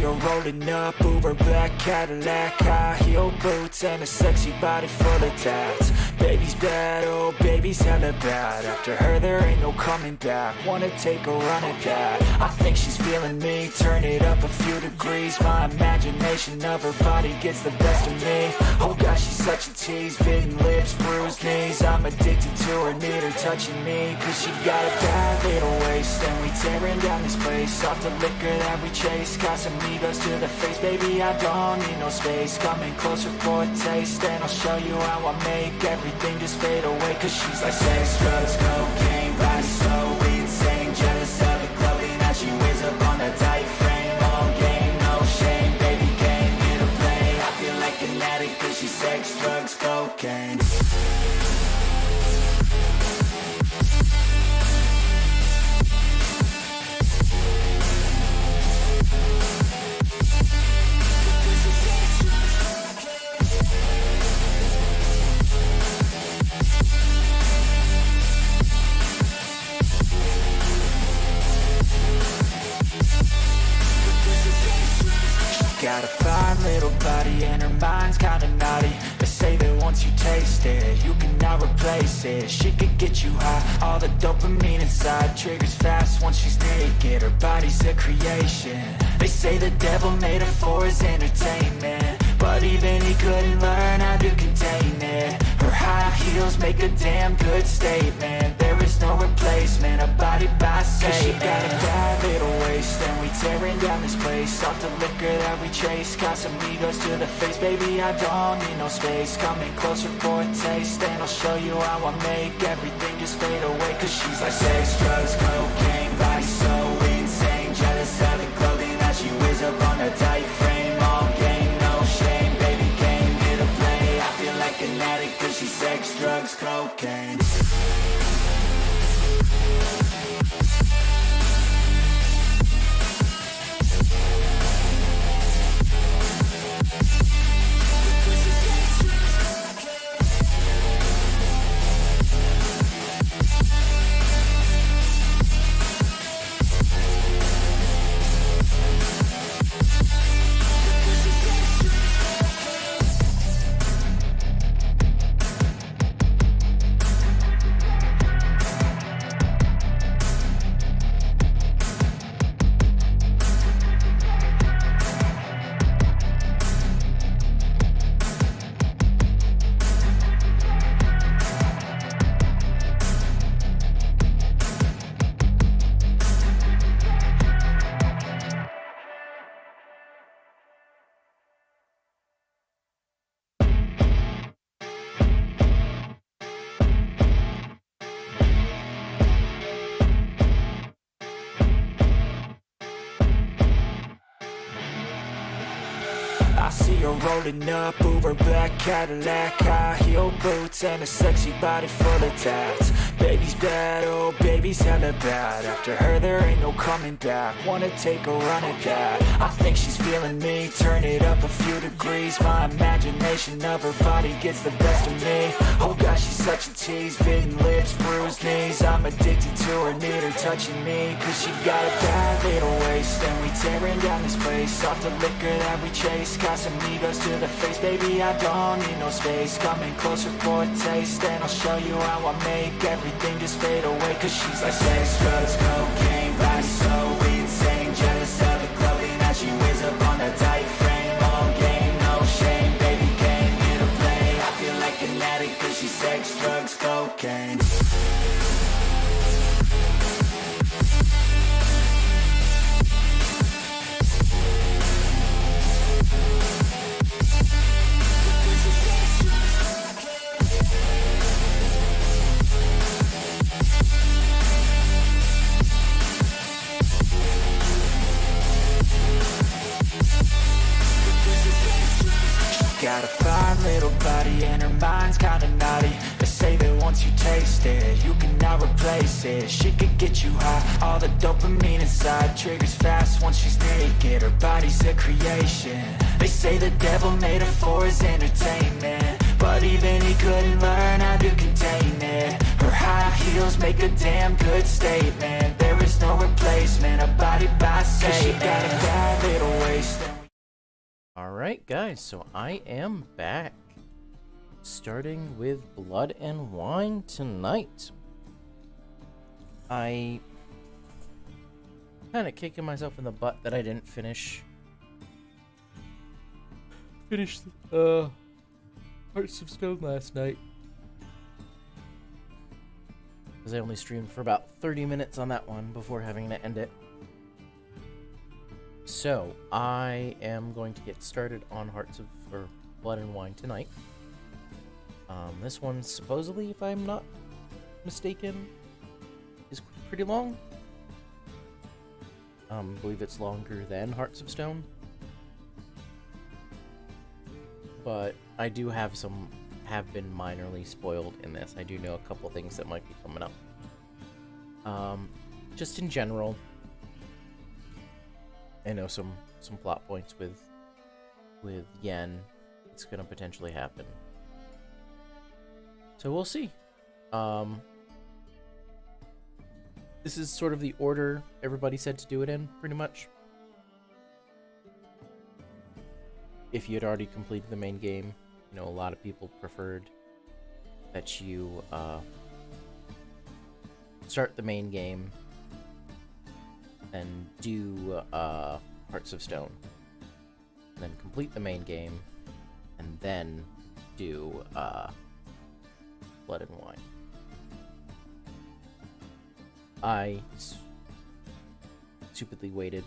her rolling up, Uber black Cadillac, high heel boots and a sexy body full of tats. Baby's bad, oh baby's hella bad. After her there ain't no coming back. Wanna take a run at that. I think she's feeling me, turn it up a few degrees. My imagination of her body gets the best of me. Oh gosh, she's such a tease, bitten lips, bruised knees. I'm addicted to her, need her touching me, cause she got a bad little waist. And we tearing down this place, off the liquor that we chase. Casamigos to the face, baby I don't need no space. Coming closer for a taste, and I'll show you how I make everything just fade away. Cause she's like sex, drugs, cocaine, body so insane. Jealous of the clothing that she wears up on a tight frame. All game, no shame, baby came here to play. I feel like an addict cause she's sex, drugs, cocaine. Got a fine little body and her mind's kinda naughty. They say that once you taste it, you cannot replace it. She could get you high, all the dopamine inside triggers fast once she's naked. Her body's a creation. They say the devil made her for his entertainment, but even he couldn't learn how to contain it. Her high heels make a damn good statement. There is no replacement, a body by Satan. She got a bad little waist, and we tearing down this place. Off the liquor that we chase, Casamigos to the face, baby I don't need no space. Coming closer for a taste, and I'll show you how I make everything just fade away. Cause she's like sex, drugs, cocaine, body so insane. Jealous of the clothing that she wears up on a tight frame. All game, no shame, baby came here to play. I feel like an addict cause she's sex, drugs, cocaine. I see her rolling up, Uber black Cadillac, high heel boots and a sexy body full of tats. Baby's bad, oh baby's hella bad. After her there ain't no coming back. Wanna take a run at that. I think she's feeling me, turn it up a few degrees. My imagination of her body gets the best of me. Oh gosh, she's such a tease, bitten lips, bruised knees. I'm addicted to her, need her touching me, cause she got a bad little waist. And we tearing down this place, off the liquor that we chase. Casamigos to the face, baby I don't need no space. Coming closer for a taste, and I'll show you how I make everything just fade away. Cause she's like sex, drugs, cocaine, body so insane. Jealous of the clothing that she wears up on a tight frame. All game, no shame, baby came here to play. I feel like an addict cause she's sex, drugs, cocaine. Got a fine little body and her mind's kinda naughty. They say that once you taste it, you cannot replace it. She could get you high, all the dopamine inside triggers fast once she's naked. Her body's a creation. They say the devil made her for his entertainment, but even he couldn't learn how to contain it. Her high heels make a damn good statement. There is no replacement, a body body by say. 'Cause she got a bad little waist. Alright guys, so I am back. Starting with Blood and Wine tonight. I kind of kicking myself in the butt that I didn't finish Hearts of Stone last night. Because I only streamed for about 30 minutes on that one before having to end it. So, I am going to get started on Blood and Wine tonight. This one, supposedly, if I'm not mistaken, is pretty long. I believe it's longer than Hearts of Stone. But I do have been minorly spoiled in this. I do know a couple things that might be coming up. Just in general, I know some plot points with Yen. It's gonna potentially happen. So we'll see. This is sort of the order everybody said to do it in, pretty much. If you had already completed the main game, you know, a lot of people preferred that you start the main game and do Hearts of Stone, and then complete the main game, and then do Blood and Wine. I stupidly waited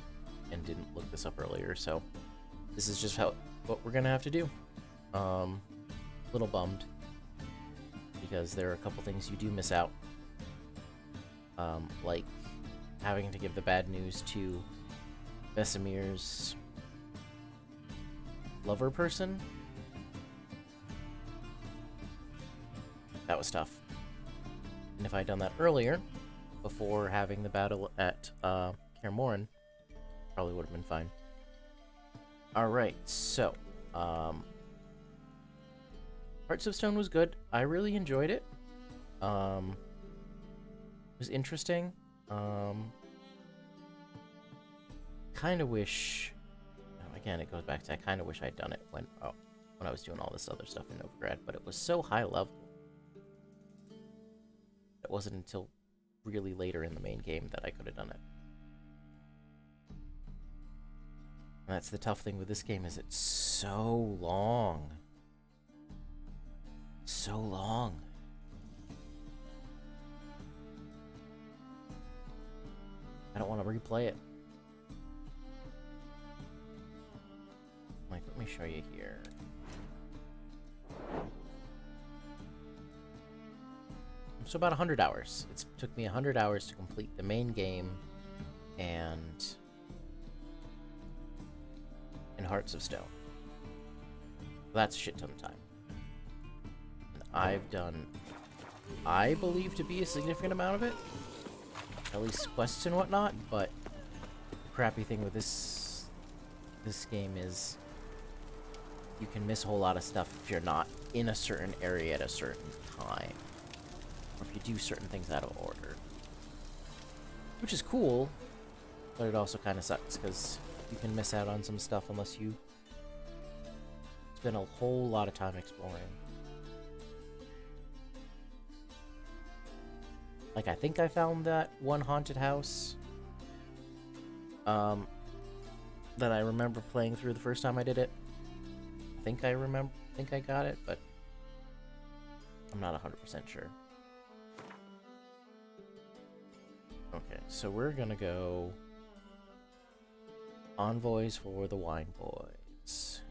and didn't look this up earlier, so this is just what we're gonna have to do. Little bummed because there are a couple things you do miss out, like having to give the bad news to Vesemir's lover person. That was tough. And if I had done that earlier, before having the battle at Kaer Morhen, probably would have been fine. Alright, so Hearts of Stone was good. I really enjoyed it. It was interesting. Kind of wish, again, it goes back to I kind of wish I'd done it when I was doing all this other stuff in Novigrad, but it was so high level. It wasn't until really later in the main game that I could have done it. And that's the tough thing with this game, is it's so long. So long. I don't want to replay it. Like, let me show you here. So about 100 hours. It took me 100 hours to complete the main game and in Hearts of Stone. That's a shit ton of time. And I've done, I believe, to be a significant amount of it. At least quests and whatnot, but the crappy thing with this game is you can miss a whole lot of stuff if you're not in a certain area at a certain time. Or if you do certain things out of order. Which is cool, but it also kind of sucks, because you can miss out on some stuff unless you spend a whole lot of time exploring. Like, I think I found that one haunted house that I remember playing through the first time I did it. I think I got it, but I'm not 100% sure. Okay, so we're gonna go envoys for the wine boys.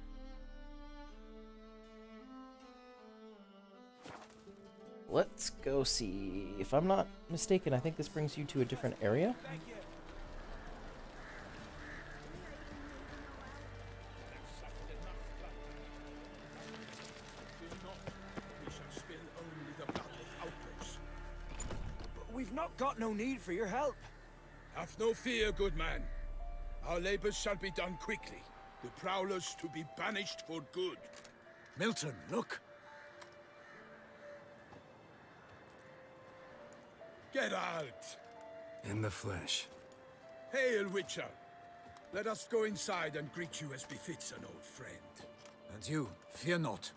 Let's go see. If I'm not mistaken, I think this brings you to a different area. We've not got no need for your help. Have no fear, good man. Our labors shall be done quickly. The prowlers to be banished for good. Milton, look. Get out! In the flesh. Hail, Witcher. Let us go inside and greet you as befits an old friend. And you, fear not.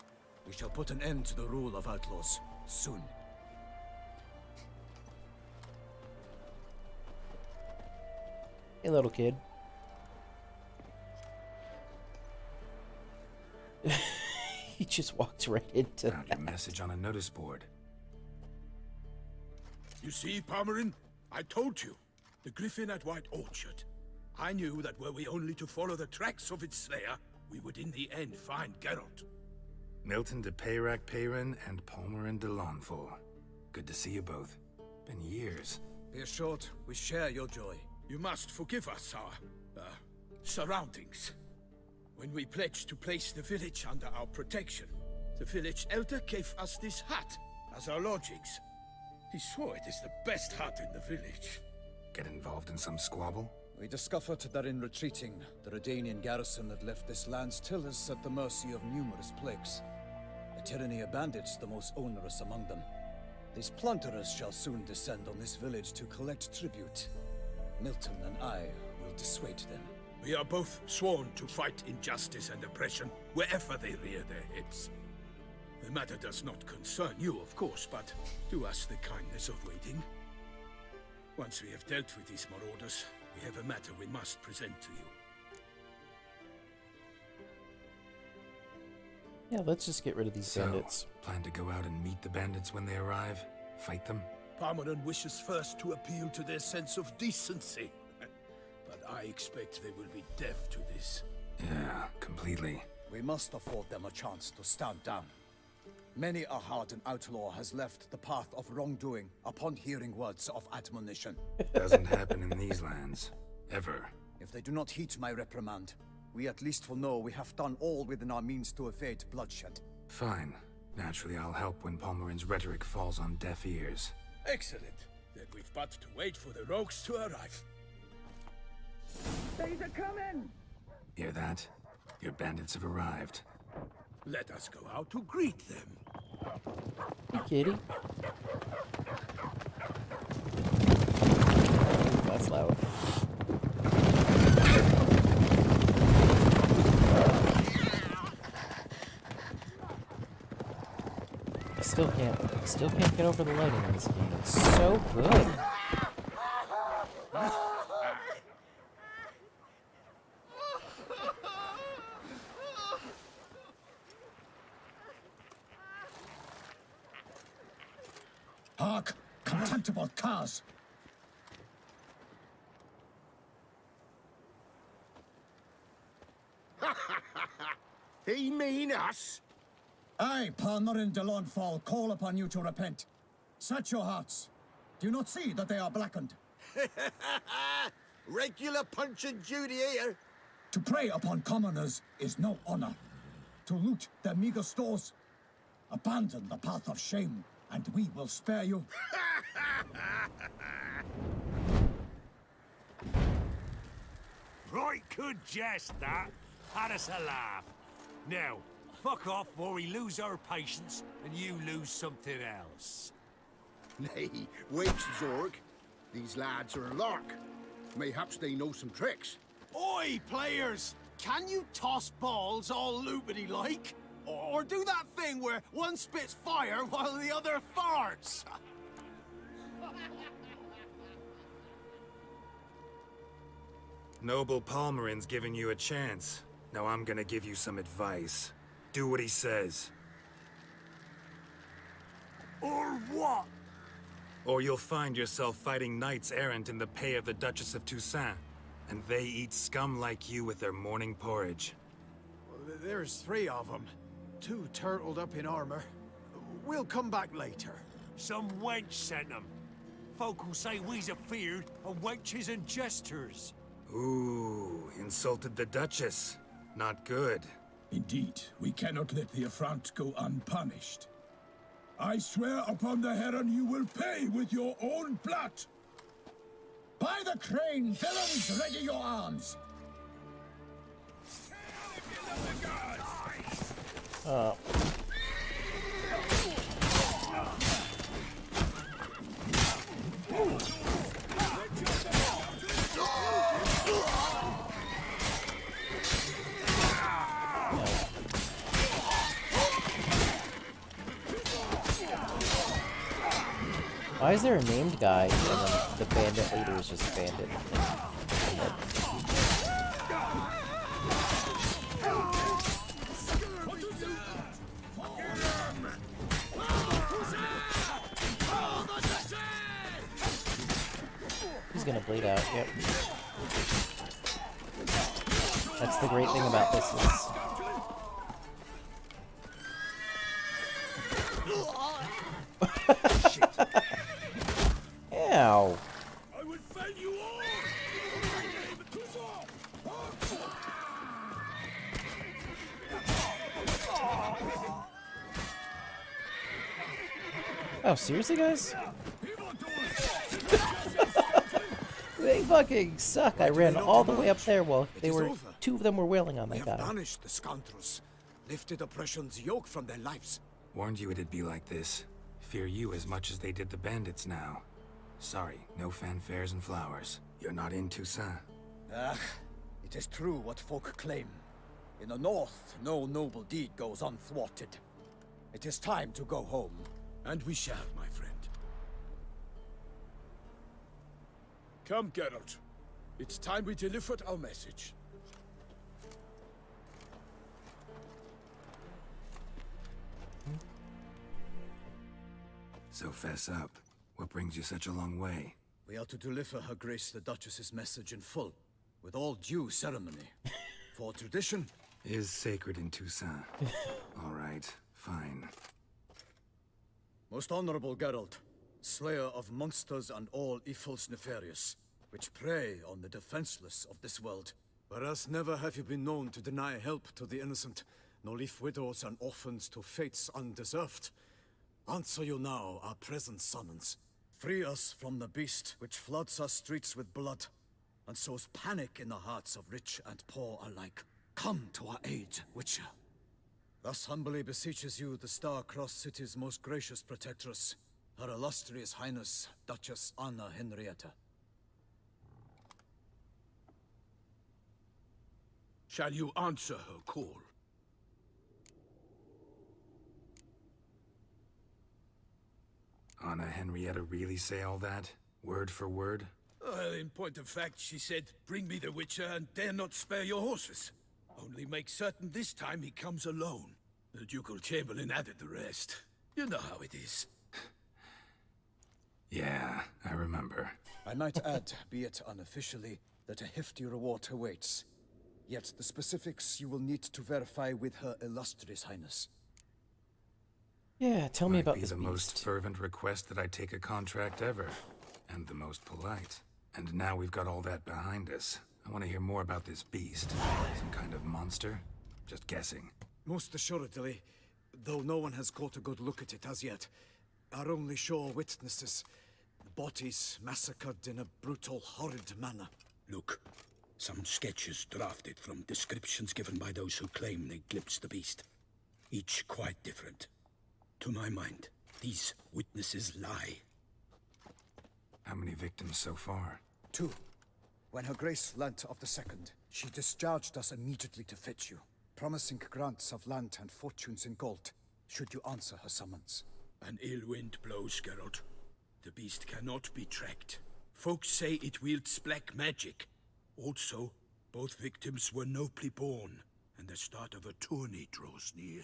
We shall put an end to the rule of outlaws, soon. Hey, little kid. He just walked right into Found your message on a notice board. You see, Palmerin? I told you. The griffin at White Orchard. I knew that were we only to follow the tracks of its slayer, we would in the end find Geralt. Milton de Peyrac Peyrin and Palmerin de Lawnfall. Good to see you both. Been years. Be assured, we share your joy. You must forgive us our, surroundings. When we pledged to place the village under our protection, the village elder gave us this hut as our lodgings. He swore it is the best hut in the village. Get involved in some squabble? We discovered that in retreating, the Redanian garrison had left this land tillers at the mercy of numerous plagues. A tyranny of bandits, the most onerous among them. These plunderers shall soon descend on this village to collect tribute. Milton and I will dissuade them. We are both sworn to fight injustice and oppression wherever they rear their heads. The matter does not concern you, of course, but do us the kindness of waiting. Once we have dealt with these marauders, we have a matter we must present to you. Yeah, let's just get rid of these bandits. Plan to go out and meet the bandits when they arrive? Fight them? Palmerin wishes first to appeal to their sense of decency. But I expect they will be deaf to this. Yeah, completely. We must afford them a chance to stand down. Many a hardened outlaw has left the path of wrongdoing upon hearing words of admonition. Doesn't happen in these lands. Ever. If they do not heed my reprimand, we at least will know we have done all within our means to evade bloodshed. Fine. Naturally, I'll help when Palmerin's rhetoric falls on deaf ears. Excellent. Then we've but to wait for the rogues to arrive. They's a coming! Hear that? Your bandits have arrived. Let us go out to greet them. Hey, kitty. That's loud. Still can't get over the lighting in this game. It's so good. Hark! Contemptible curs! He mean us? I, Palmerin de Lawnfall, call upon you to repent. Set your hearts. Do you not see that they are blackened? Regular punch and Judy here. To prey upon commoners is no honor. To loot their meager stores, abandon the path of shame, and we will spare you. Right good jest, that. Had us a laugh. Now, fuck off or we lose our patience and you lose something else. Nay, wait, Zorg. These lads are a lark. Mayhaps they know some tricks. Oi, players! Can you toss balls all loopity-like? Or do that thing where one spits fire while the other farts? Noble Palmerin's giving you a chance. Now I'm gonna give you some advice. Do what he says. Or what? Or you'll find yourself fighting knights errant in the pay of the Duchess of Toussaint. And they eat scum like you with their morning porridge. There's 3 of them. 2 turtled up in armor. We'll come back later. Some wench sent them. Folk will say we's afeard of wenches and jesters. Ooh, insulted the Duchess. Not good. Indeed, we cannot let the affront go unpunished. I swear upon the Heron you will pay with your own blood! By the crane, villains, ready your arms! Why is there a named guy and then the bandit leader is just bandit? He's gonna bleed out, yep. That's the great thing about this is... Ow! I will fell you all! Oh, seriously, guys? They fucking suck. I ran all the way up there while two of them were wailing on We that have guy. banished the scoundrels, lifted oppression's yoke from their lives. Warned you it'd be like this. Fear you as much as they did the bandits now. Sorry, no fanfares and flowers. You're not in Toussaint. Ah, it is true what folk claim. In the north, no noble deed goes unthwarted. It is time to go home. And we shall, my friend. Come, Geralt. It's time we delivered our message. So fess up. What brings you such a long way? We are to deliver Her Grace the Duchess's message in full, with all due ceremony. For tradition Is sacred in Toussaint. All right, fine. Most honorable Geralt, slayer of monsters and all evils nefarious, which prey on the defenseless of this world. Whereas never have you been known to deny help to the innocent, nor leave widows and orphans to fates undeserved. Answer you now our present summons. Free us from the beast which floods our streets with blood, and sows panic in the hearts of rich and poor alike. Come to our aid, Witcher. Thus humbly beseeches you the Star-Crossed City's most gracious protectress, Her Illustrious Highness, Duchess Anna Henrietta. Shall you answer her call? Anna Henrietta really say all that? Word for word? Well, in point of fact, she said, bring me the Witcher and dare not spare your horses. Only make certain this time he comes alone. The Ducal Chamberlain added the rest. You know how it is. Yeah, I remember. I might add, be it unofficially, that a hefty reward awaits. Yet the specifics you will need to verify with Her Illustrious Highness. Yeah, tell me Might about be this the most beast. fervent request that I take a contract ever. And the most polite. And now we've got all that behind us. I want to hear more about this beast. Some kind of monster? Just guessing. Most assuredly, though no one has caught a good look at it as yet. Our only sure witnesses. Bodies massacred in a brutal, horrid manner. Look, some sketches drafted from descriptions given by those who claim they glimpsed the beast. Each quite different. To my mind, these witnesses lie. How many victims so far? 2. When Her Grace learnt of the second, she discharged us immediately to fetch you, promising grants of land and fortunes in gold, should you answer her summons. An ill wind blows, Geralt. The beast cannot be tracked. Folks say it wields black magic. Also, both victims were nobly born, and the start of a tourney draws near.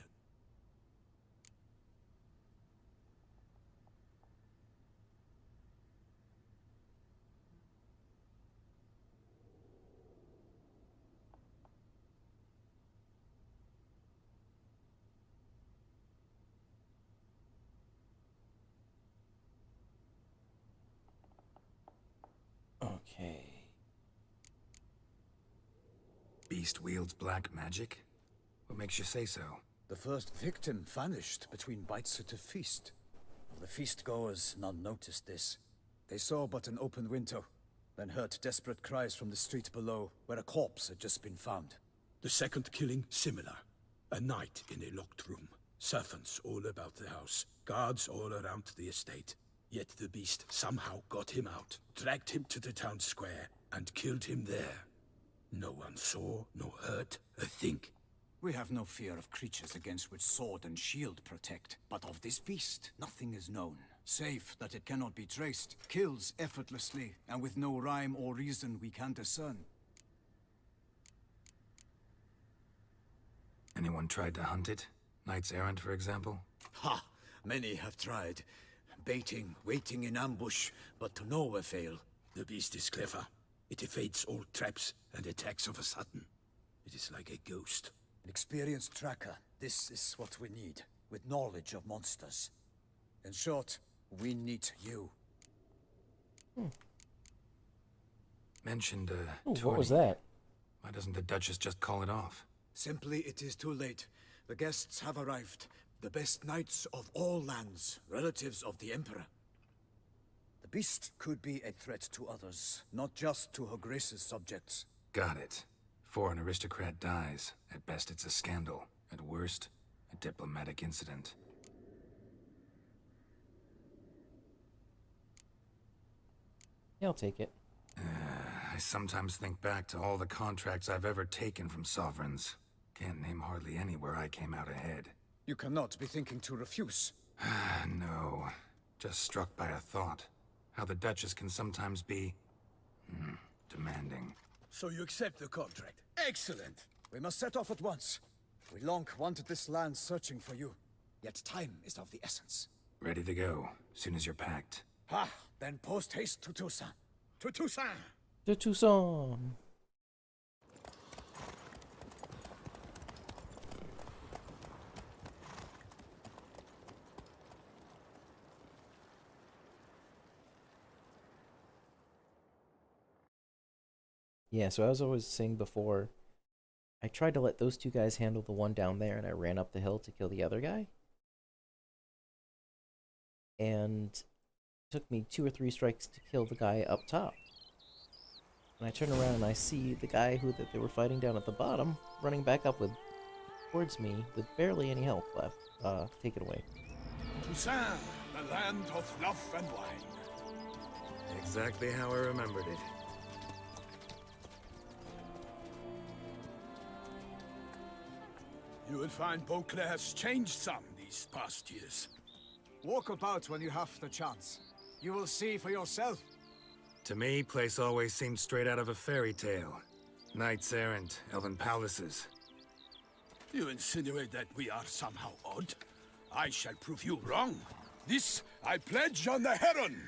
Okay. Beast wields black magic? What makes you say so? The first victim vanished between bites at a feast. Of the feast-goers, none noticed this. They saw but an open window, then heard desperate cries from the street below, where a corpse had just been found. The second killing, similar. A night in a locked room. Servants all about the house. Guards all around the estate. Yet the beast somehow got him out, dragged him to the town square, and killed him there. No one saw, nor heard a thing. We have no fear of creatures against which sword and shield protect, but of this beast, nothing is known. Safe that it cannot be traced, kills effortlessly, and with no rhyme or reason we can discern. Anyone tried to hunt it? Knights errant, for example? Ha! Many have tried. Baiting, waiting in ambush, but to no avail. The beast is clever. It evades all traps and attacks of a sudden. It is like a ghost. An experienced tracker. This is what we need, with knowledge of monsters. In short, we need you. Mentioned, Ooh, tourney. what was that? Why doesn't the Duchess just call it off? Simply, it is too late. The guests have arrived. The best knights of all lands, relatives of the Emperor. The beast could be a threat to others, not just to Her Grace's subjects. Got it. Before an aristocrat dies, at best it's a scandal. At worst, a diplomatic incident. Yeah, I'll take it. I sometimes think back to all the contracts I've ever taken from sovereigns. Can't name hardly any where I came out ahead. You cannot be thinking to refuse. No. Just struck by a thought. How the Duchess can sometimes be... demanding. So you accept the contract. Excellent! We must set off at once. We long wanted this land searching for you. Yet time is of the essence. Ready to go, soon as you're packed. Ha! Then post haste to Toussaint. To Toussaint! To Toussaint. Yeah, so as I was saying before, I tried to let those two guys handle the one down there, and I ran up the hill to kill the other guy. And it took me 2 or 3 strikes to kill the guy up top. And I turn around and I see the guy that they were fighting down at the bottom running back up towards me with barely any health left. Take it away. Toussaint, the land of love and wine. Exactly how I remembered it. You will find Beauclair has changed some these past years. Walk about when you have the chance. You will see for yourself. To me, place always seemed straight out of a fairy tale. Knights errant, elven palaces. You insinuate that we are somehow odd? I shall prove you wrong. This I pledge on the Heron!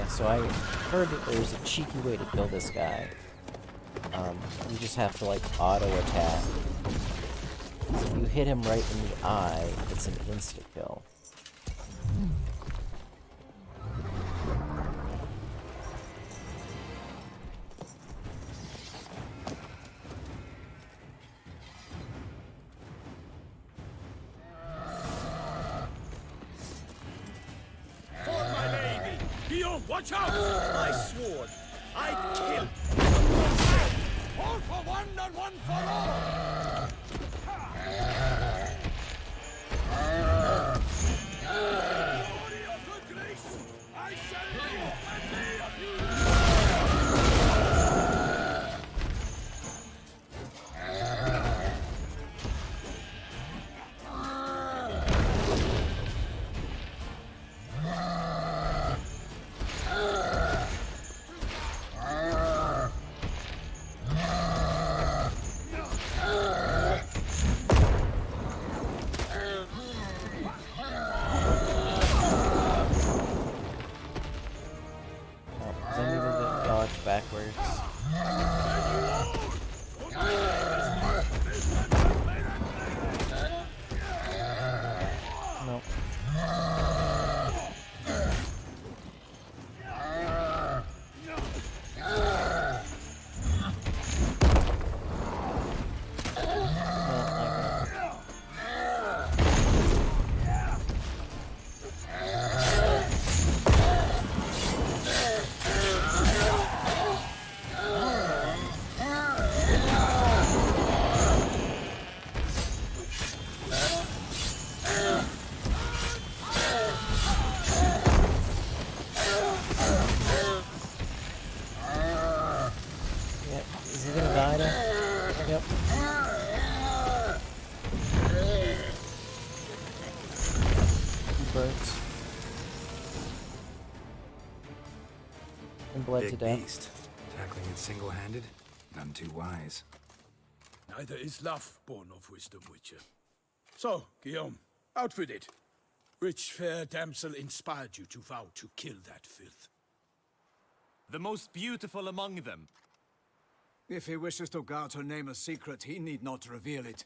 So I heard that there's a cheeky way to kill this guy. You just have to like auto attack. So if you hit him right in the eye, it's an insta kill. Watch out! My sword! I kill! All for one and one for all! Glory of good grace! I shall live and day of you! birds. And bled to Big death. beast. Tackling it single-handed? None too wise. Neither is love born of wisdom, Witcher. So, Guillaume, out with it. Which fair damsel inspired you to vow to kill that filth? The most beautiful among them. If he wishes to guard her name a secret, he need not reveal it.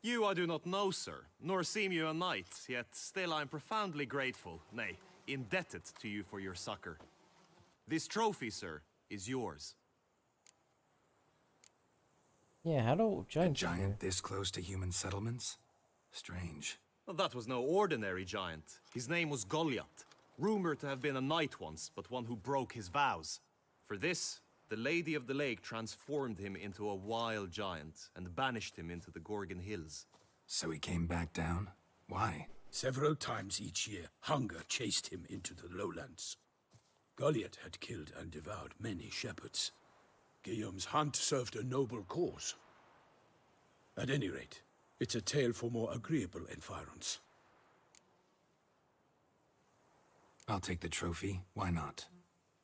You I do not know, sir, nor seem you a knight, yet still I am profoundly grateful, nay, indebted to you for your succor. This trophy, sir, is yours. Yeah, how do A giants get here? giant this close to human settlements? Strange. Well, that was no ordinary giant. His name was Goliath, rumored to have been a knight once, but one who broke his vows. For this, the Lady of the Lake transformed him into a wild giant and banished him into the Gorgon Hills. So he came back down? Why? Several times each year, hunger chased him into the lowlands. Goliath had killed and devoured many shepherds. Guillaume's hunt served a noble cause. At any rate, it's a tale for more agreeable environs. I'll take the trophy. Why not?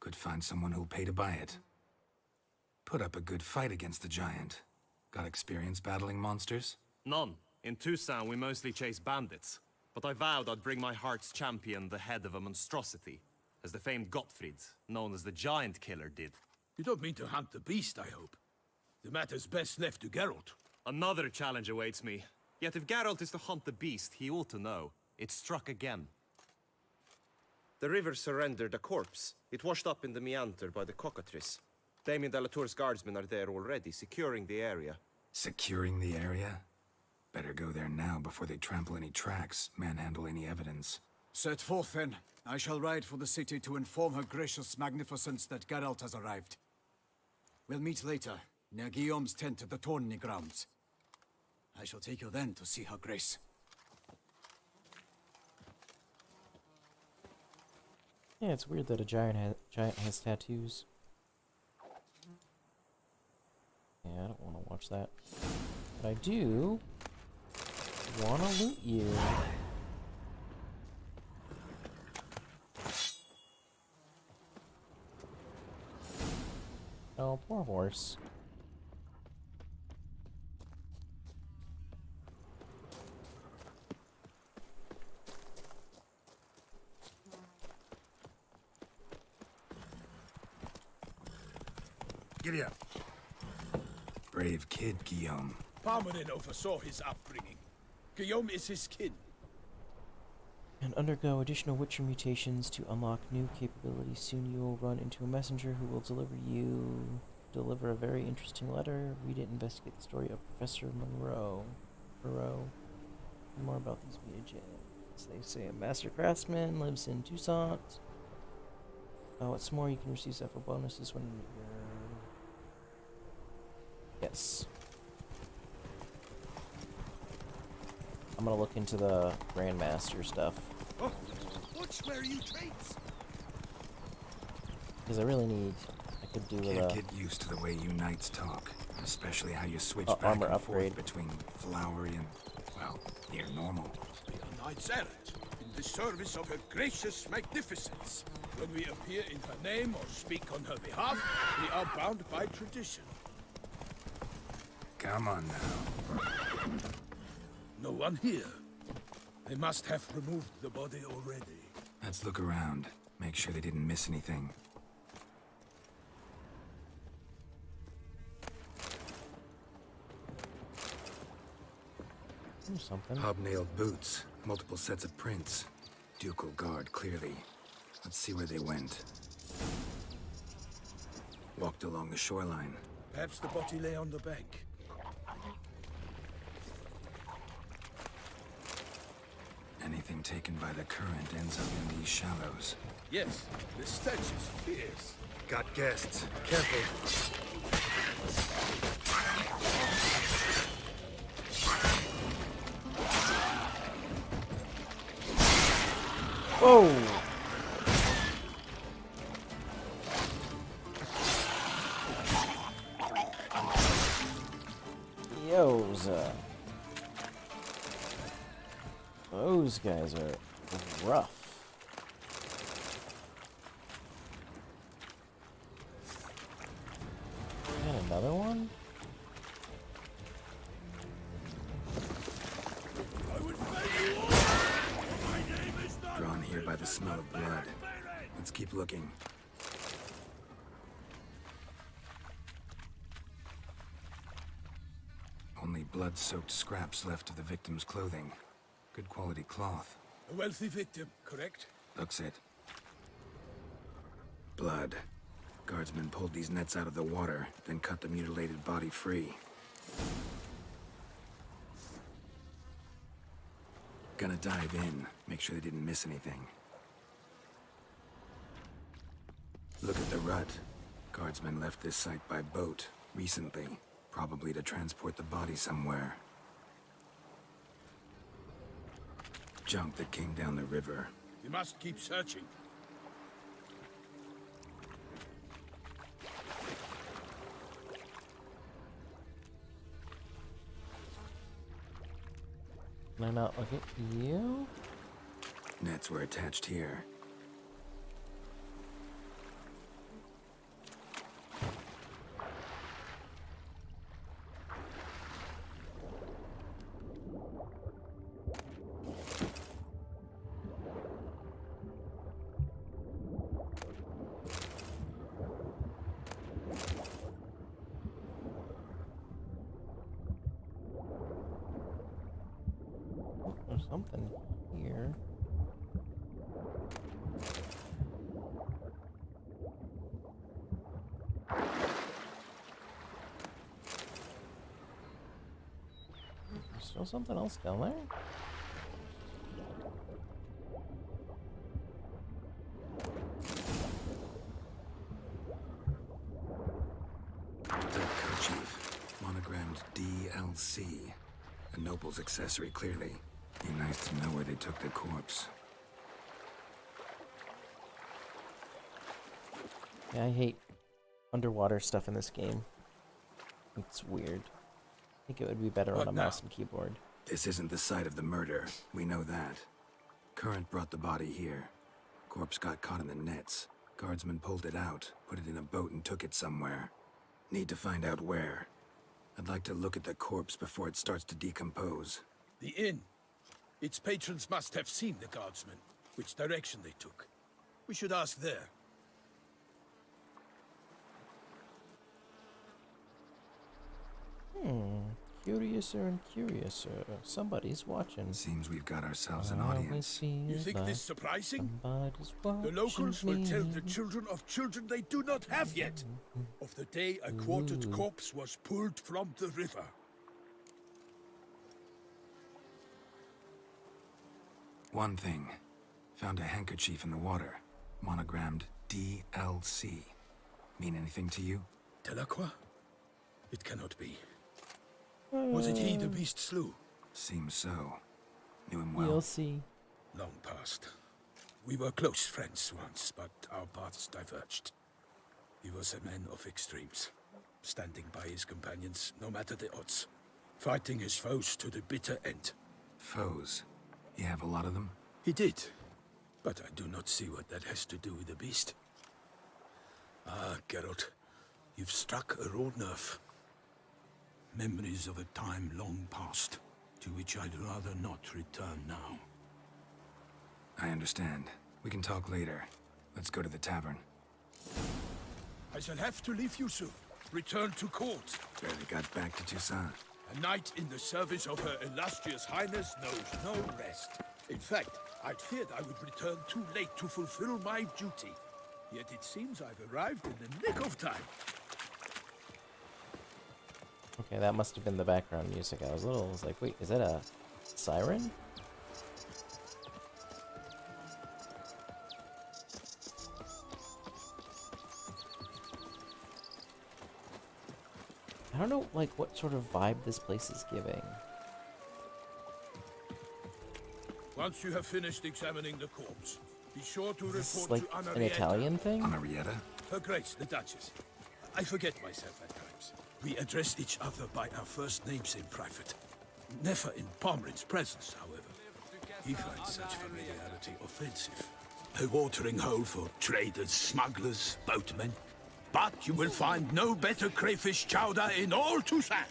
Could find someone who'll pay to buy it. Put up a good fight against the giant. Got experience battling monsters? None. In Toussaint, we mostly chase bandits. But I vowed I'd bring my heart's champion the head of a monstrosity, as the famed Gottfried, known as the Giant Killer, did. You don't mean to hunt the beast, I hope. The matter's best left to Geralt. Another challenge awaits me. Yet if Geralt is to hunt the beast, he ought to know. It struck again. The river surrendered a corpse. It washed up in the meander by the cockatrice. Damien de la Tour's guardsmen are there already, securing the area. Securing the area? Better go there now before they trample any tracks, manhandle any evidence. Set forth then. I shall ride for the city to inform her gracious magnificence that Geralt has arrived. We'll meet later, near Guillaume's tent at the tourney grounds. I shall take you then to see her grace. Yeah, it's weird that a giant has tattoos. Yeah, I don't want to watch that. But I do want to loot you. Oh, poor horse. Giddy up. Brave kid, Guillaume. Parmanin oversaw his upbringing. Guillaume is his kin. And undergo additional Witcher mutations to unlock new capabilities. Soon you will run into a messenger who will deliver a very interesting letter. Read it, investigate the story of Professor Monroe. More about these mutagens. They say a master craftsman lives in Toussaint. Oh, what's more, you can receive several bonuses when you're... Yes. I'm gonna look into the Grandmaster stuff. Oh, watch where you traits. Because I really need... I could do with Can't a... get used to the way you knights talk. Especially how you switch Oh, back armor and upgrade. forth between flowery and, well, near normal. We are knights errant, in the service of her gracious magnificence. When we appear in her name or speak on her behalf, we are bound by tradition. Come on now. No one here. They must have removed the body already. Let's look around. Make sure they didn't miss anything. Or something. Hobnailed boots. Multiple sets of prints. Ducal guard, clearly. Let's see where they went. Walked along the shoreline. Perhaps the body lay on the bank. Anything taken by the current ends up in these shallows. Yes, the stench is fierce. Got guests. Careful. Whoa! Yoza. Those guys are rough. And another one? Drawn here by the smell of blood. Let's keep looking. Only blood-soaked scraps left of the victim's clothing. Good quality cloth. A wealthy victim, correct? Looks it. Blood. Guardsmen pulled these nets out of the water, then cut the mutilated body free. Gonna dive in, make sure they didn't miss anything. Look at the rut. Guardsmen left this site by boat, recently. Probably to transport the body somewhere. Junk that came down the river. You must keep searching. Can I not look at you? Nets were attached here. There's something here. There's still something else down there? That kerchief, monogrammed DLC. A noble's accessory, clearly. Be nice to know where they took the corpse. Yeah, I hate underwater stuff in this game. It's weird. I think it would be better on a mouse and keyboard. This isn't the site of the murder. We know that. Current brought the body here. Corpse got caught in the nets. Guardsmen pulled it out, put it in a boat and took it somewhere. Need to find out where. I'd like to look at the corpse before it starts to decompose. The inn. Its patrons must have seen the guardsmen, which direction they took. We should ask there. Curiouser and curiouser. Somebody's watching. Seems we've got ourselves an audience. You think this surprising? The locals will tell the children of children they do not have yet of the day a quartered corpse was pulled from the river. One thing. Found a handkerchief in the water. Monogrammed DLC. Mean anything to you? Delacroix? It cannot be. Was it he the beast slew? Seems so. Knew him well. You'll see. Long past. We were close friends once, but our paths diverged. He was a man of extremes, standing by his companions no matter the odds, fighting his foes to the bitter end. Foes? You have a lot of them? He did, but I do not see what that has to do with the beast. Ah, Geralt, you've struck a raw nerve. Memories of a time long past, to which I'd rather not return now. I understand. We can talk later. Let's go to the tavern. I shall have to leave you soon. Return to court. Barely got back to Toussaint. A knight in the service of Her Illustrious Highness knows no rest. In fact, I'd feared I would return too late to fulfill my duty. Yet it seems I've arrived in the nick of time. Okay, that must have been the background music. I was like, wait, is that a siren? I don't know, like, what sort of vibe this place is giving. Once you have finished examining the corpse, be sure to report Is this like to an Italian thing? Anarietta? Her Grace, the Duchess. I forget myself at times. We address each other by our first names in private. Never in Pomerin's presence, however. He finds such familiarity offensive. A watering hole for traders, smugglers, boatmen. But you will find no better crayfish chowder in all Toussaint.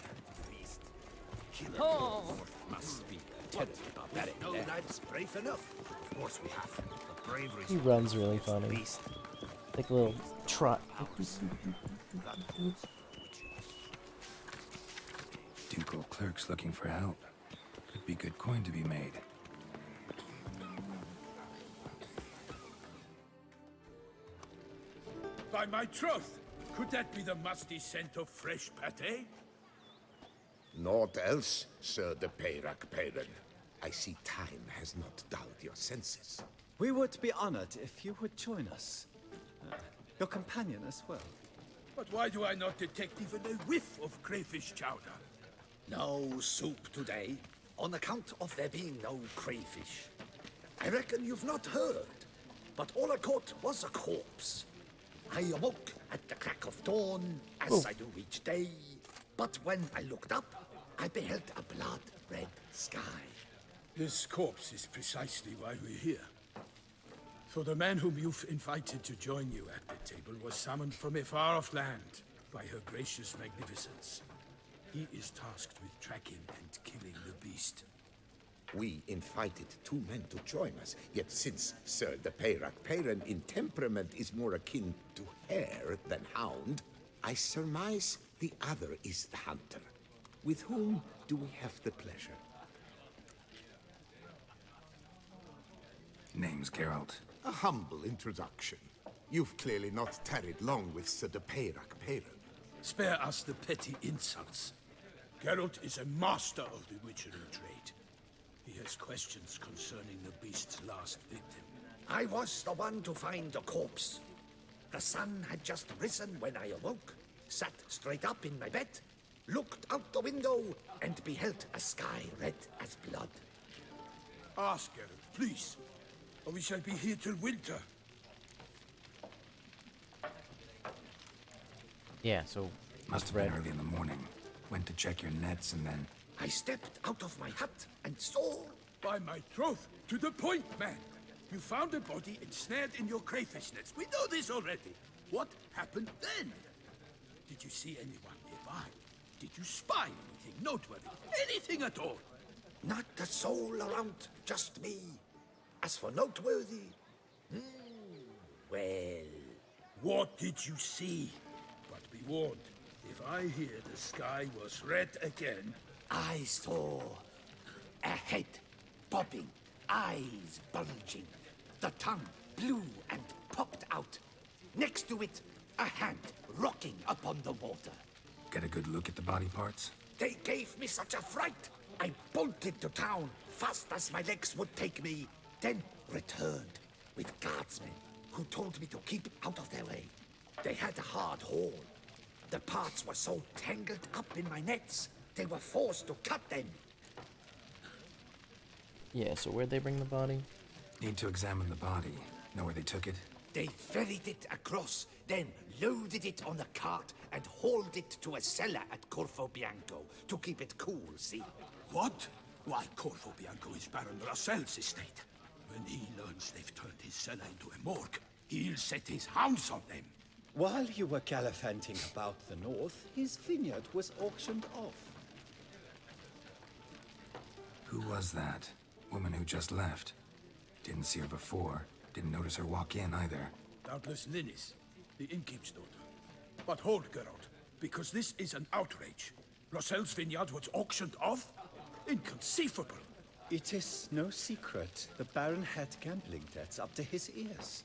Must be terribly barbaric. No, that's brave enough. Of course we have. The bravery. He runs really funny. Like a little trot. Ducal clerks looking for help. Could be good coin to be made. By my troth, could that be the musty scent of fresh pate? Naught else, Sir de Peyrac Peyran. I see time has not dulled your senses. We would be honored if you would join us. Your companion as well. But why do I not detect even a whiff of crayfish chowder? No soup today, on account of there being no crayfish. I reckon you've not heard, but all I caught was a corpse. I awoke at the crack of dawn, as I do each day, but when I looked up, I beheld a blood-red sky. This corpse is precisely why we're here. For the man whom you've invited to join you at the table was summoned from a far-off land by her gracious magnificence. He is tasked with tracking and killing the beast. We invited two men to join us, yet since Sir de Peyrac Peyran in temperament is more akin to hare than hound, I surmise the other is the hunter. With whom do we have the pleasure? Name's Geralt. A humble introduction. You've clearly not tarried long with Sir de Peyrac Peyran. Spare us the petty insults. Geralt is a master of the witchery trade. He has questions concerning the beast's last victim. I was the one to find the corpse. The sun had just risen when I awoke, sat straight up in my bed, looked out the window, and beheld a sky red as blood. Ask Geralt, please, or we shall be here till winter. Yeah, so Must have been early in the morning. Went to check your nets and then... I stepped out of my hut and saw... By my troth, to the point, man. You found a body ensnared in your crayfish nets. We know this already. What happened then? Did you see anyone nearby? Did you spy anything noteworthy? Anything at all? Not a soul around, just me. As for noteworthy... well... What did you see? But be warned, if I hear the sky was red again... I saw a head popping, eyes bulging, the tongue blue and popped out. Next to it, a hand rocking upon the water. Get a good look at the body parts? They gave me such a fright. I bolted to town fast as my legs would take me, then returned with guardsmen who told me to keep out of their way. They had a hard haul. The parts were so tangled up in my nets, they were forced to cut them. yeah, so where'd they bring the body? Need to examine the body. Know where they took it? They ferried it across, then loaded it on a cart and hauled it to a cellar at Corvo Bianco to keep it cool, see? What? Why, Corvo Bianco is Baron Russell's estate. When he learns they've turned his cellar into a morgue, he'll set his hounds on them. While you were gallivanting about the north, his vineyard was auctioned off. Who was that? Woman who just left. Didn't see her before. Didn't notice her walk in either. Doubtless Linnis, the innkeep's daughter. But hold, Geralt, because this is an outrage. Russell's vineyard was auctioned off? Inconceivable. It is no secret. The Baron had gambling debts up to his ears.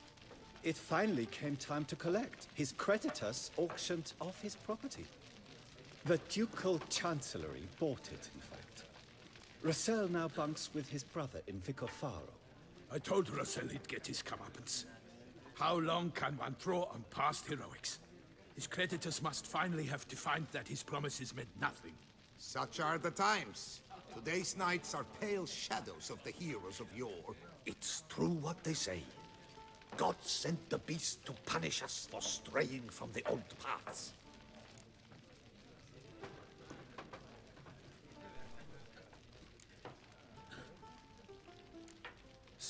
It finally came time to collect. His creditors auctioned off his property. The Ducal Chancellery bought it, in fact. Russell now bunks with his brother in Vicofaro. I told Russell he'd get his comeuppance. How long can one throw on past heroics? His creditors must finally have to find that his promises meant nothing. Such are the times. Today's knights are pale shadows of the heroes of yore. It's true what they say. God sent the beast to punish us for straying from the old paths.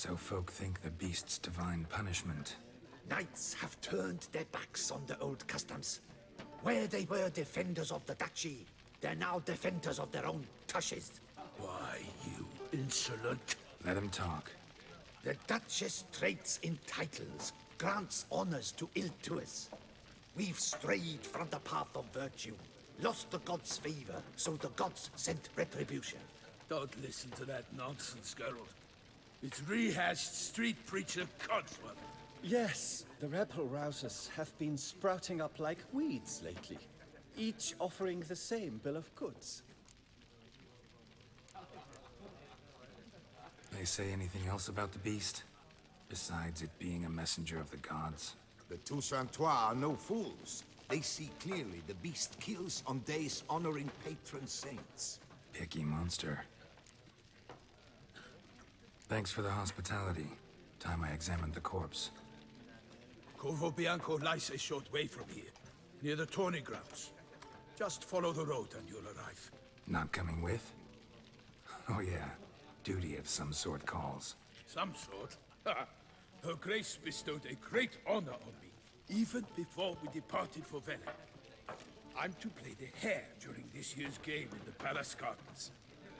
So folk think the beast's divine punishment. Knights have turned their backs on the old customs. Where they were defenders of the duchy, they're now defenders of their own tushes. Why, you insolent... Let him talk. The Duchess trades in titles, grants honors to ill-doers. We've strayed from the path of virtue, lost the gods' favor, so the gods sent retribution. Don't listen to that nonsense, Geralt. It's rehashed street preacher codswell. Yes, the rebel rousers have been sprouting up like weeds lately, each offering the same bill of goods. They say anything else about the beast? Besides it being a messenger of the gods? The Toussaint are no fools. They see clearly the beast kills on days honoring patron saints. Picky monster. Thanks for the hospitality. Time I examined the corpse. Corvo Bianco lies a short way from here, near the tourney grounds. Just follow the road and you'll arrive. Not coming with? Oh yeah, duty of some sort calls. Some sort? Ha! Her Grace bestowed a great honor on me, even before we departed for Velen. I'm to play the hare during this year's game in the palace gardens.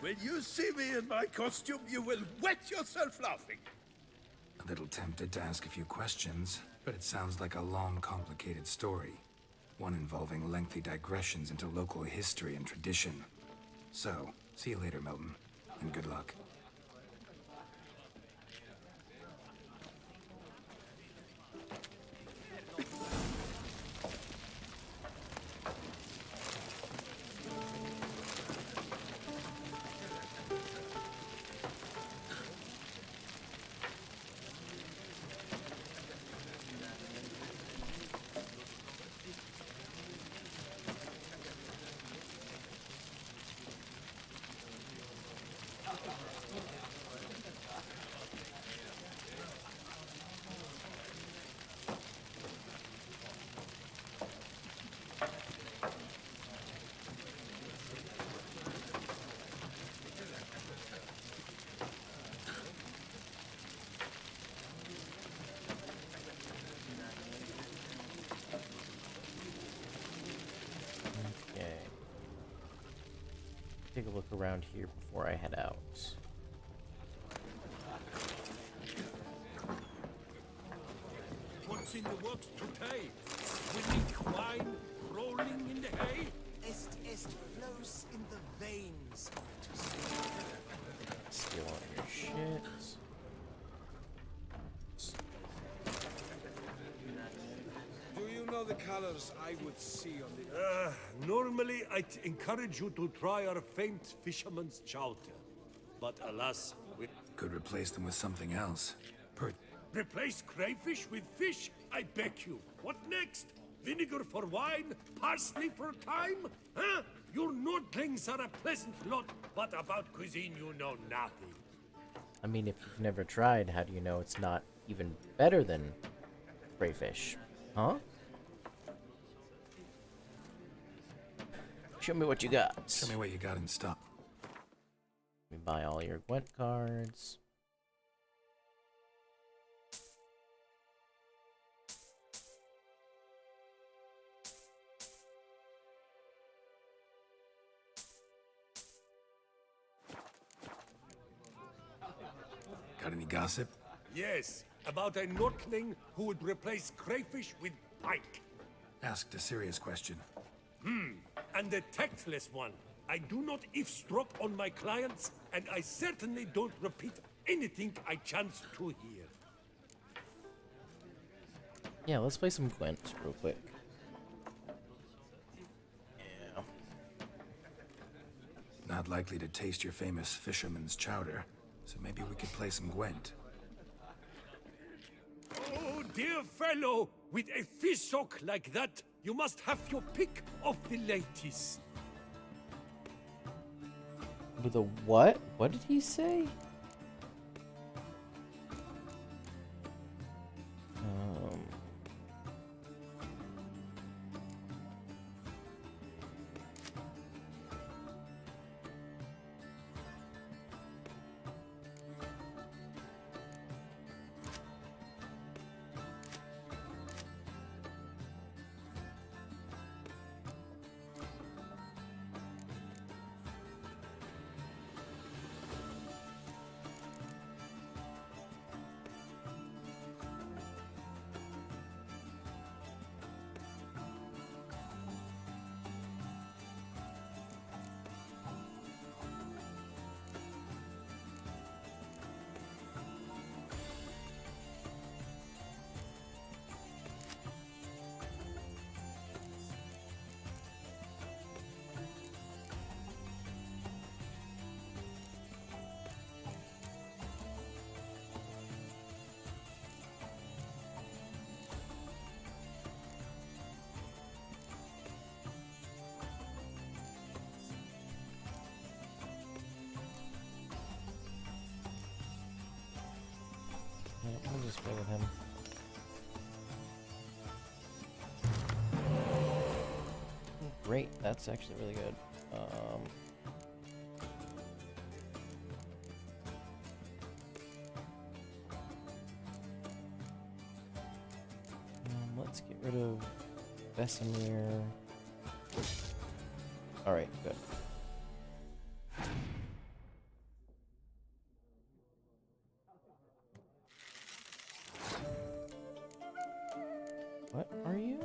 When you see me in my costume, you will wet yourself laughing. A little tempted to ask a few questions, but it sounds like a long, complicated story. One involving lengthy digressions into local history and tradition. So, see you later, Milton, and good luck. Take a look around here before I head out. What's in the works today? Winning wine, rolling in the hay? Est flows in the veins of Toussaint. Steal all your shit. Do you know the colors I would see on the... Normally I'd encourage you to try our famed fisherman's chowder. But alas, we... Could replace them with something else. Replace crayfish with fish? I beg you. What next? Vinegar for wine? Parsley for thyme? Huh? Your Nordlings are a pleasant lot, but about cuisine you know nothing. I mean, if you've never tried, how do you know it's not even better than crayfish? Huh? Show me what you got. Show me what you got in stock. Let me buy all your Gwent cards. Got any gossip? Yes, about a Nordling who would replace crayfish with pike. Asked a serious question. And a tactless one. I do not eavesdrop on my clients, and I certainly don't repeat anything I chance to hear. Yeah, let's play some Gwent real quick. Yeah. Not likely to taste your famous fisherman's chowder, so maybe we could play some Gwent. Oh, dear fellow, with a fish hook like that, you must have your pick of the ladies. With a what? What did he say? Yeah, we'll just play with him. Great, that's actually really good. Let's get rid of Vesemir. Alright, good. What are you?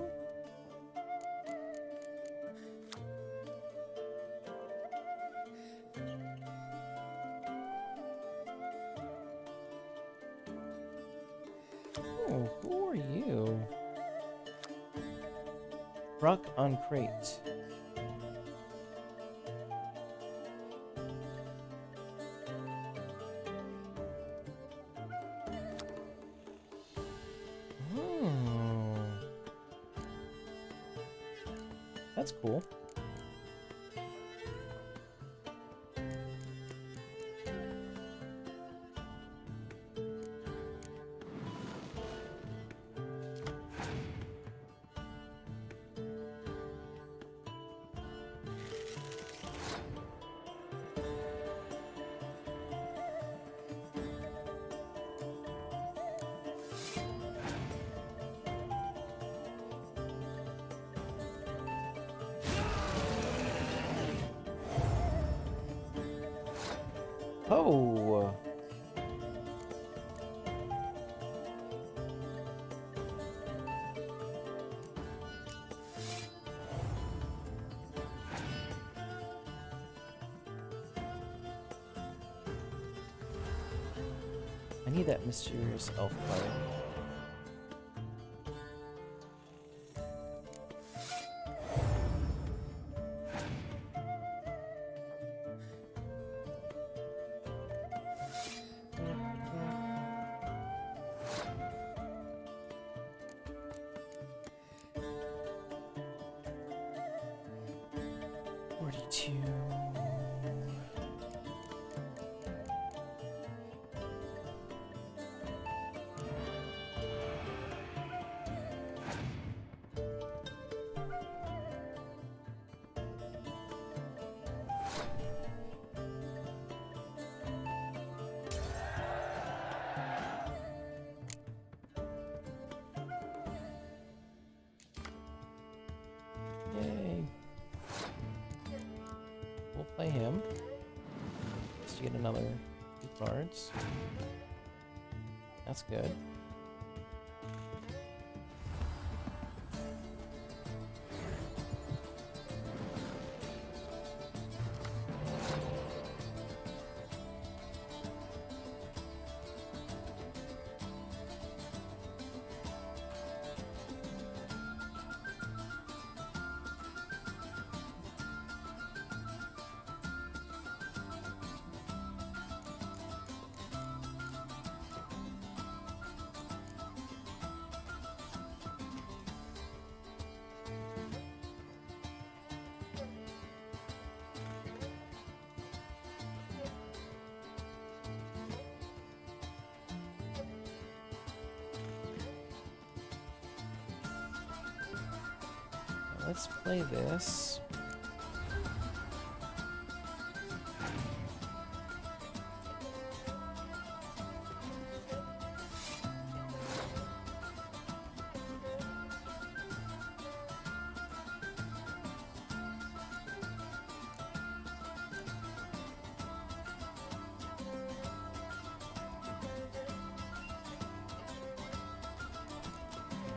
Oh, who are you? Rock on crate. That's cool. Oh! I need that mysterious elf player. Yay. We'll play him. Just to get another 2 cards. That's good. Let's play this.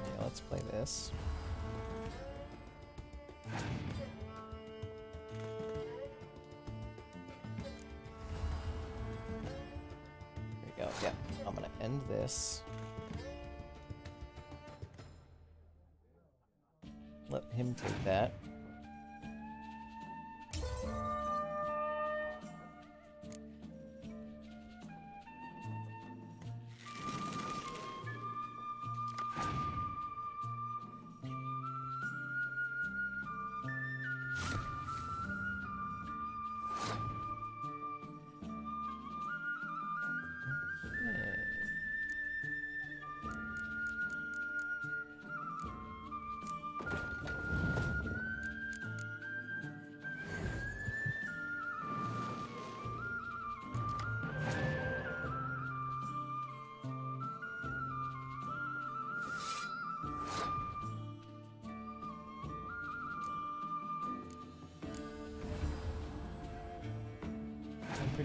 Yeah, let's play this. There we go. Yeah, I'm gonna end this. Let him take that. Okay.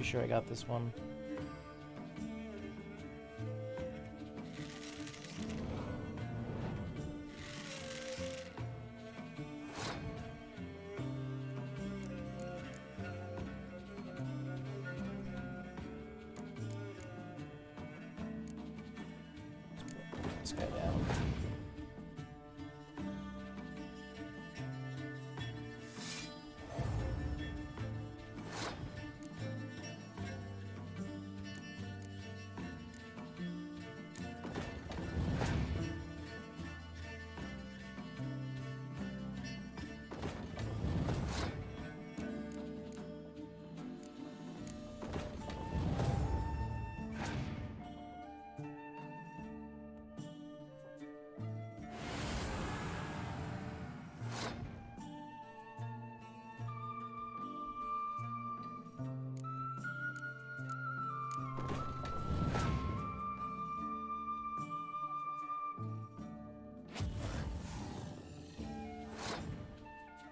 pretty sure I got this one. This guy down.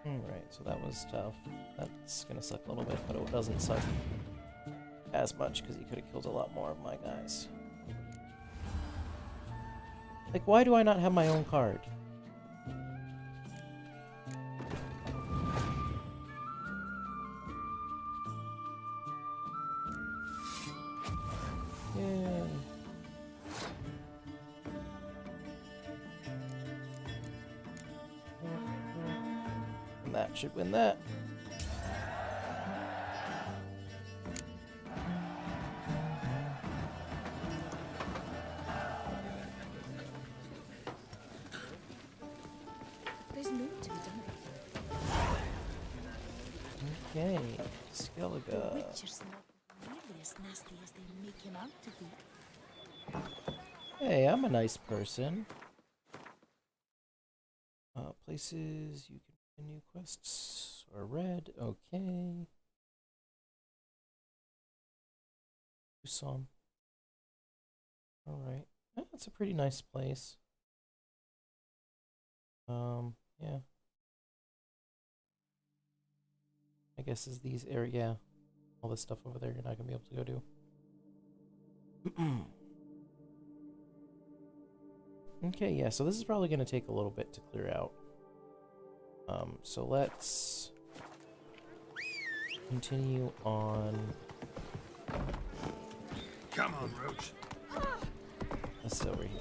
Alright, so that was tough. That's gonna suck a little bit, but it doesn't suck as much because he could have killed a lot more of my guys. Like, why do I not have my own card? Yay. And that should win that. There's no to be done. Okay, Skellige. Witcher's not nearly as nasty as they make him out to be. Hey, I'm a nice person. Places you can continue quests are red. Okay. Toussaint. Alright. That's a pretty nice place. Yeah. I guess is these area, yeah. All this stuff over there you're not gonna be able to go do. Okay, yeah, so this is probably gonna take a little bit to clear out. So let's continue on. Come on, Roach. That's over here.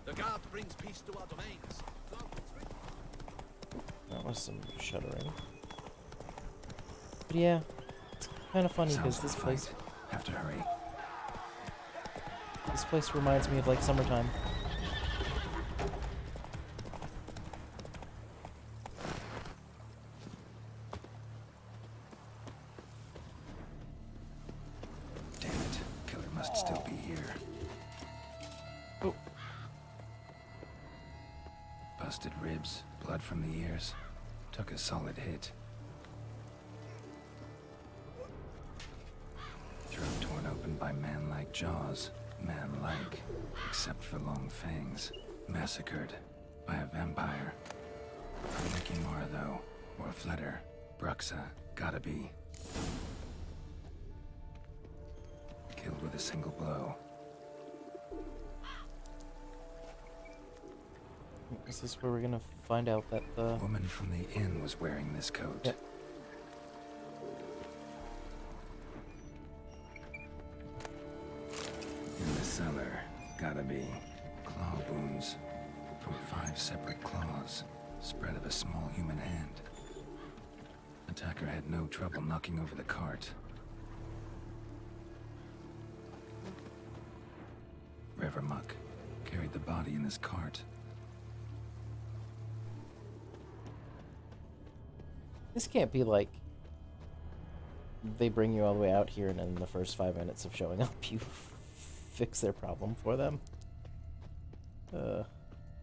The guard brings peace to our domains. That was some shuddering. But yeah, it's kind of funny because this place. Have to hurry. This place reminds me of like summertime. Damn it. Killer must still be here. Oh. Busted ribs, blood from the ears. Took a solid hit. Throat torn open by man-like jaws. Man-like, except for long fangs. Massacred by a vampire. Ricky Mora, though, or Fletter. Bruxa, gotta be. Killed with a single blow. Is this where we're gonna find out that the woman from the inn was wearing this coat? Yep. In the cellar, gotta be. Claw wounds from 5 separate claws, spread of a small human hand. Attacker had no trouble knocking over the cart. Revermuck carried the body in his cart. This can't be like they bring you all the way out here and in the first 5 minutes of showing up you fix their problem for them.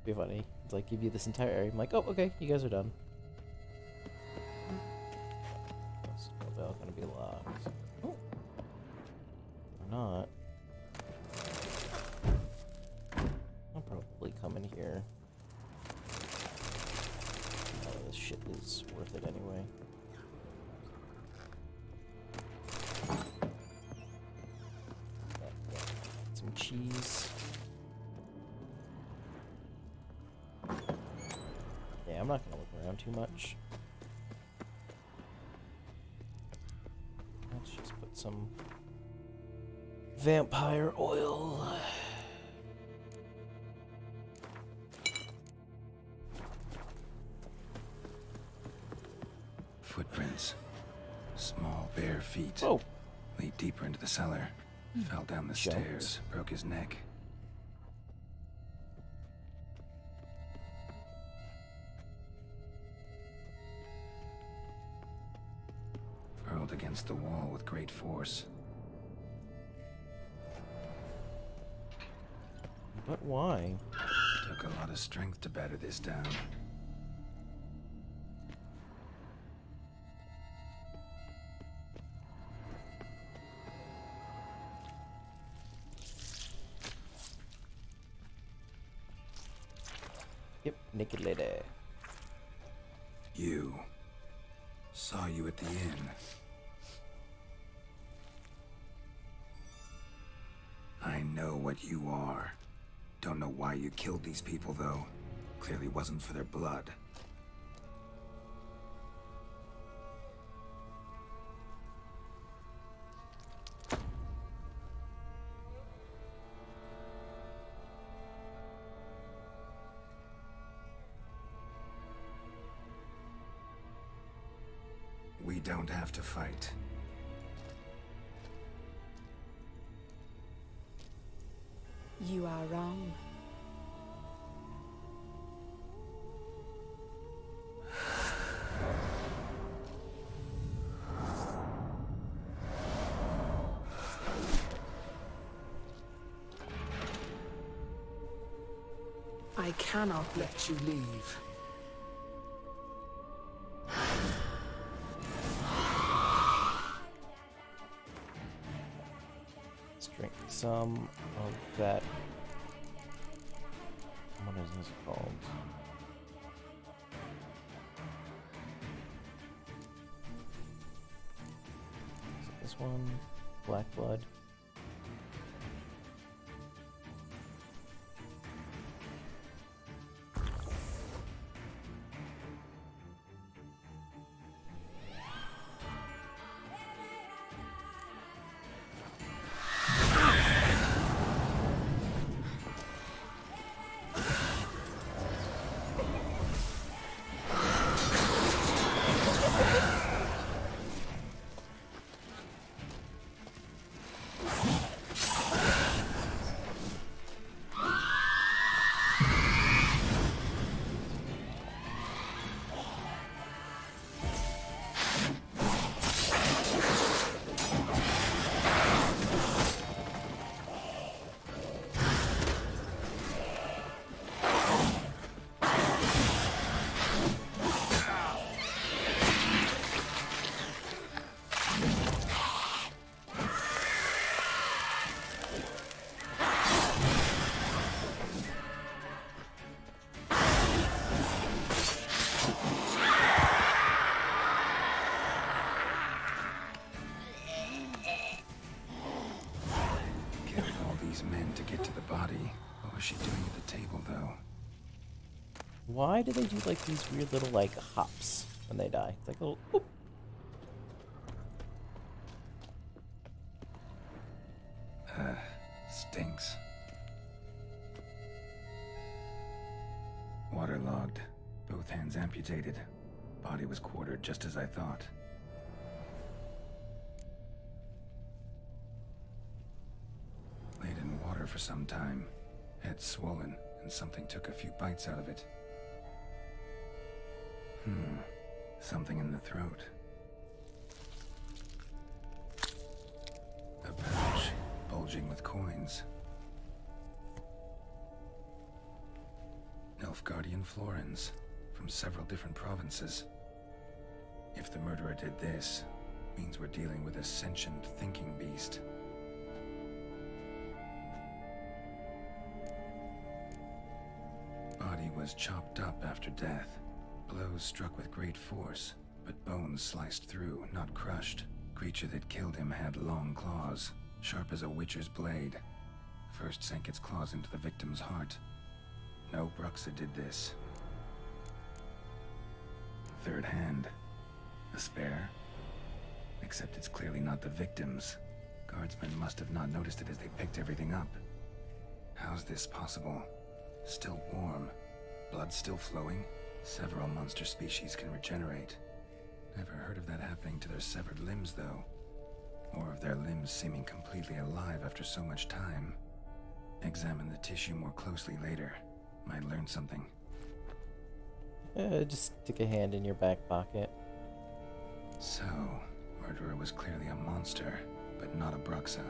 Be funny. It's like give you this entire area. I'm like, oh, okay, you guys are done. Is the bell gonna be locked? Oh. Or not. I'll probably come in here. All of this shit is worth it anyway. Yeah. Some cheese. Yeah, I'm not gonna look around too much. Let's just put some vampire oil. Footprints. Small, bare feet. Oh. Lead deeper into the cellar. Fell down the stairs, broke his neck. Hurled against the wall with great force. But why? Took a lot of strength to batter this down. Yep, naked lady. You. Saw you at the inn. I know what you are. Don't know why you killed these people, though. Clearly wasn't for their blood. We don't have to fight. You are wrong. I cannot let you leave. Let's drink some of that. What is this called? Is it this one? Black blood. Men to get to the body. What was she doing at the table, though? Why do they do like these weird little like hops when they die? It's like a little whoop. Stinks. Waterlogged. Both hands amputated. Body was quartered just as I thought. Laid in water for some time. Head swollen, and something took a few bites out of it. Something in the throat. A pouch, bulging with coins. Nilfgaardian florins, from several different provinces. If the murderer did this, means we're dealing with a sentient thinking beast. Body was chopped up after death, Blows struck with great force, but bones sliced through, not crushed. Creature that killed him had long claws, sharp as a witcher's blade. First sank its claws into the victim's heart. No Bruxa did this. Third hand. A spare? Except it's clearly not the victim's. Guardsmen must have not noticed it as they picked everything up. How's this possible? Still warm. Blood still flowing? Several monster species can regenerate. Never heard of that happening to their severed limbs, though. Or of their limbs seeming completely alive after so much time. Examine the tissue more closely later. Might learn something. Just stick a hand in your back pocket. So, murderer was clearly a monster, but not a Bruxa.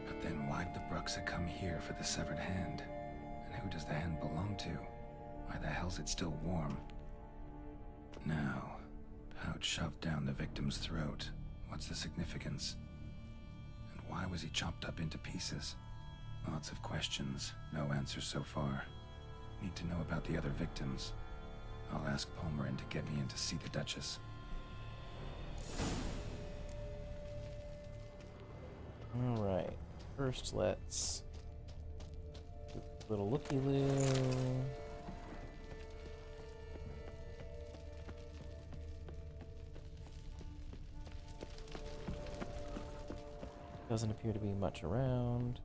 But then why'd the Bruxa come here for the severed hand? And who does the hand belong to? Why the hell's it still warm? Now, pouch shoved down the victim's throat. What's the significance? And why was he chopped up into pieces? Lots of questions, no answers so far. Need to know about the other victims. I'll ask Palmerin to get me in to see the Duchess. Alright, first let's do a little looky-loo. Doesn't appear to be much around.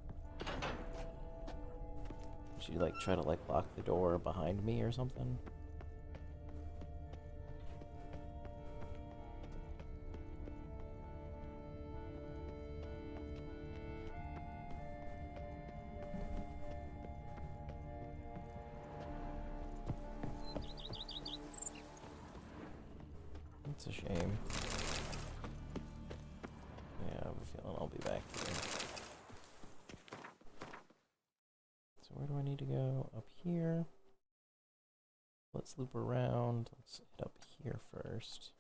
Should you like try to like lock the door behind me or something? That's a shame. Yeah, I have a feeling I'll be back here. So where do I need to go? Up here. Let's loop around. Let's hit up here first.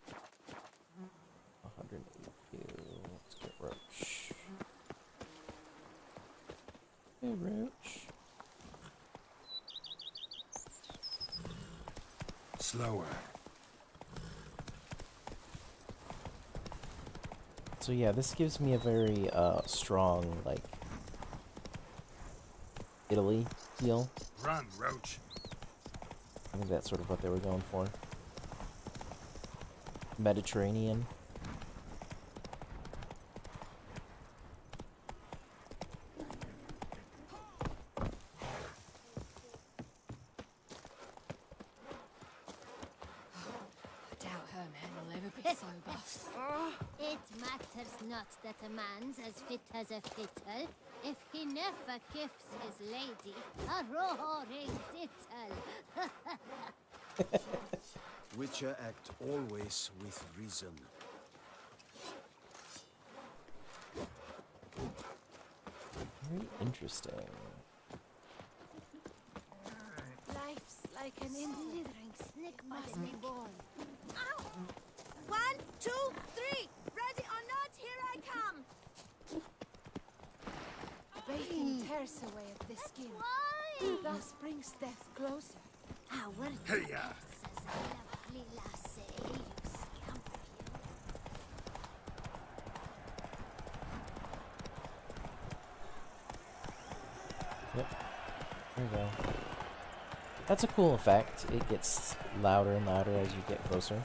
182. Let's get Roach. Hey, Roach. Slower. So yeah, this gives me a very strong, like, Italy feel. Run, Roach. I think that's sort of what they were going for. Mediterranean. It matters not that a man's as fit as a fiddle, if he never gives his lady a roaring tittle. Witcher act always with reason. Very interesting. Life's like an slithering snake must be born. Ow! 1, 2, 3! Ready or not, here I come! Bacon tears away at the skin. Why? Thus brings death closer. Our Hey, Duchess is a lovely lassie, you scamper you. Yep. There we go. That's a cool effect. It gets louder and louder as you get closer.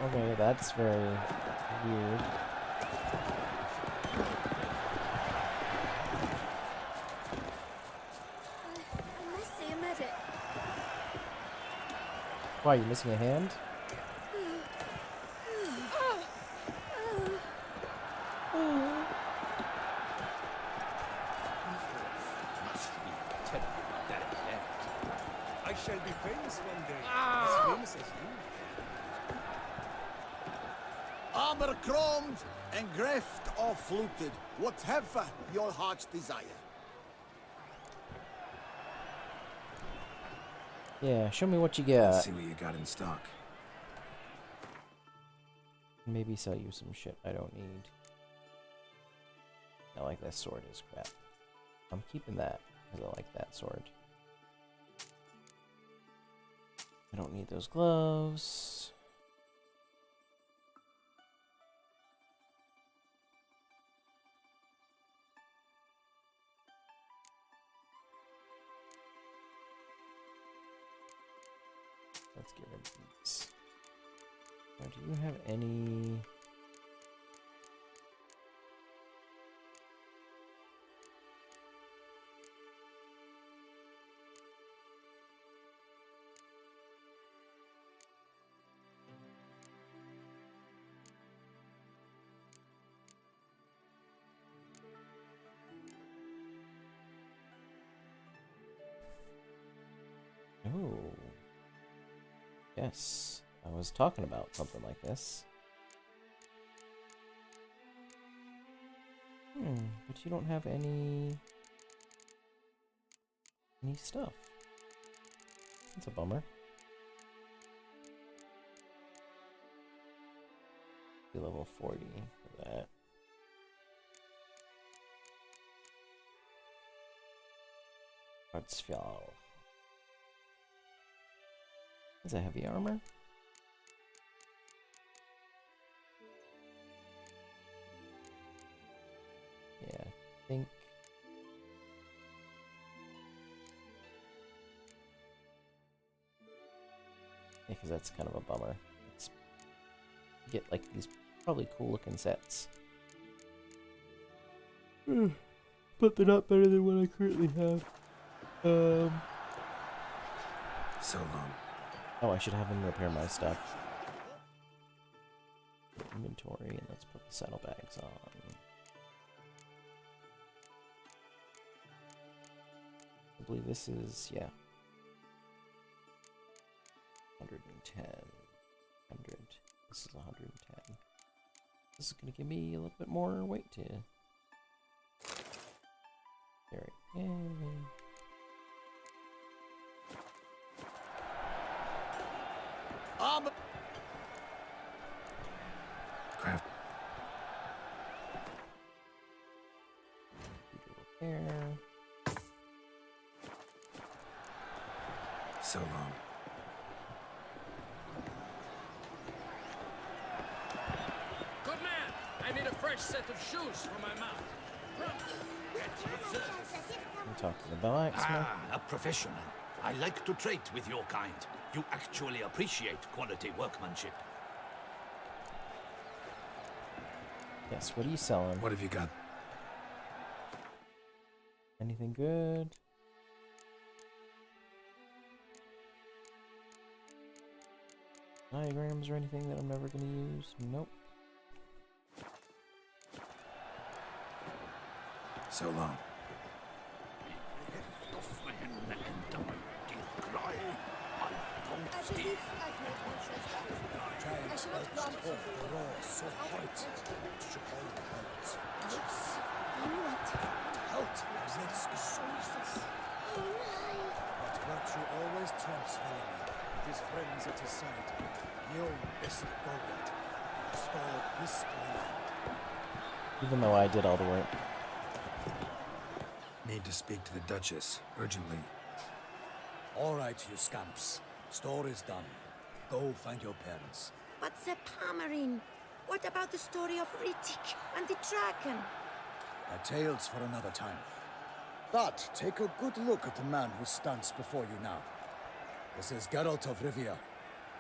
Okay, that's very weird. I must see a medic. Why, are you missing a hand? I shall be famous one day. As famous as you. Armor chromed and greft or fluted, whatever your heart's desire. Yeah, show me what you Let's got. see what you got in stock. Maybe sell you some shit I don't need. I like this sword is crap. I'm keeping that because I like that sword. I don't need those gloves. Let's get rid of these. Now, do you have any... Oh. Yes, I was talking about something like this. But you don't have any stuff. That's a bummer. Be level 40 for that. Artsfjall. Is that heavy armor? Yeah, I think. Yeah, because that's kind of a bummer. It's get like these probably cool looking sets. But they're not better than what I currently have. So long. Oh, I should have him repair my stuff. Inventory, and let's put the saddlebags on. I believe this is, yeah. 110. 100. This is 110. This is going to give me a little bit more weight to carry. Yay. Craft. Repair. So long. Good man! I need a fresh set of shoes for my mount. Talk to the blacksmith. Ah, a professional. I like to trade with your kind. You actually appreciate quality workmanship. Yes, what are you selling? What have you got? Anything good? Diagrams or anything that I'm never going to use? Nope. So long. But virtue always trumps villainy. With his friends at his side, Guillaume is the Goliath, restored his splendor. Even though I did all the work. Need to speak to the Duchess, urgently. All right, you scamps. Store is done. Go find your parents. But the Pomerine, what about the story of Rittik and the dragon? Our tales for another time. But take a good look at the man who stands before you now. This is Geralt of Rivia,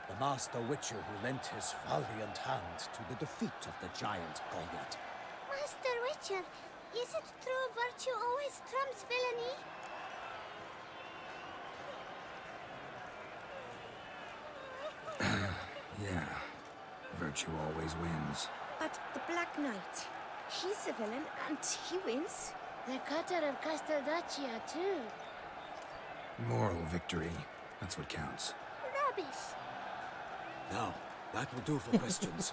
the master witcher who lent his valiant hand to the defeat of the giant Goliath. Master Witcher, is it true virtue always trumps villainy? Yeah. Virtue always wins. But the Black Knight, he's a villain and he wins. The cutter of Casteldaccia, too. Moral victory. That's what counts. Rubbish. Now, that will do for questions.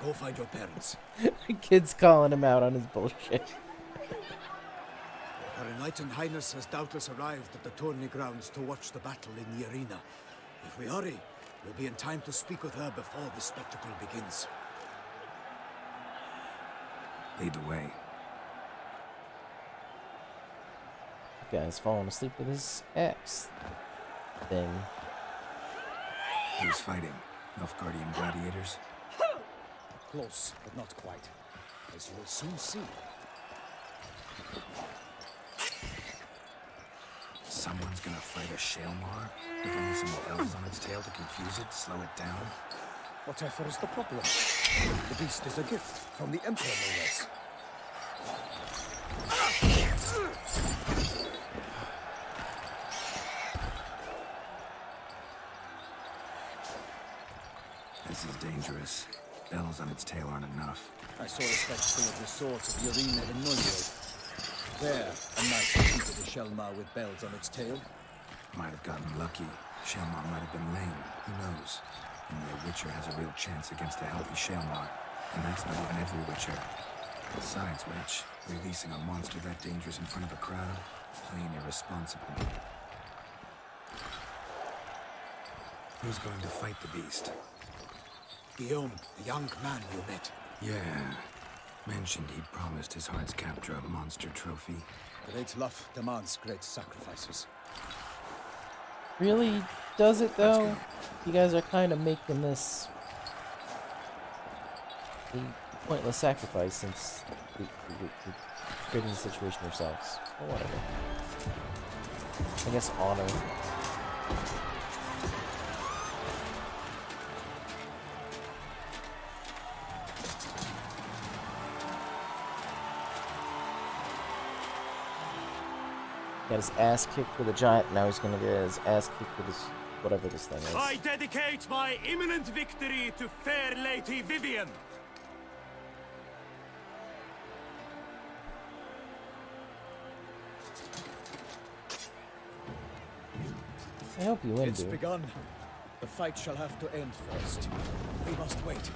Go find your parents. Kid's calling him out on his bullshit. Her Enlightened Highness has doubtless arrived at the tourney grounds to watch the battle in the arena. If we hurry, we'll be in time to speak with her before the spectacle begins. Lead the way. Guy's falling asleep with his axe thing. Who's fighting? Nilfgaardian gladiators? Close, but not quite. As you'll soon see. Someone's gonna fight a Shaelmar? With only some bells on its tail to confuse it, slow it down? Whatever is the problem? The beast is a gift from the Emperor, no less. This is dangerous. Bells on its tail aren't enough. I saw respectful of the sword of the arena in Noywood. There, a knight defeated a Shaelmar with bells on its tail. Might have gotten lucky. Shaelmar might have been lame. Who knows? Only a Witcher has a real chance against a healthy Shaelmar. And that's not even every Witcher. Besides which, releasing a monster that dangerous in front of a crowd? Plain irresponsible. Who's going to fight the beast? Guillaume, the young man you met. Yeah. Mentioned he'd promised his heart's captor a monster trophy. Great love demands great sacrifices. Really? Does it though? You guys are kind of making this a pointless sacrifice since you're creating the situation yourselves. Or whatever. I guess honor. Got his ass kicked with a giant, now he's gonna get his ass kicked with his whatever this thing is. I dedicate my imminent victory to fair Lady Vivian. I hope you win, It's dude. begun. The fight shall have to end first. We must wait.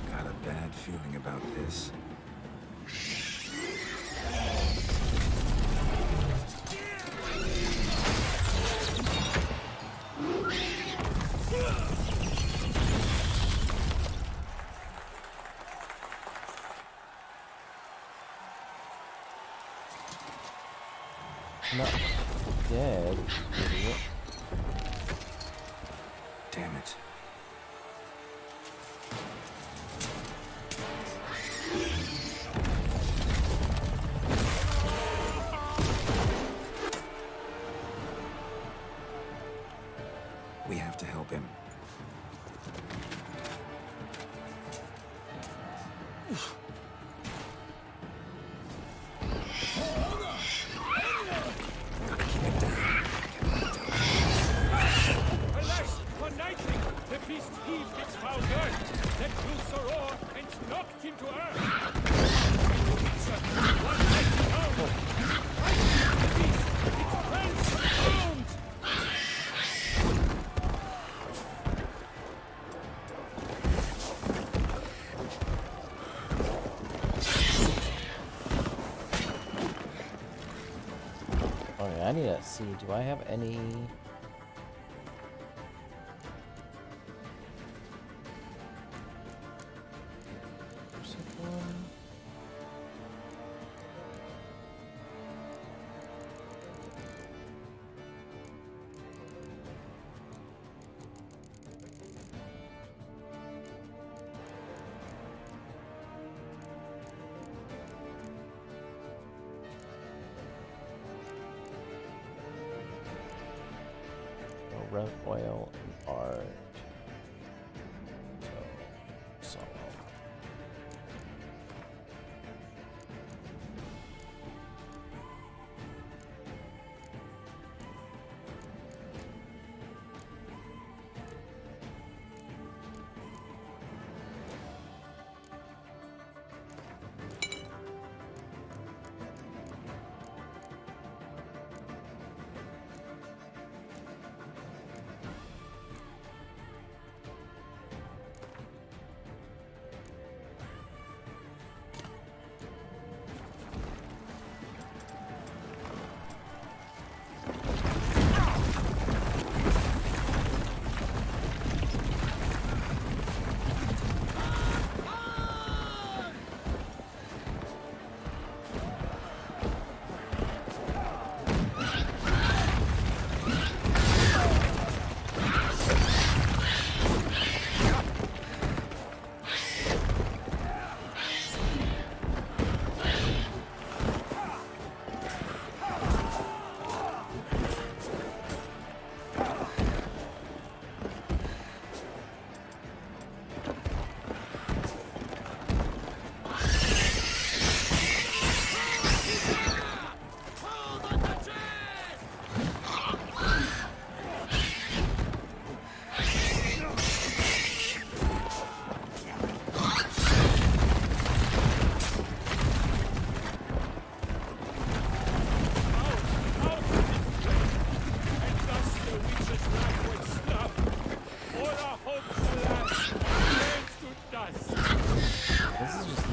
Got a bad feeling about this. Not dead, idiot. Damn it. We have to help him. Alas, one nightling, the beast heaved its foul earth, let loose a roar, and knocked him to earth. One mighty hound! The beast, its friends found! Okay, I need to see, do I have any... Red oil and art. So, solo.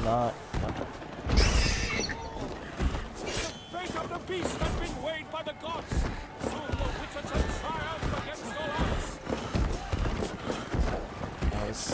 not. The fate of the beast has been weighed by the gods. Soon the witches shall triumph against all odds. Nice.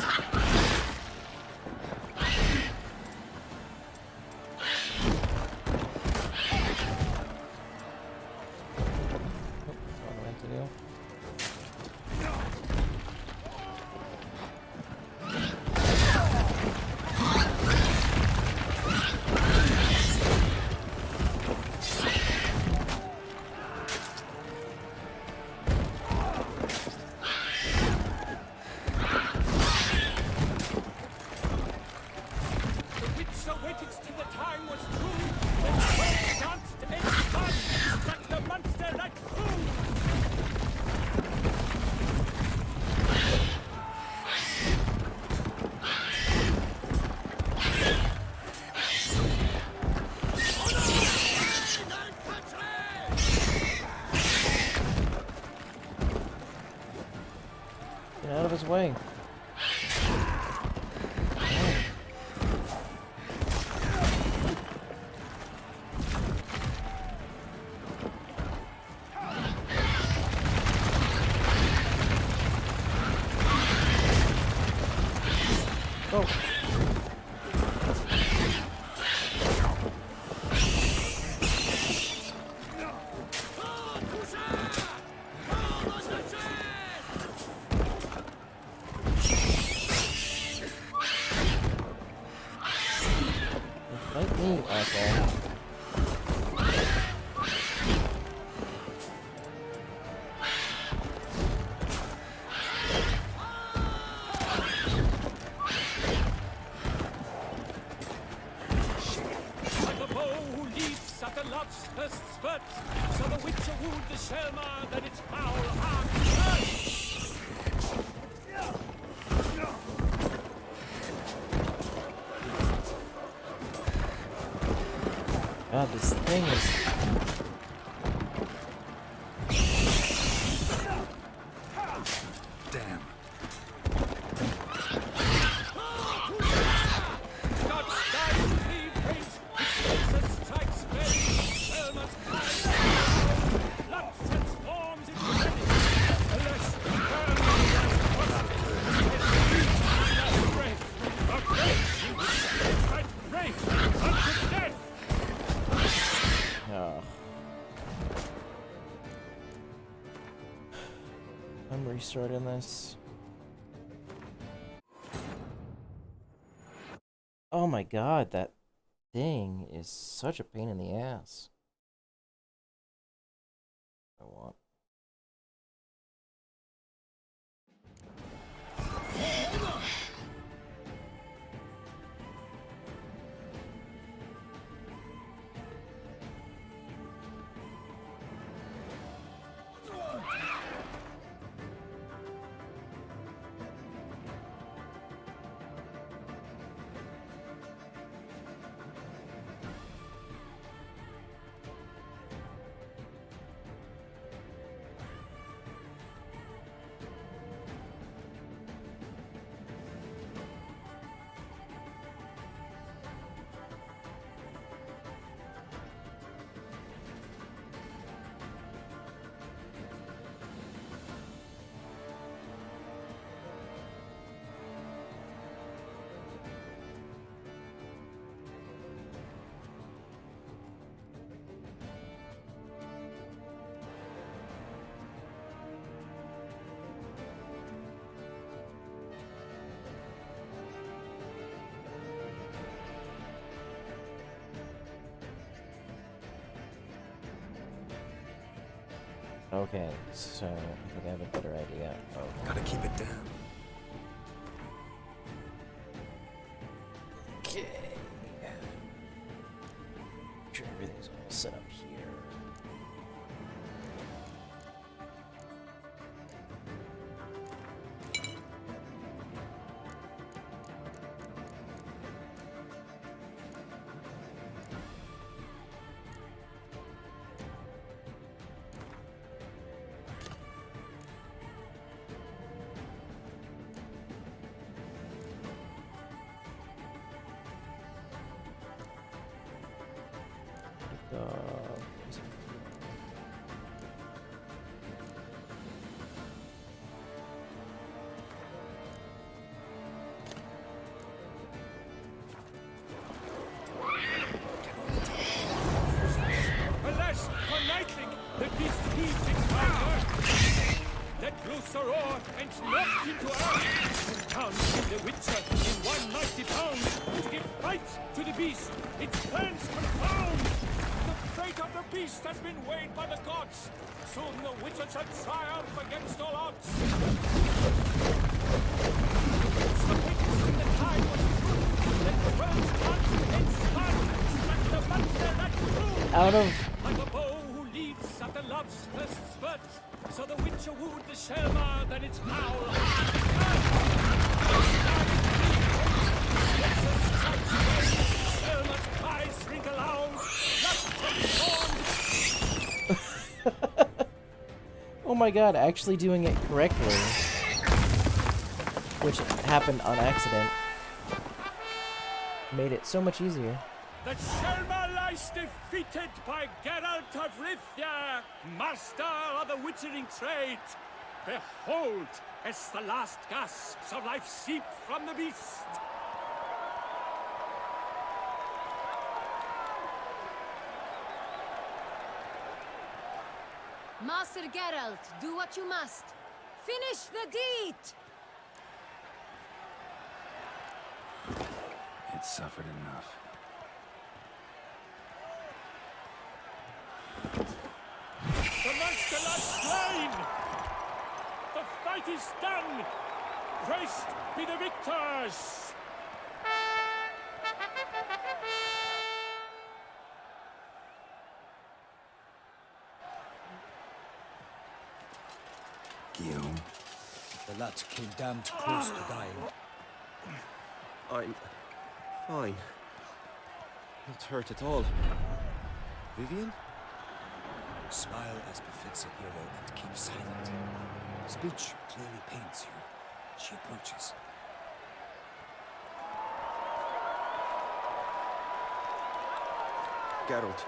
Get out of his way. Go. Fight me, asshole. Like a bow who leaps at the love's first spurt, so the witcher wooed the Selma, then its foul heart burst. God, this thing is... Damn. I'm restarting this. Oh my god, that thing is such a pain in the ass. I want. Okay, so I think I have a better idea of... Gotta keep it down. Okay. Make sure everything's all set up here. Alas, for Nightling, the beast heaved its founder, let loose a roar and knocked into earth. And down came the Witcher in one mighty bound to give fight to the beast. Its plans confound. The fate of the beast has been weighed by the gods. Soon the Witcher shall triumph against all odds. The witness in the time was true. Let the world's hearts and spun. Struck the monster that flew. Out of... Like a bow who leaps at the love's first spurt, so the Witcher wooed the Shelma, then its howl. Shelma's cries ring aloud. Lust transformed. Oh my god, actually doing it correctly. Which happened on accident. Made it so much easier. The Shelma lies defeated by Geralt of Rivia, master of the witchering trade. Behold, as the last gasps of life seep from the beast. Master Geralt, do what you must. Finish the deed! It's suffered enough. The monster lies slain! The fight is done! Praised be the victors! Guillaume. The lad came damned close to dying. I'm fine. Not hurt at all. Vivian? Smile as befits a hero and keep silent. Speech clearly pains you. She approaches. Geralt.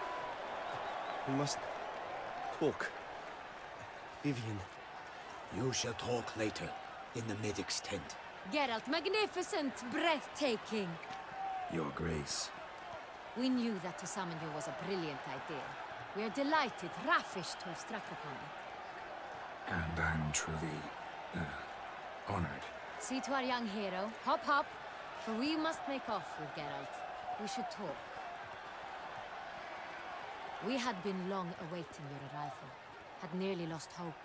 We must talk. Vivian. You shall talk later, in the medic's tent. Geralt, magnificent, breathtaking. Your Grace. We knew that to summon you was a brilliant idea. We are delighted, ravished to have struck upon it. And I'm truly, honored. See to our young hero. Hop, hop. For we must make off with Geralt. We should talk. We had been long awaiting your arrival. Had nearly lost hope.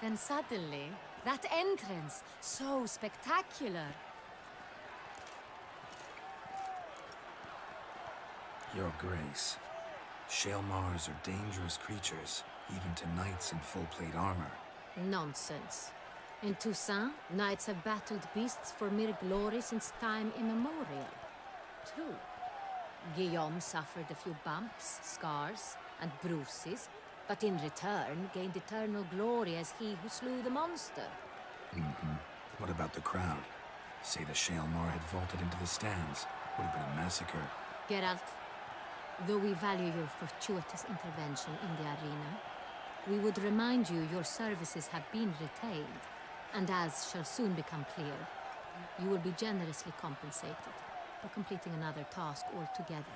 Then suddenly, that entrance, so spectacular. Your Grace. Shaelmars are dangerous creatures, even to knights in full-plate armor. Nonsense. In Toussaint, knights have battled beasts for mere glory since time immemorial. True. Guillaume suffered a few bumps, scars, and bruises, but in return gained eternal glory as he who slew the monster. Mm-hmm. What about the crowd? Say the Shaelmar had vaulted into the stands. Would have been a massacre. Geralt, though we value your fortuitous intervention in the arena, we would remind you your services have been retained, and as shall soon become clear, you will be generously compensated for completing another task altogether.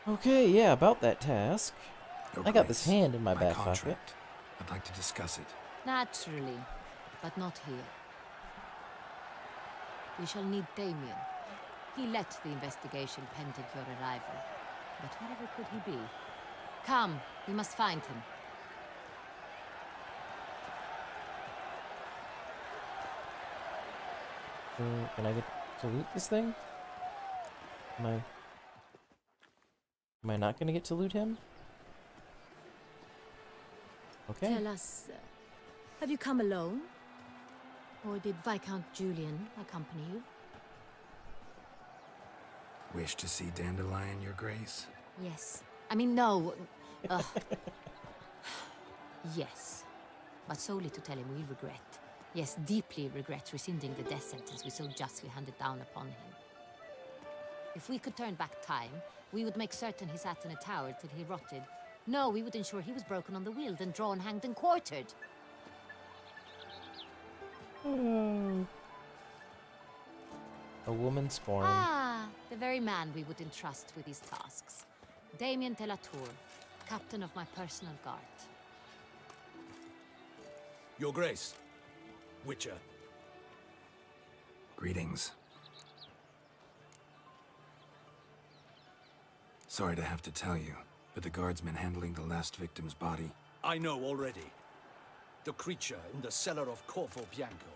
Okay, yeah, about that task. Your I got this Grace, hand in my back contract. pocket. I'd like to discuss it. Naturally, but not here. We shall need Damien. He led the investigation pending your arrival. But wherever could he be? Come, we must find him. Can I get to loot this thing? Am I not gonna get to loot him? Okay. Tell us, have you come alone? Or did Viscount Julian accompany you? Wish to see Dandelion, Your Grace? Yes. I mean, no. Yes. But solely to tell him we regret. Yes, deeply regret rescinding the death sentence we so justly handed down upon him. If we could turn back time, we would make certain he sat in a tower till he rotted. No, we would ensure he was broken on the wheel, then drawn, hanged, and quartered. A woman's form. Ah, the very man we would entrust with these tasks. Damien de la Tour, captain of my personal guard. Your Grace. Witcher. Greetings. Sorry to have to tell you, but the guardsman handling the last victim's body... I know already. The creature in the cellar of Corvo Bianco.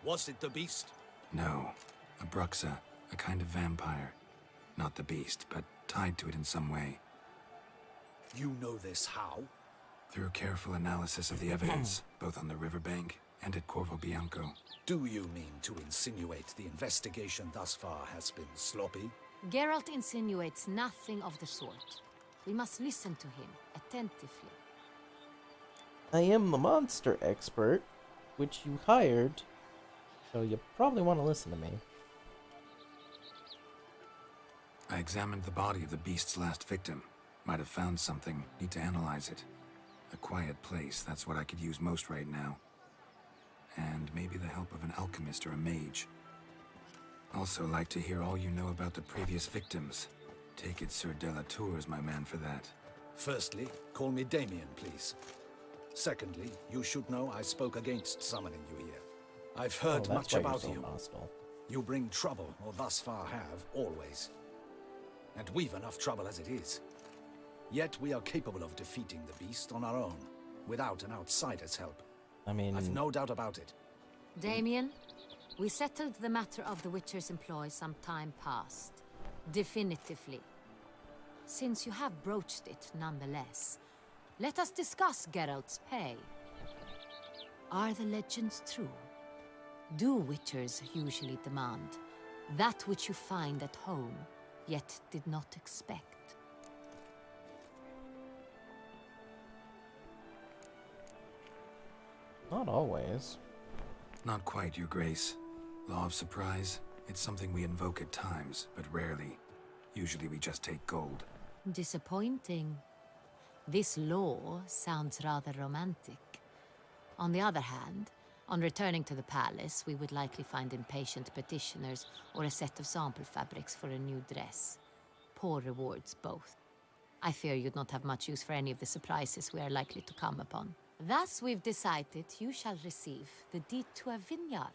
Was it the beast? No. A bruxa, a kind of vampire. Not the beast, but tied to it in some way. You know this how? Through careful analysis of the evidence, both on the riverbank and at Corvo Bianco. Do you mean to insinuate the investigation thus far has been sloppy? Geralt insinuates nothing of the sort. We must listen to him attentively. I am the monster expert, which you hired, so you probably want to listen to me. I examined the body of the beast's last victim. Might have found something. Need to analyze it. A quiet place, that's what I could use most right now. And maybe the help of an alchemist or a mage. Also like to hear all you know about the previous victims. Take it Sir de la Tour is my man for that. Firstly, call me Damien, please. Secondly, you should know I spoke against summoning you here. I've heard much about you. Hostile. You bring trouble, or thus far have, always. And we've enough trouble as it is. Yet we are capable of defeating the beast on our own, without an outsider's help. I mean... I've no doubt about it. Damien, we settled the matter of the Witcher's employ some time past. Definitively. Since you have broached it nonetheless, let us discuss Geralt's pay. Are the legends true? Do Witchers usually demand that which you find at home, yet did not expect? Not always. Not quite, Your Grace. Law of surprise, it's something we invoke at times, but rarely. Usually we just take gold. Disappointing. This law sounds rather romantic. On the other hand, on returning to the palace, we would likely find impatient petitioners or a set of sample fabrics for a new dress. Poor rewards, both. I fear you'd not have much use for any of the surprises we are likely to come upon. Thus, we've decided you shall receive the deed to a vineyard,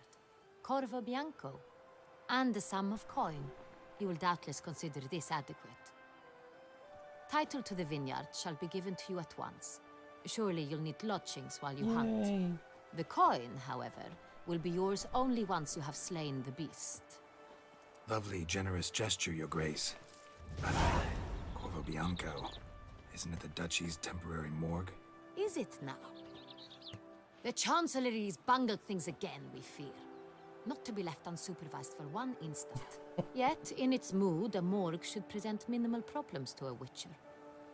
Corvo Bianco, and the sum of coin. You will doubtless consider this adequate. Title to the vineyard shall be given to you at once. Surely you'll need lodgings while you hunt. The coin, however, will be yours only once you have slain the beast. Lovely, generous gesture, Your Grace. But Corvo Bianco, isn't it the Duchy's temporary morgue? Is it now? The Chancellery's bungled things again, we fear. Not to be left unsupervised for one instant. Yet, in its mood, a morgue should present minimal problems to a Witcher.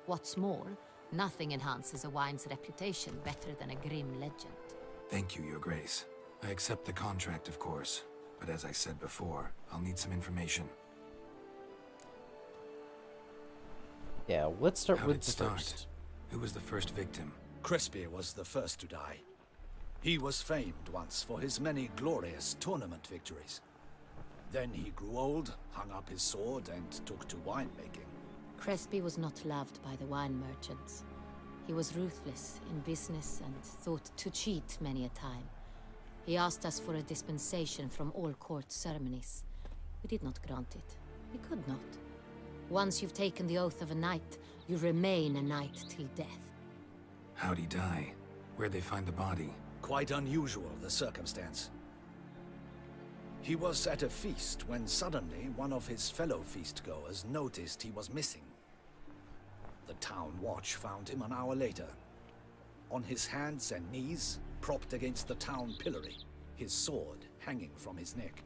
What's more, nothing enhances a wine's reputation better than a grim legend. Thank you, Your Grace. I accept the contract, of course. But as I said before, I'll need some information. Yeah, let's start How with did it the start? first. Who was the first victim? Crespy was the first to die. He was famed once for his many glorious tournament victories. Then he grew old, hung up his sword, and took to winemaking. Crespy was not loved by the wine merchants. He was ruthless in business and thought to cheat many a time. He asked us for a dispensation from all court ceremonies. We did not grant it. We could not. Once you've taken the oath of a knight, you remain a knight till death. How'd he die? Where'd they find the body? Quite unusual, the circumstance. He was at a feast when suddenly one of his fellow feastgoers noticed he was missing. The town watch found him an hour later. On his hands and knees, propped against the town pillory, his sword hanging from his neck.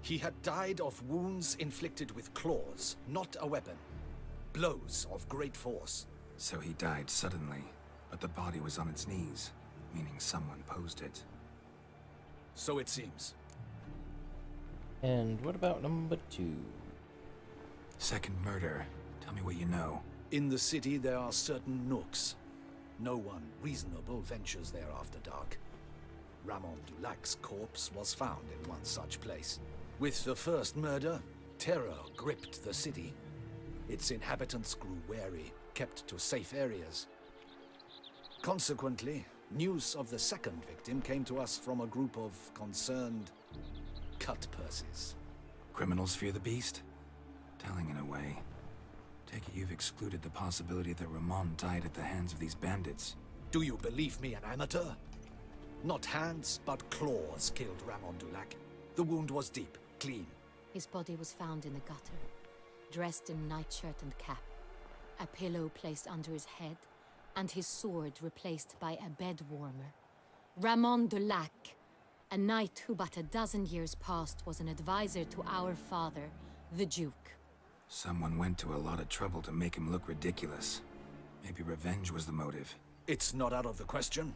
He had died of wounds inflicted with claws, not a weapon. Blows of great force. So he died suddenly, but the body was on its knees, meaning someone posed it. So it seems. And what about number 2? Second murder. Tell me what you know. In the city, there are certain nooks. No one reasonable ventures there after dark. Ramon Dulac's corpse was found in one such place. With the first murder, terror gripped the city. Its inhabitants grew wary, kept to safe areas. Consequently, news of the second victim came to us from a group of concerned cut-purses. Criminals fear the beast? Telling in a way. Take it you've excluded the possibility that Ramon died at the hands of these bandits. Do you believe me an amateur? Not hands, but claws killed Ramon Dulac. The wound was deep, clean. His body was found in the gutter, dressed in nightshirt and cap, a pillow placed under his head, and his sword replaced by a bed warmer. Ramon Dulac, a knight who but a dozen years past was an advisor to our father, the Duke. Someone went to a lot of trouble to make him look ridiculous. Maybe revenge was the motive. It's not out of the question.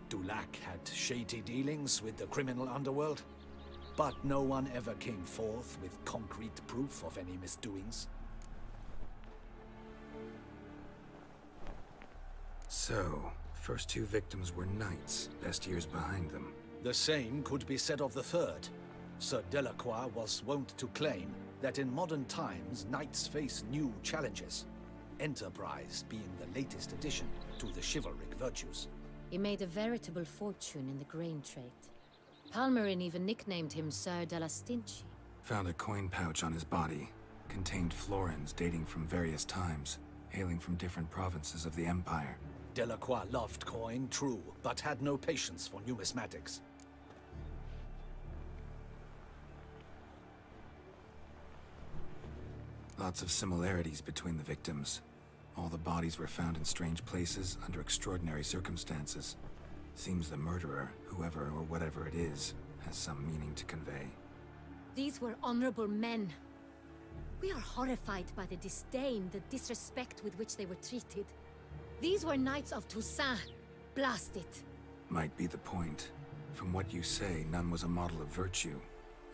Dulac had shady dealings with the criminal underworld, but no one ever came forth with concrete proof of any misdoings. So, first 2 victims were knights, best years behind them. The same could be said of the third. Sir Delacroix was wont to claim that in modern times, knights face new challenges, enterprise being the latest addition to the chivalric virtues. He made a veritable fortune in the grain trade. Palmerin even nicknamed him Sir de la Stinchi. Found a coin pouch on his body. Contained florins dating from various times, hailing from different provinces of the Empire. Delacroix loved coin, true, but had no patience for numismatics. Lots of similarities between the victims. All the bodies were found in strange places under extraordinary circumstances. Seems the murderer, whoever or whatever it is, has some meaning to convey. These were honorable men. We are horrified by the disdain, the disrespect with which they were treated. These were knights of Toussaint. Blast it. Might be the point. From what you say, none was a model of virtue.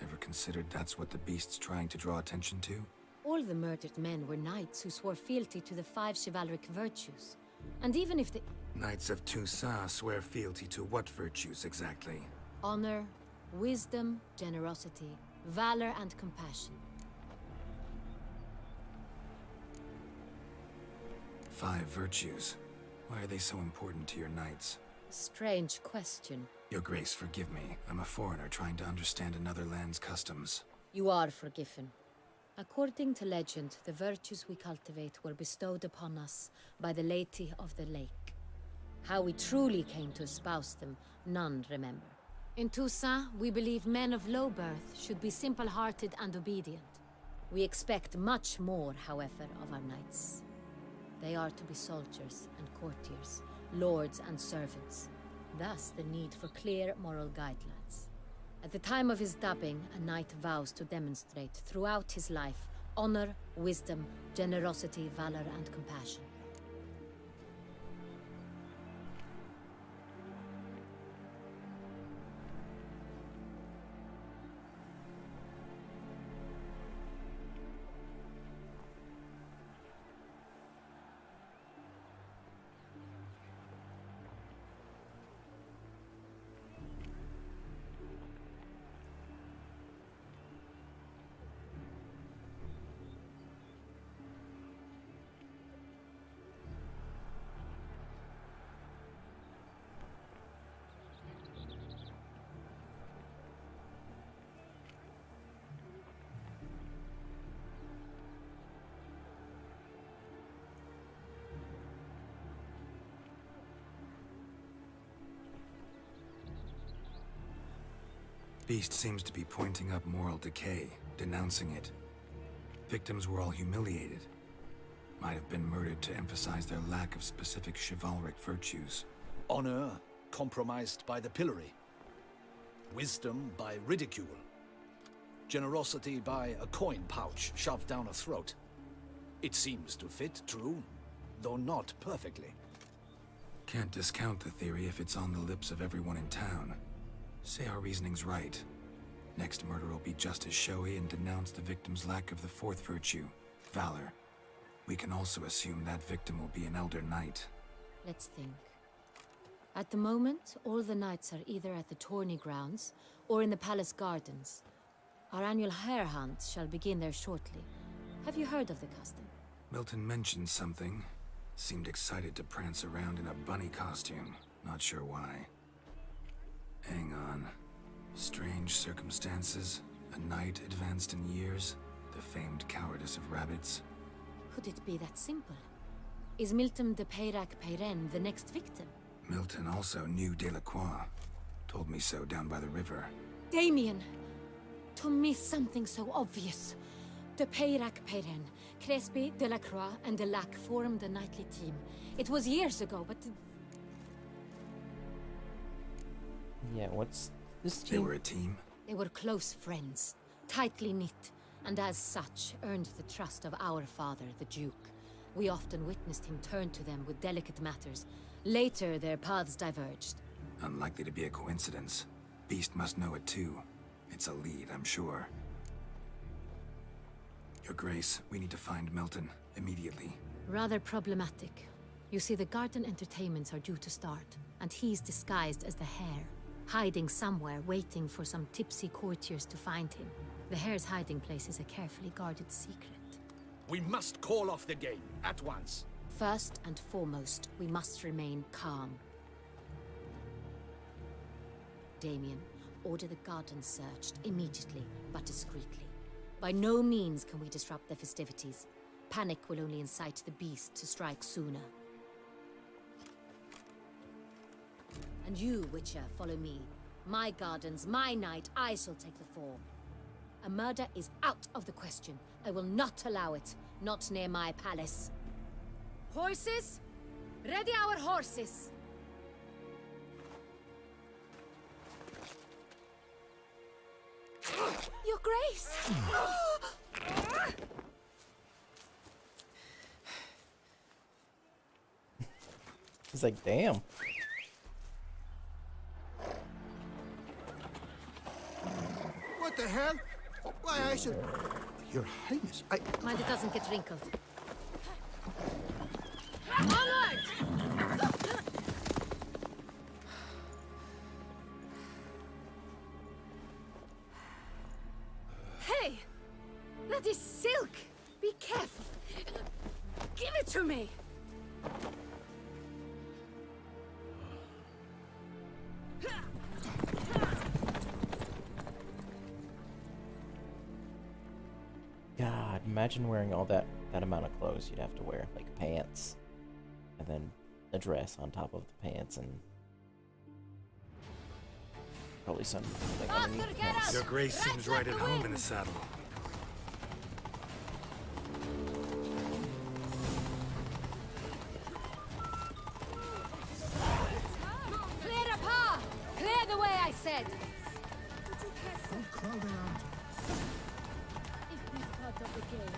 Ever considered that's what the beast's trying to draw attention to? All the murdered men were knights who swore fealty to the 5 chivalric virtues. And even if the... Knights of Toussaint swear fealty to what virtues exactly? Honor, wisdom, generosity, valor, and compassion. 5 virtues. Why are they so important to your knights? Strange question. Your Grace, forgive me. I'm a foreigner trying to understand another land's customs. You are forgiven. According to legend, the virtues we cultivate were bestowed upon us by the Lady of the Lake. How we truly came to espouse them, none remember. In Toussaint, we believe men of low birth should be simple-hearted and obedient. We expect much more, however, of our knights. They are to be soldiers and courtiers, lords and servants. Thus, the need for clear moral guidelines. At the time of his dubbing, a knight vows to demonstrate throughout his life honor, wisdom, generosity, valor, and compassion. Beast seems to be pointing up moral decay, denouncing it. Victims were all humiliated. Might have been murdered to emphasize their lack of specific chivalric virtues. Honor compromised by the pillory. Wisdom by ridicule. Generosity by a coin pouch shoved down a throat. It seems to fit, true, though not perfectly. Can't discount the theory if it's on the lips of everyone in town. Say our reasoning's right. Next murder will be just as showy and denounce the victim's lack of the fourth virtue, valor. We can also assume that victim will be an elder knight. Let's think. At the moment, all the knights are either at the tourney grounds or in the palace gardens. Our annual hare hunt shall begin there shortly. Have you heard of the custom? Milton mentioned something. Seemed excited to prance around in a bunny costume. Not sure why. Hang on. Strange circumstances. A knight advanced in years. The famed cowardice of rabbits. Could it be that simple? Is Milton de Peyrac-Peyren the next victim? Milton also knew Delacroix. Told me so down by the river. Damien! To miss something so obvious. De Peyrac-Peyren, Crespi, Delacroix, and Delac formed a knightly team. It was years ago, but... Yeah, what's this team? They were a team? They were close friends, tightly knit, and as such, earned the trust of our father, the Duke. We often witnessed him turn to them with delicate matters. Later, their paths diverged. Unlikely to be a coincidence. Beast must know it too. It's a lead, I'm sure. Your Grace, we need to find Milton, immediately. Rather problematic. You see, the garden entertainments are due to start, and he's disguised as the hare, hiding somewhere, waiting for some tipsy courtiers to find him. The hare's hiding place is a carefully guarded secret. We must call off the game, at once. First and foremost, we must remain calm. Damien, order the garden searched immediately, but discreetly. By no means can we disrupt the festivities. Panic will only incite the beast to strike sooner. And you, Witcher, follow me. My gardens, my night, I shall take the form. A murder is out of the question. I will not allow it. Not near my palace. Horses? Ready our horses! Your Grace! He's like, damn. What the hell? Why, I should... Your Highness, Mind it doesn't get wrinkled. Onward! Hey! That is silk! Be careful! Give it to me! God, imagine wearing all that amount of clothes you'd have to wear, like pants, and then a dress on top of the pants, and probably some like underneath the pants. Your Grace seems right at home in a saddle. Clear a path! Clear the way, I said! Don't crowd around. If he's part of the game.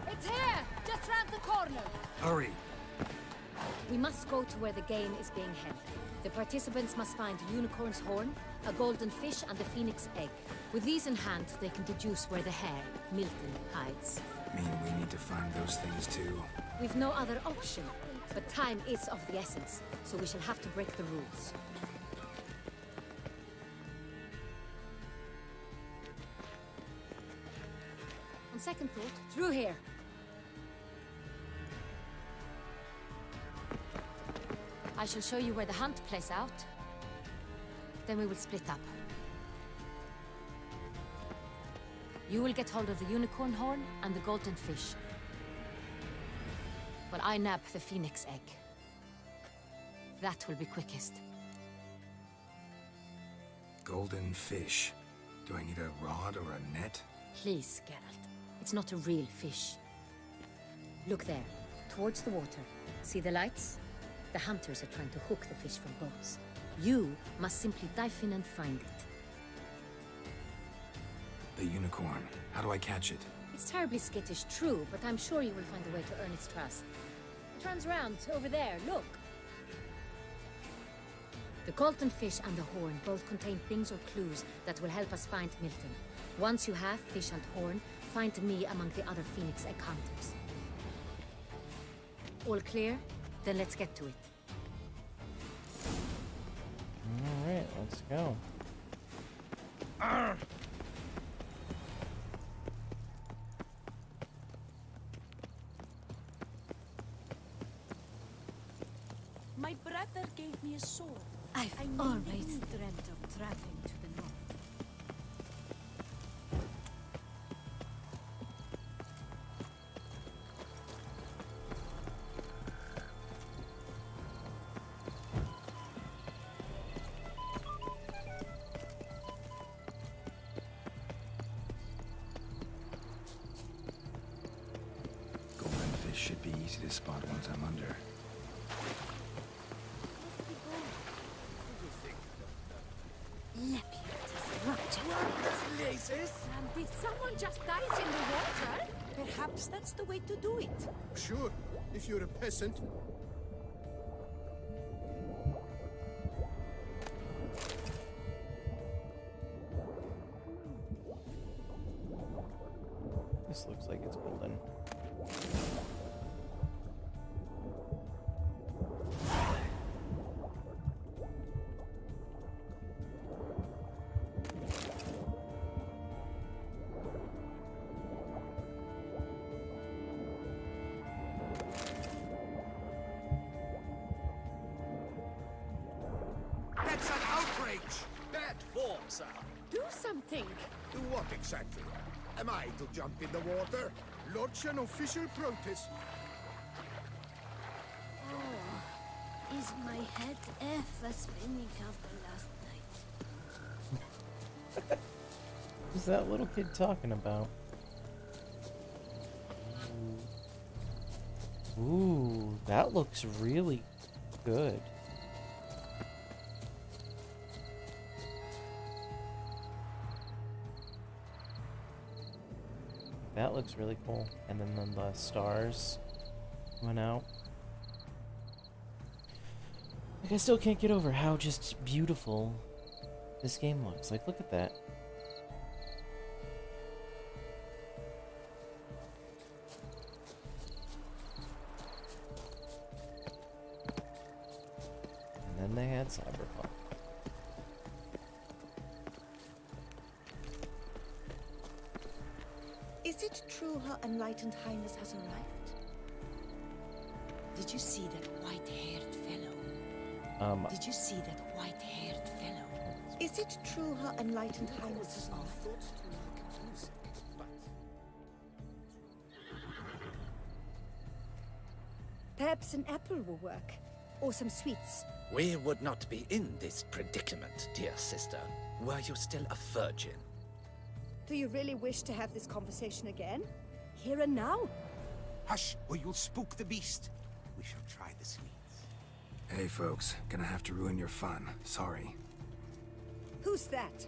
It's here! Just round the corner! Hurry! We must go to where the game is being held. The participants must find a unicorn's horn, a golden fish, and a phoenix egg. With these in hand, they can deduce where the hare, Milton, hides. Mean we need to find those things too? We've no other option, but time is of the essence, so we shall have to break the rules. On second thought, through here. I shall show you where the hunt plays out. Then we will split up. You will get hold of the unicorn horn and the golden fish, while I nab the phoenix egg. That will be quickest. Golden fish. Do I need a rod or a net? Please, Geralt. It's not a real fish. Look there, towards the water. See the lights? The hunters are trying to hook the fish from boats. You must simply dive in and find it. The unicorn. How do I catch it? It's terribly skittish, true, but I'm sure you will find a way to earn its trust. It runs round over there, look. The Colton fish and the horn both contain things or clues that will help us find Milton. Once you have fish and horn, find me among the other Phoenix encounters. All clear? Then let's get to it. Alright, let's go. Arr! My brother gave me a sword. I've always dreamt of traveling to the north. Golden fish should be easy to spot once I'm under. And did someone just dive in the water? Perhaps that's the way to do it. Sure, if you're a peasant. This looks like it's golden. That's an outrage! Bad form, sir. Do something. Do what exactly? Am I to jump in the water? Lodge an official protest. Oh, is my head ever spinning after last night? What's that little kid talking about? Ooh, that looks really good. That looks really cool. And then the stars went out. Like, I still can't get over how just beautiful this game looks. Like, look at that. And then they had Cyberpunk. Is it true Her Enlightened Highness has arrived? Did you see that white-haired fellow? Did you see that white-haired fellow? Is it true Her Enlightened Highness has arrived? Perhaps an apple will work. Or some sweets. We would not be in this predicament, dear sister, were you still a virgin. Do you really wish to have this conversation again? Here and now? Hush, or you'll spook the beast. We shall try the sweets. Hey folks, gonna have to ruin your fun. Sorry. Who's that?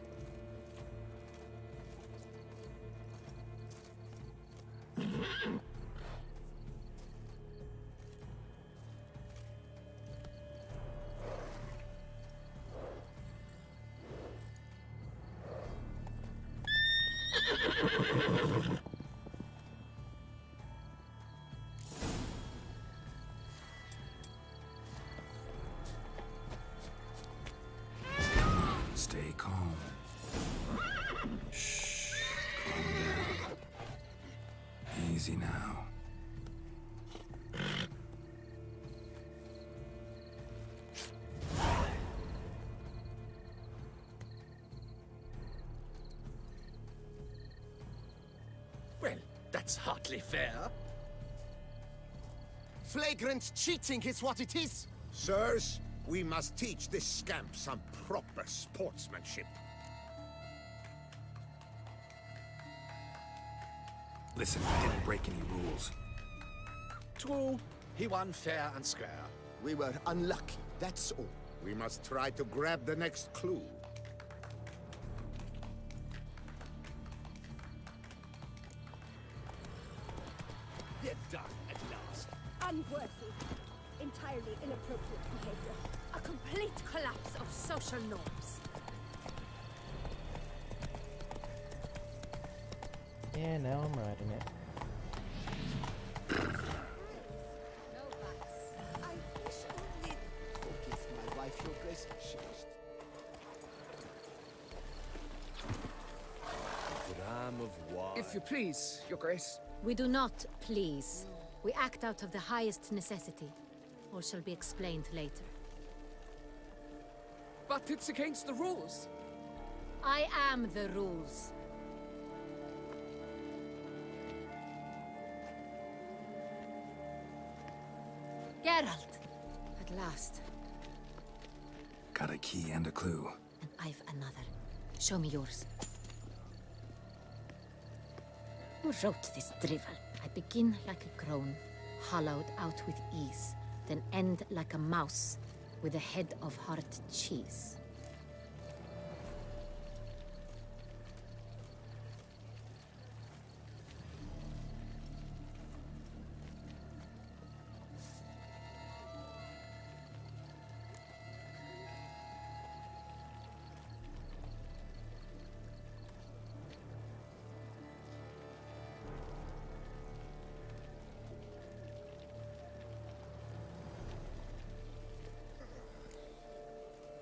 Stay calm. Shh. Calm down. Easy now. Well, that's hardly fair. Flagrant cheating is what it is. Sirs, we must teach this scamp some proper sportsmanship. Listen, I didn't break any rules. True, he won fair and square. We were unlucky, that's all. We must try to grab the next clue. They're done at last. Unworthy. Entirely inappropriate behavior. A complete collapse of social norms. Yeah, now I'm riding it. No buts. I wish only... Forgive my wife, Your Grace. She is... Dram of wine. If you please, Your Grace. We do not please. We act out of the highest necessity. All shall be explained later. But it's against the rules. I am the rules. Geralt! At last. Got a key and a clue. And I've another. Show me yours. Who wrote this drivel? I begin like a crone, hollowed out with ease, then end like a mouse, with a head of hard cheese.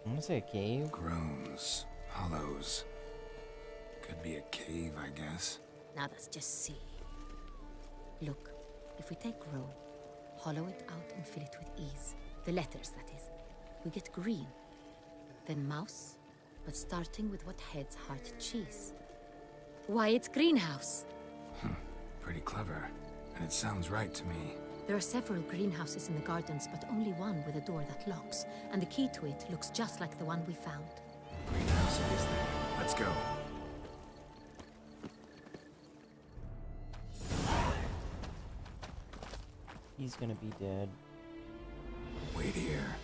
I'm gonna say a cave. Groans, hollows. Could be a cave, I guess. Now let's just see. Look, if we take row, hollow it out and fill it with ease. The letters, that is. We get green. Then mouse, but starting with what heads heart cheese. Why, it's greenhouse. Pretty clever. And it sounds right to me. There are several greenhouses in the gardens, but only one with a door that locks, and the key to it looks just like the one we found. Greenhouse it is then. Let's go. He's gonna be dead. Wait here.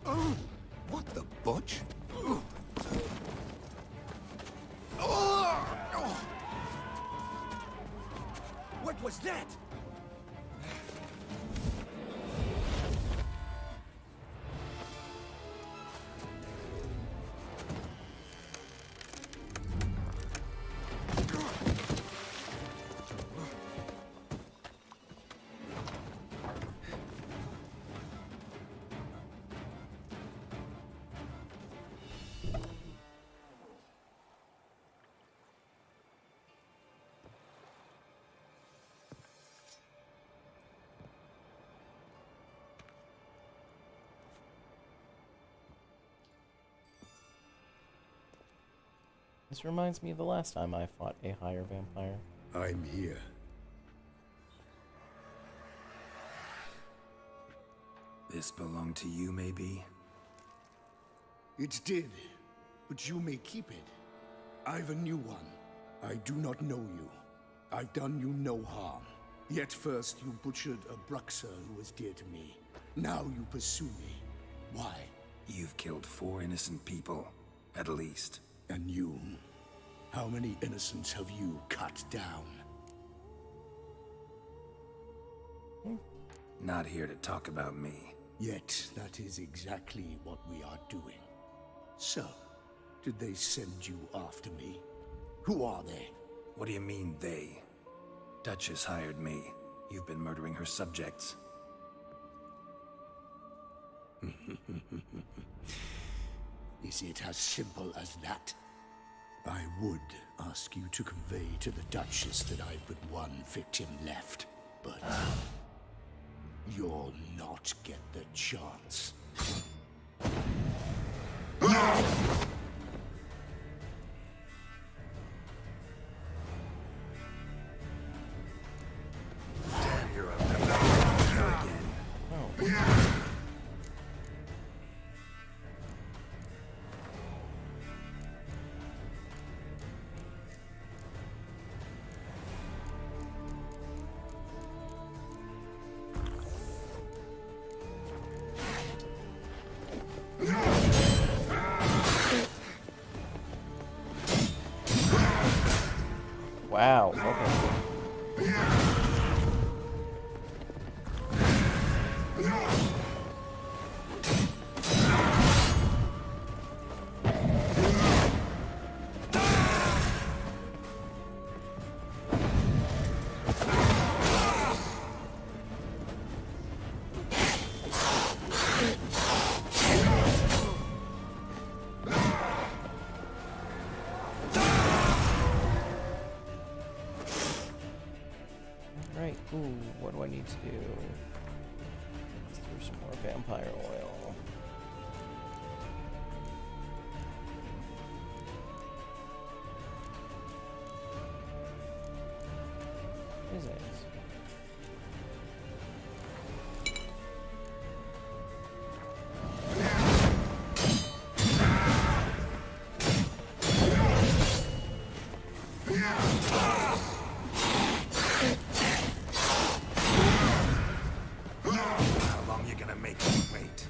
Oh, what the butch? What was that? This reminds me of the last time I fought a higher vampire. I'm here. This belonged to you, maybe? It did, but you may keep it. I've a new one. I do not know you. I've done you no harm. Yet first you butchered a Bruxer who was dear to me. Now you pursue me. Why? You've killed 4 innocent people, at least. And you? How many innocents have you cut down? Not here to talk about me. Yet that is exactly what we are doing. So, did they send you after me? Who are they? What do you mean, they? Duchess hired me. You've been murdering her subjects. Is it as simple as that? I would ask you to convey to the Duchess that I've but one victim left, but you'll not get the chance. Damn, you're up there again. Right, ooh, what do I need to do? Let's throw some more vampire oil. What is it? How long you gonna make me wait?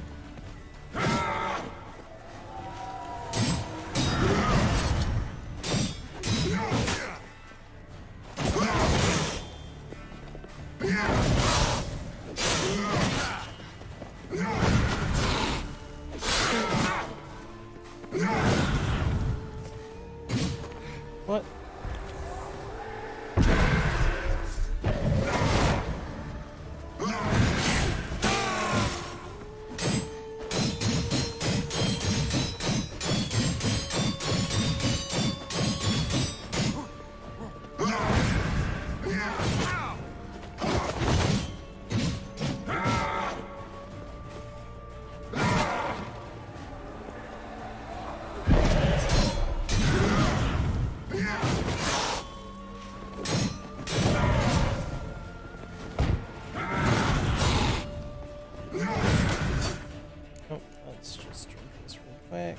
What? Oh, let's just drink this real quick.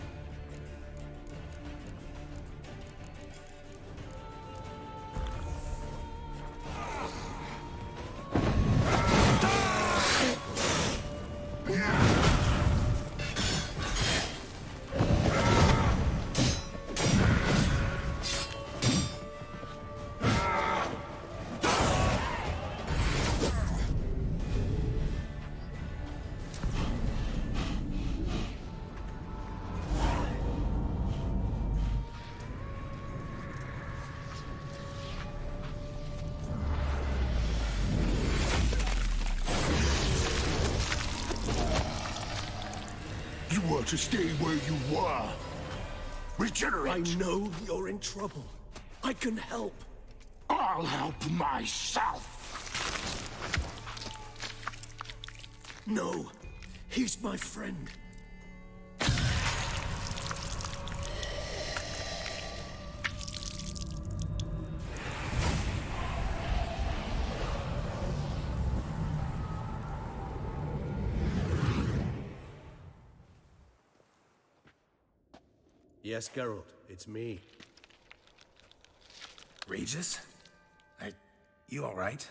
You were to stay where you were. Regenerate. I know you're in trouble. I can help. I'll help myself. No, he's my friend. Yes, Geralt, it's me. Regis? You alright?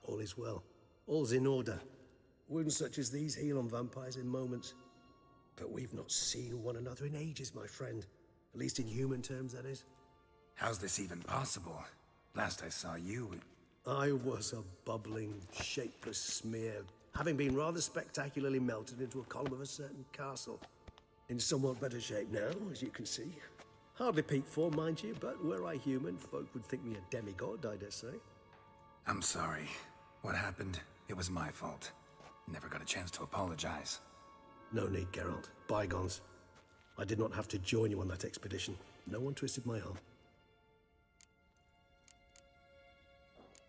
All is well. All's in order. Wounds such as these heal on vampires in moments. But we've not seen one another in ages, my friend. At least in human terms, that is. How's this even possible? Last I saw you... I was a bubbling, shapeless smear, having been rather spectacularly melted into a column of a certain castle. In somewhat better shape now, as you can see. Hardly peak form, mind you, but were I human, folk would think me a demigod, I dare say. I'm sorry. What happened? It was my fault. Never got a chance to apologize. No need, Geralt. Bygones. I did not have to join you on that expedition. No one twisted my arm.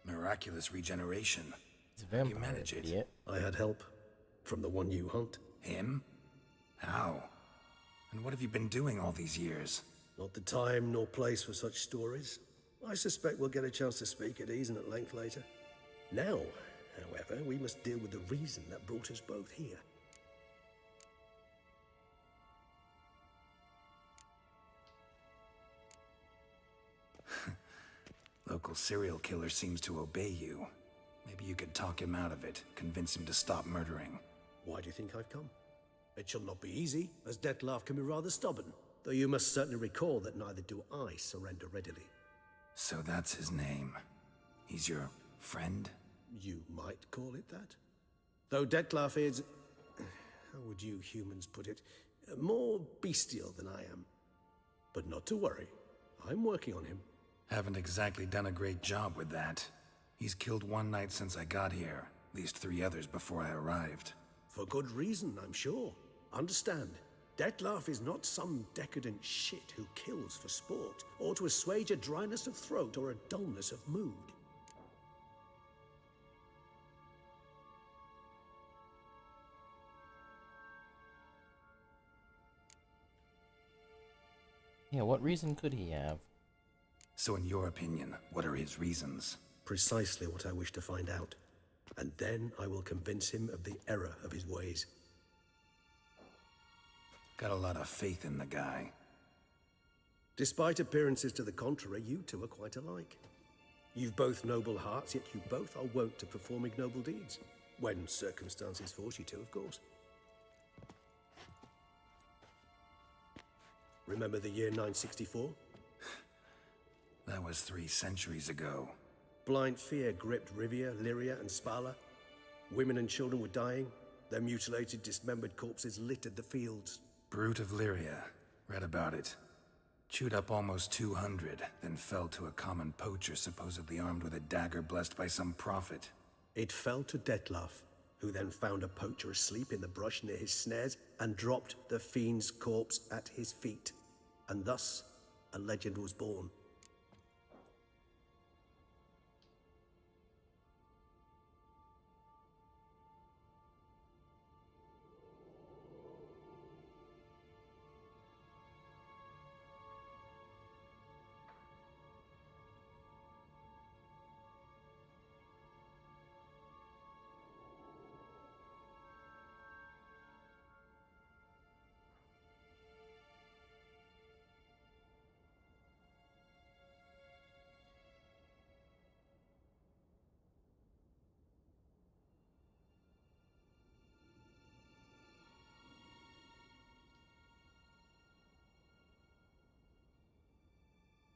Miraculous regeneration. It's a vampire, you manage it. Idiot. I had help. From the one you hunt. Him? How? And what have you been doing all these years? Not the time nor place for such stories. I suspect we'll get a chance to speak at ease and at length later. Now, however, we must deal with the reason that brought us both here. Local serial killer seems to obey you. Maybe you could talk him out of it, convince him to stop murdering. Why do you think I've come? It shall not be easy, as Dettlaff can be rather stubborn. Though you must certainly recall that neither do I surrender readily. So that's his name. He's your friend? You might call it that. Though Detlef is, how would you humans put it, more bestial than I am. But not to worry, I'm working on him. Haven't exactly done a great job with that. He's killed one knight since I got here, at least 3 others before I arrived. For good reason, I'm sure. Understand, Detlef is not some decadent shit who kills for sport, or to assuage a dryness of throat or a dullness of mood. Yeah, what reason could he have? So in your opinion, what are his reasons? Precisely what I wish to find out. And then I will convince him of the error of his ways. Got a lot of faith in the guy. Despite appearances to the contrary, you two are quite alike. You've both noble hearts, yet you both are wont to perform ignoble deeds. When circumstances force you to, of course. Remember the year 964? That was 3 centuries ago. Blind fear gripped Rivia, Lyria, and Spala. Women and children were dying. Their mutilated, dismembered corpses littered the fields. Brute of Lyria. Read about it. Chewed up almost 200, then fell to a common poacher supposedly armed with a dagger blessed by some prophet. It fell to Detlef, who then found a poacher asleep in the brush near his snares and dropped the fiend's corpse at his feet. And thus, a legend was born.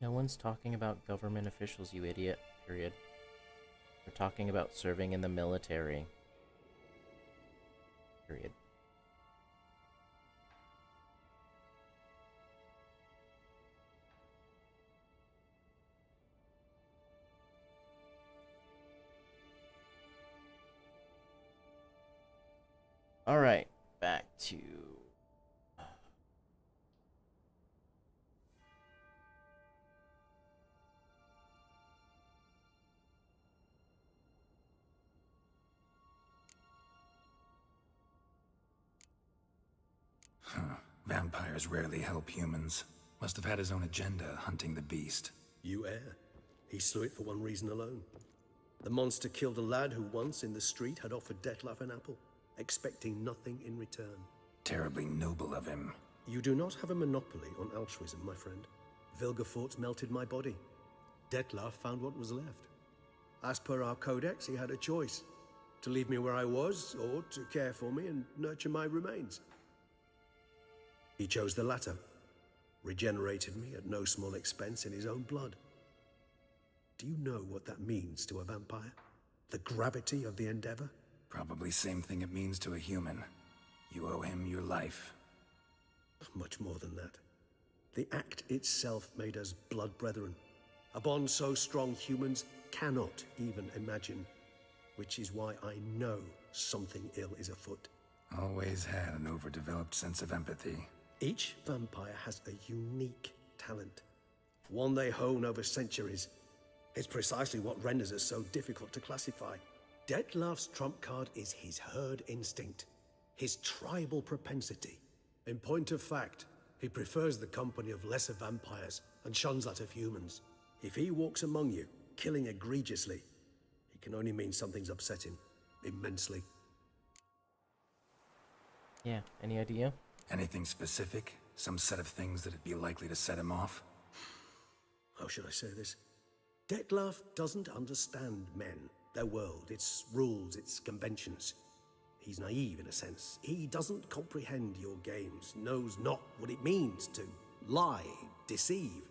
No one's talking about government officials, you idiot. Period. We're talking about serving in the military. Period. Alright, back to... Vampires rarely help humans. Must have had his own agenda, hunting the beast. You err. He slew it for one reason alone. The monster killed a lad who once in the street had offered Detlef an apple, expecting nothing in return. Terribly noble of him. You do not have a monopoly on altruism, my friend. Vilgefortz melted my body. Detlef found what was left. As per our codex, he had a choice. To leave me where I was, or to care for me and nurture my remains. He chose the latter. Regenerated me at no small expense in his own blood. Do you know what that means to a vampire? The gravity of the endeavor? Probably same thing it means to a human. You owe him your life. Much more than that. The act itself made us blood brethren. A bond so strong humans cannot even imagine. Which is why I know something ill is afoot. Always had an overdeveloped sense of empathy. Each vampire has a unique talent. One they hone over centuries. It's precisely what renders us so difficult to classify. Detlef's trump card is his herd instinct. His tribal propensity. In point of fact, he prefers the company of lesser vampires and shuns that of humans. If he walks among you, killing egregiously, it can only mean something's upset him. Immensely. Yeah, any idea? Anything specific? Some set of things that'd be likely to set him off? How should I say this? Detlef doesn't understand men, their world, its rules, its conventions. He's naive in a sense. He doesn't comprehend your games, knows not what it means to lie, deceive.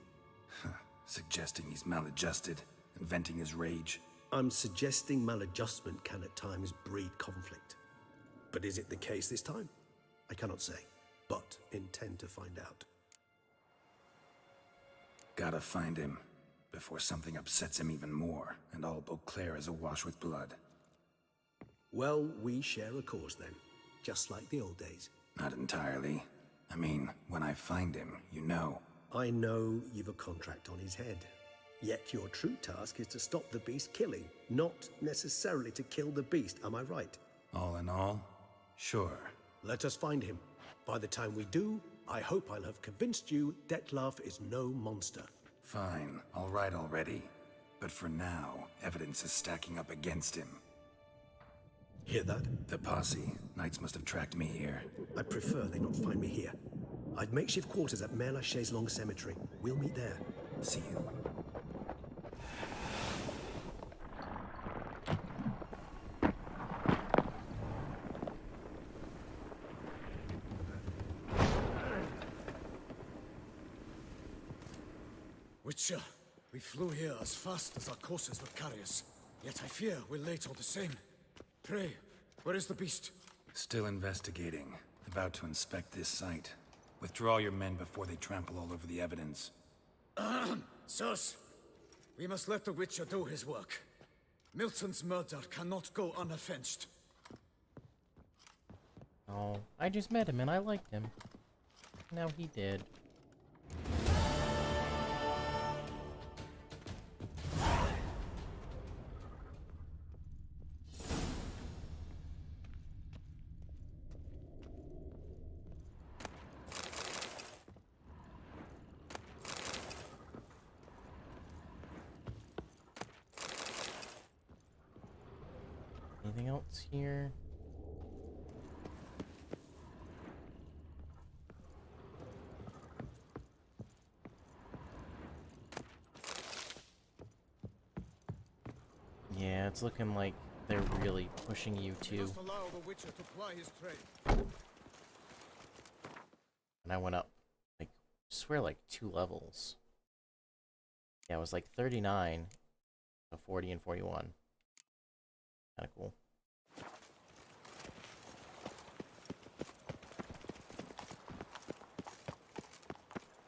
Suggesting he's maladjusted. and venting his rage? I'm suggesting maladjustment can at times breed conflict. But is it the case this time? I cannot say, but intend to find out. Gotta find him, before something upsets him even more, and all Beauclair is awash with blood. Well, we share a cause then, just like the old days. Not entirely. I mean, when I find him, you know. I know you've a contract on his head. Yet your true task is to stop the beast killing, not necessarily to kill the beast, am I right? All in all, sure. Let us find him. By the time we do, I hope I'll have convinced you Dettlaff is no monster. Fine, all right already. But for now, evidence is stacking up against him. Hear that? The posse. Knights must have tracked me here. I prefer they not find me here. I'd makeshift quarters at Mère Lachaise Long Cemetery. We'll meet there. See you. Witcher, we flew here as fast as our courses would carry us. Yet I fear we're late all the same. Pray, where is the beast? Still investigating. About to inspect this site. Withdraw your men before they trample all over the evidence. Sirs, we must let the Witcher do his work. Milton's murder cannot go unavenged. Oh, I just met him and I liked him. Now he did. Anything else here? Yeah, it's looking like they're really pushing you to. Must allow the Witcher to ply his trade. And I went up, like, I swear, like 2 levels. Yeah, it was like 39, so 40 and 41. Kinda cool.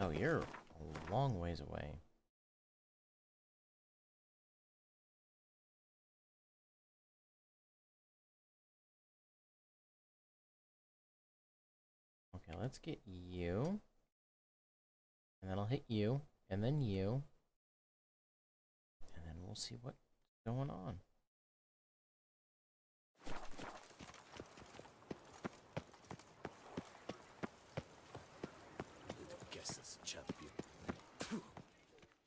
Oh, you're a long ways away. Okay, let's get you. And then I'll hit you, and then you. And then we'll see what's going on. Champion.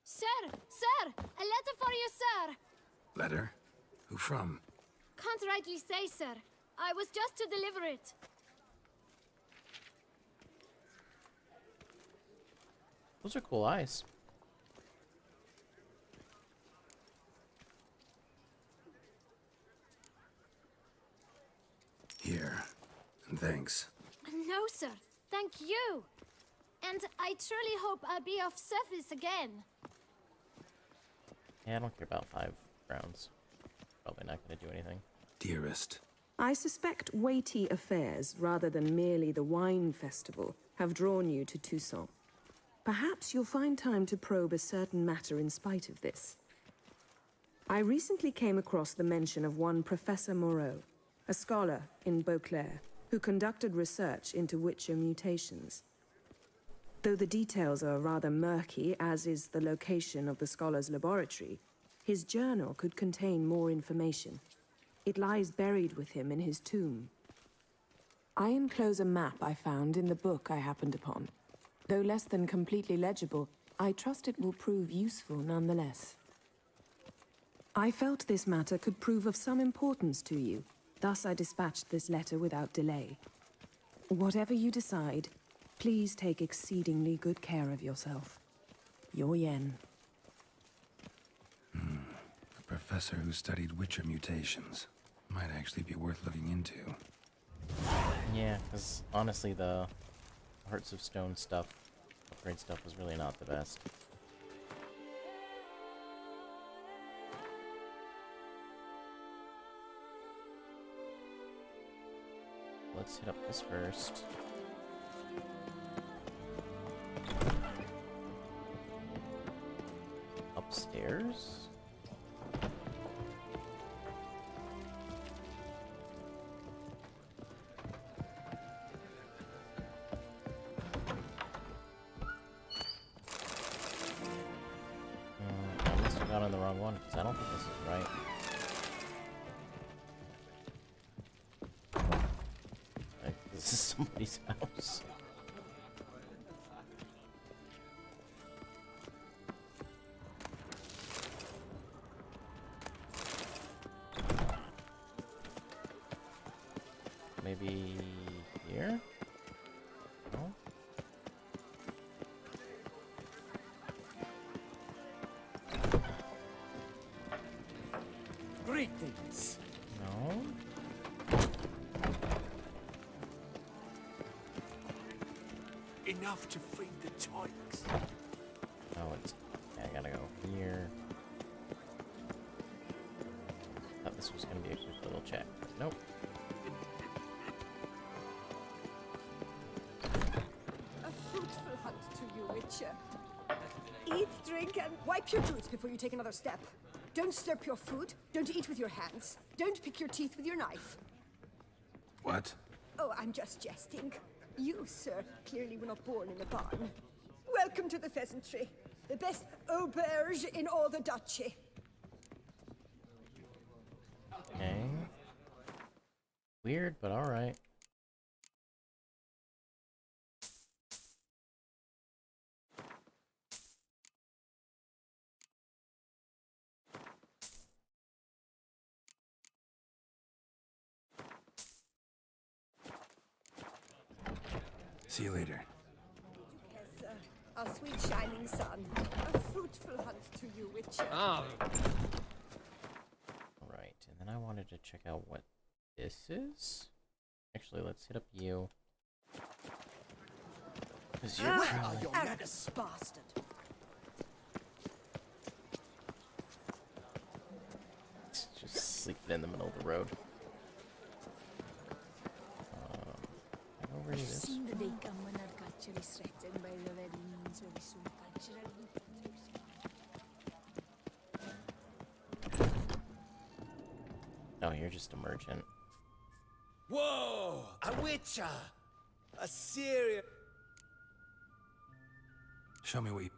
Sir! Sir! A letter for you, sir! Letter? Who from? Can't rightly say, sir. I was just to deliver it. Those are cool eyes. Here. And thanks. No, sir. Thank you. And I truly hope I'll be of service again. Yeah, I don't care about 5 rounds. Probably not going to do anything. Dearest. I suspect weighty affairs, rather than merely the wine festival, have drawn you to Toussaint. Perhaps you'll find time to probe a certain matter in spite of this. I recently came across the mention of one Professor Moreau, a scholar in Beauclair, who conducted research into Witcher mutations. Though the details are rather murky, as is the location of the scholar's laboratory, his journal could contain more information. It lies buried with him in his tomb. I enclose a map I found in the book I happened upon. Though less than completely legible, I trust it will prove useful nonetheless. I felt this matter could prove of some importance to you, thus I dispatched this letter without delay. Whatever you decide, please take exceedingly good care of yourself. Your Yen. A professor who studied Witcher mutations. Might actually be worth looking into. Yeah, because honestly, the Hearts of Stone stuff, upgrade stuff, was really not the best. let's hit up this first. Upstairs? I must have gone on the wrong one, because I don't think this is right. This is somebody's house. Maybe here? No? Greetings. No? Enough to feed the tykes. Oh, it's... yeah, I gotta go here. Thought this was gonna be a quick little check. Nope. A fruitful hunt to you, Witcher. Eat, drink, and wipe your boots before you take another step. Don't slurp your food. Don't eat with your hands. Don't pick your teeth with your knife. What? Oh, I'm just jesting. You, sir, clearly were not born in a barn. Welcome to the pheasantry. The best auberge in all the duchy. Okay. Weird, but alright. See you later. Yes, sir. Our sweet shining sun. A fruitful hunt to you, Witcher. Alright, and then I wanted to check out what this is. Actually, let's hit up you. Because you're probably... Arrogant bastard. just sleeping in the middle of the road. Over to this. No, you're just a merchant. Whoa! A witcher! A serious... Show me what you...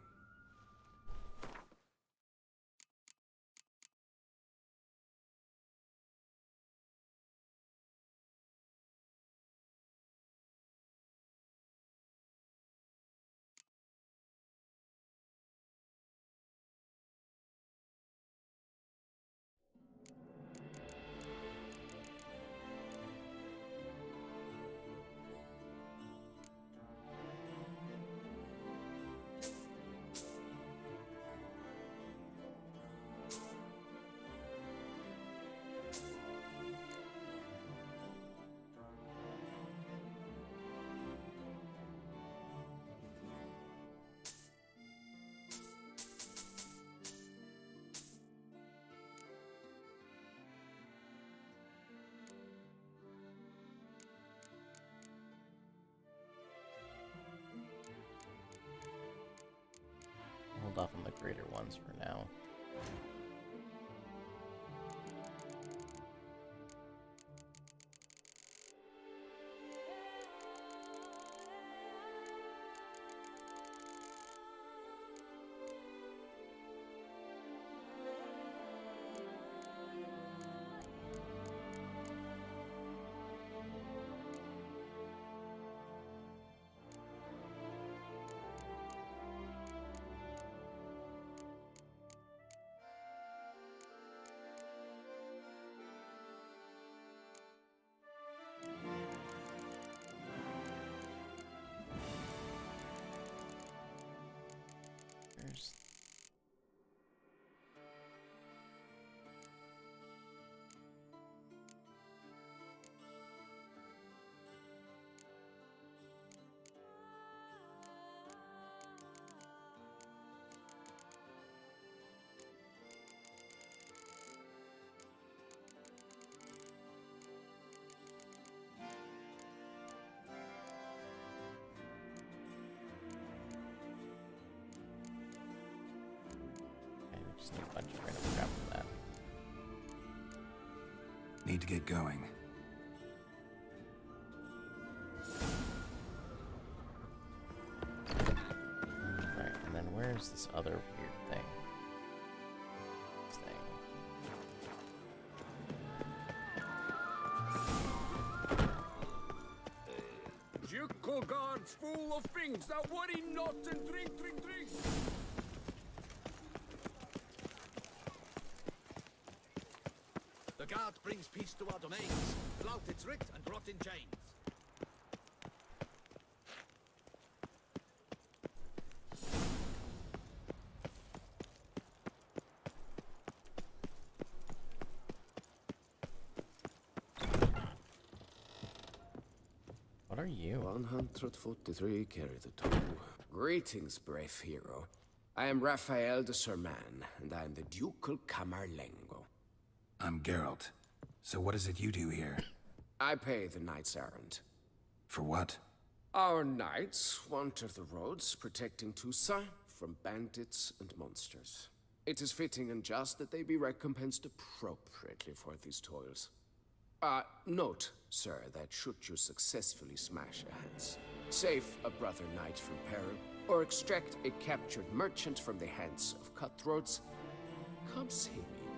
Hold off on the greater ones for now. Need to get going. Right, and then where's this other weird thing? This thing. Ducal guards full of things that worry not and drink, drink, drink. The guard brings peace to our domains. Flout its writ and rot in chains. What are you? 143 carry the toll. Greetings, brave hero. I am Raphael de Serman, and I am the Ducal Camarlengo. I'm Geralt. So what is it you do here? I pay the knight's errand. For what? Our knights wander the roads, protecting Toussaint from bandits and monsters. It is fitting and just that they be recompensed appropriately for these toils. Note, sir, that should you successfully smash a hands, save a brother knight from peril, or extract a captured merchant from the hands of cutthroats, come see me.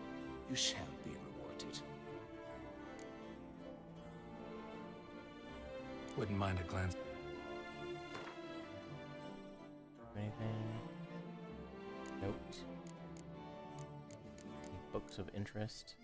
You shall be rewarded. Wouldn't mind a glance. Anything? Note. Books of interest.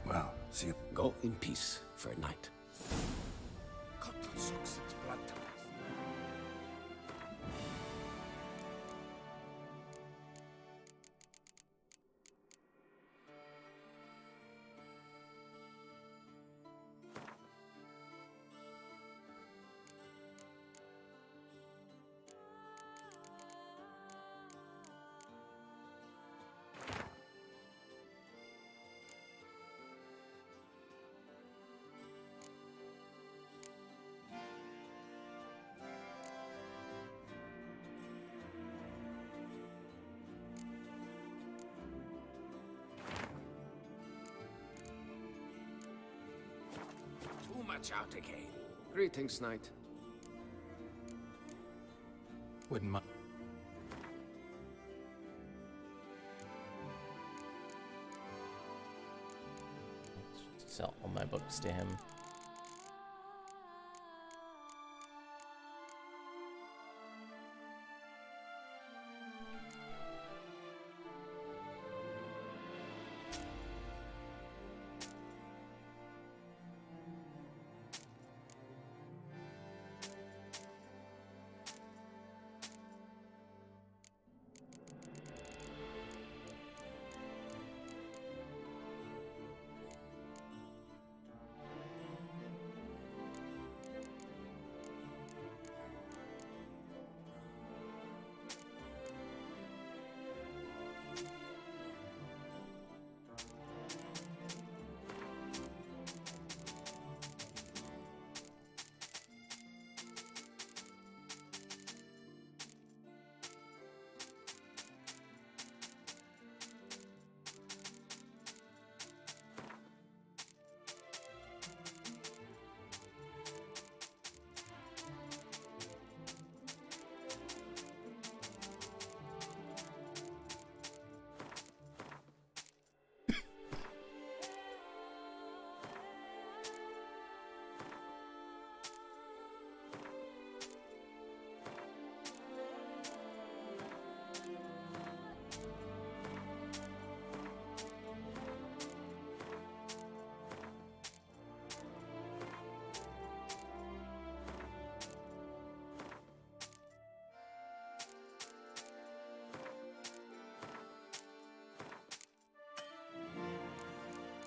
Well, see you. Go in peace for a night. Too much out again. Greetings, knight. Wouldn't mind. Sell all my books to him.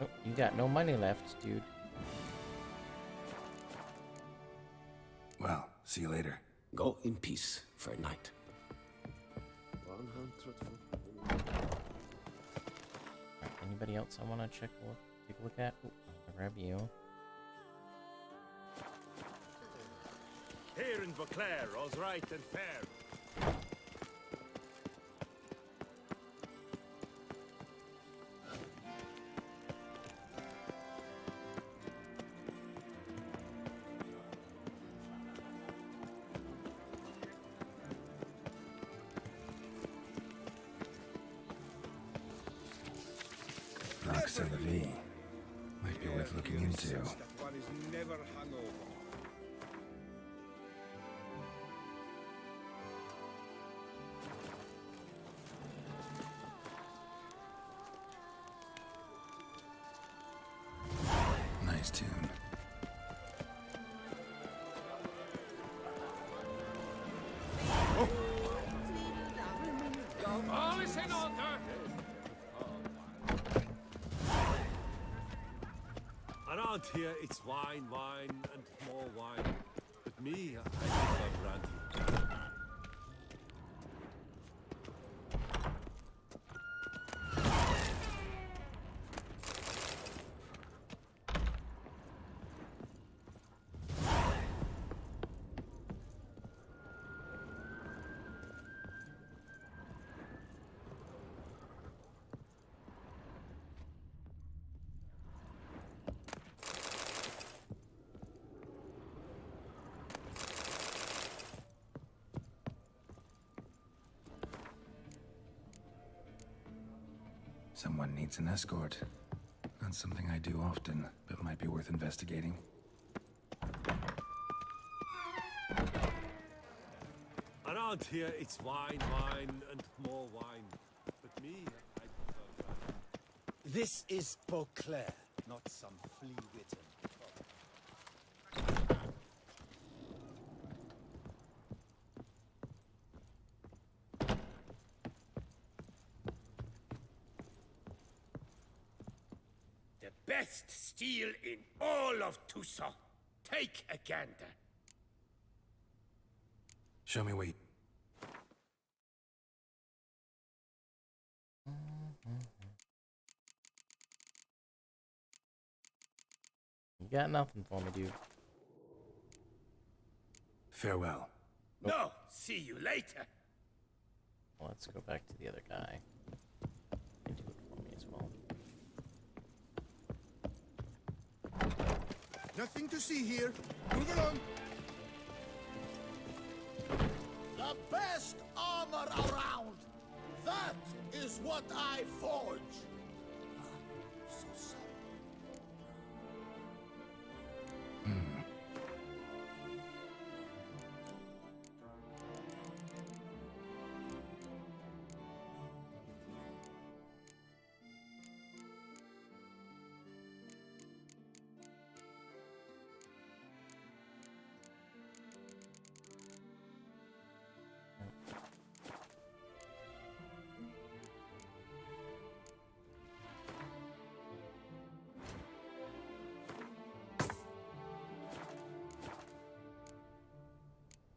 Oh, you got no money left, dude. Well, see you later. Go in peace for a night. Anybody else I want to take a look at? Ooh, I'll grab you. Here in Beauclair, all's right and fair. Might be worth looking into. That one is never hungover. Nice tune. All is in order. Around here, it's wine, wine, and more wine. But me, I prefer brandy. Someone needs an escort. Not something I do often, but might be worth investigating. Around here, it's wine, wine, and more wine. But me, I prefer brandy. This is Beauclair, not some flea-bitten. Best steel in all of Toussaint. Take a gander. Show me wait. You got nothing for me, dude. Farewell. No, see you later. Well, let's go back to the other guy. He can do it for me as well. Nothing to see here. Move along. The best armor around! That is what I forge! So sorry.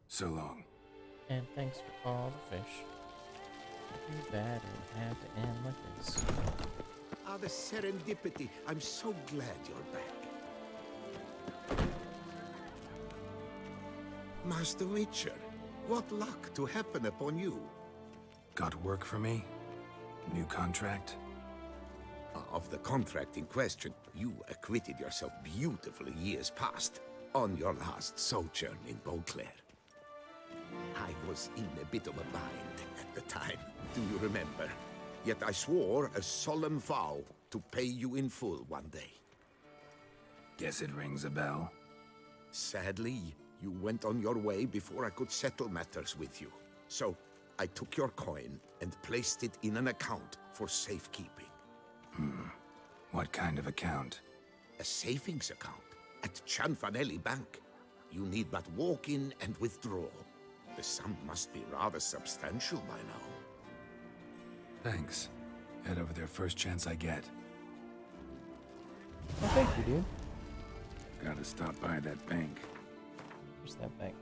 So long. And thanks for all the fish. Too bad it had to end like this. Ah, the serendipity. I'm so glad you're back. Master Witcher, what luck to happen upon you. Got work for me? New contract? Of the contract in question, you acquitted yourself beautifully years past on your last sojourn in Beauclair. I was in a bit of a bind at the time, do you remember? Yet I swore a solemn vow to pay you in full one day. Guess it rings a bell. Sadly, you went on your way before I could settle matters with you. So, I took your coin and placed it in an account for safekeeping. What kind of account? A savings account at Cianfanelli Bank. You need but walk in and withdraw. The sum must be rather substantial by now. Thanks. Head over there first chance I get. Oh, thank you, dude. Gotta stop by that bank. Where's that bank?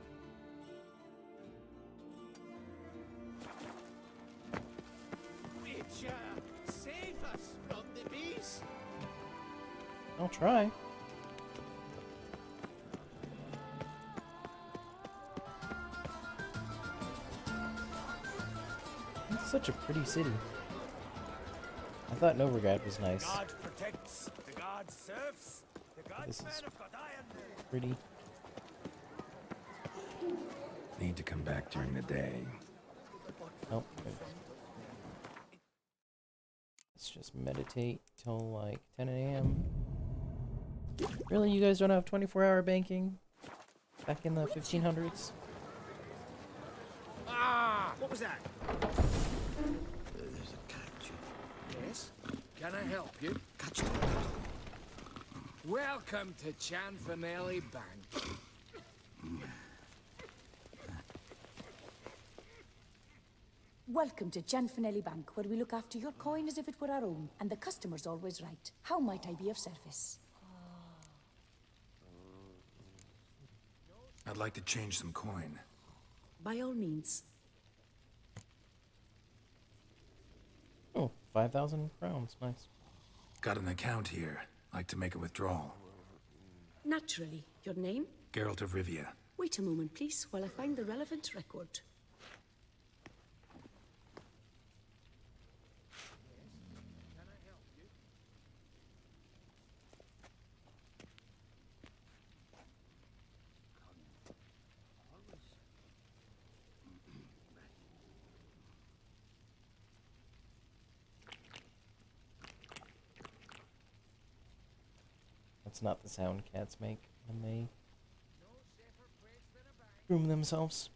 Witcher, save us from the beast. I'll try. It's such a pretty city. I thought Novigrad was nice. God protects, the god serves, the This gods is man of God iron. pretty. Need to come back during the day. Nope. Let's just meditate till like 10 a.m. Really? You guys don't have 24-hour banking? Back in the 1500s? Ah! What was that? There's a catch. Yes? Can I help you? Catch them. Welcome to Chanfanelli Bank. Welcome to Chanfanelli Bank, where we look after your coin as if it were our own, and the customer's always right. How might I be of service? I'd like to change some coin. By all means. Oh, 5,000 crowns. Nice. Got an account here. Like to make a withdrawal. Naturally. Your name? Geralt of Rivia. Wait a moment, please, while I find the relevant record. That's not the sound cats make when they groom themselves.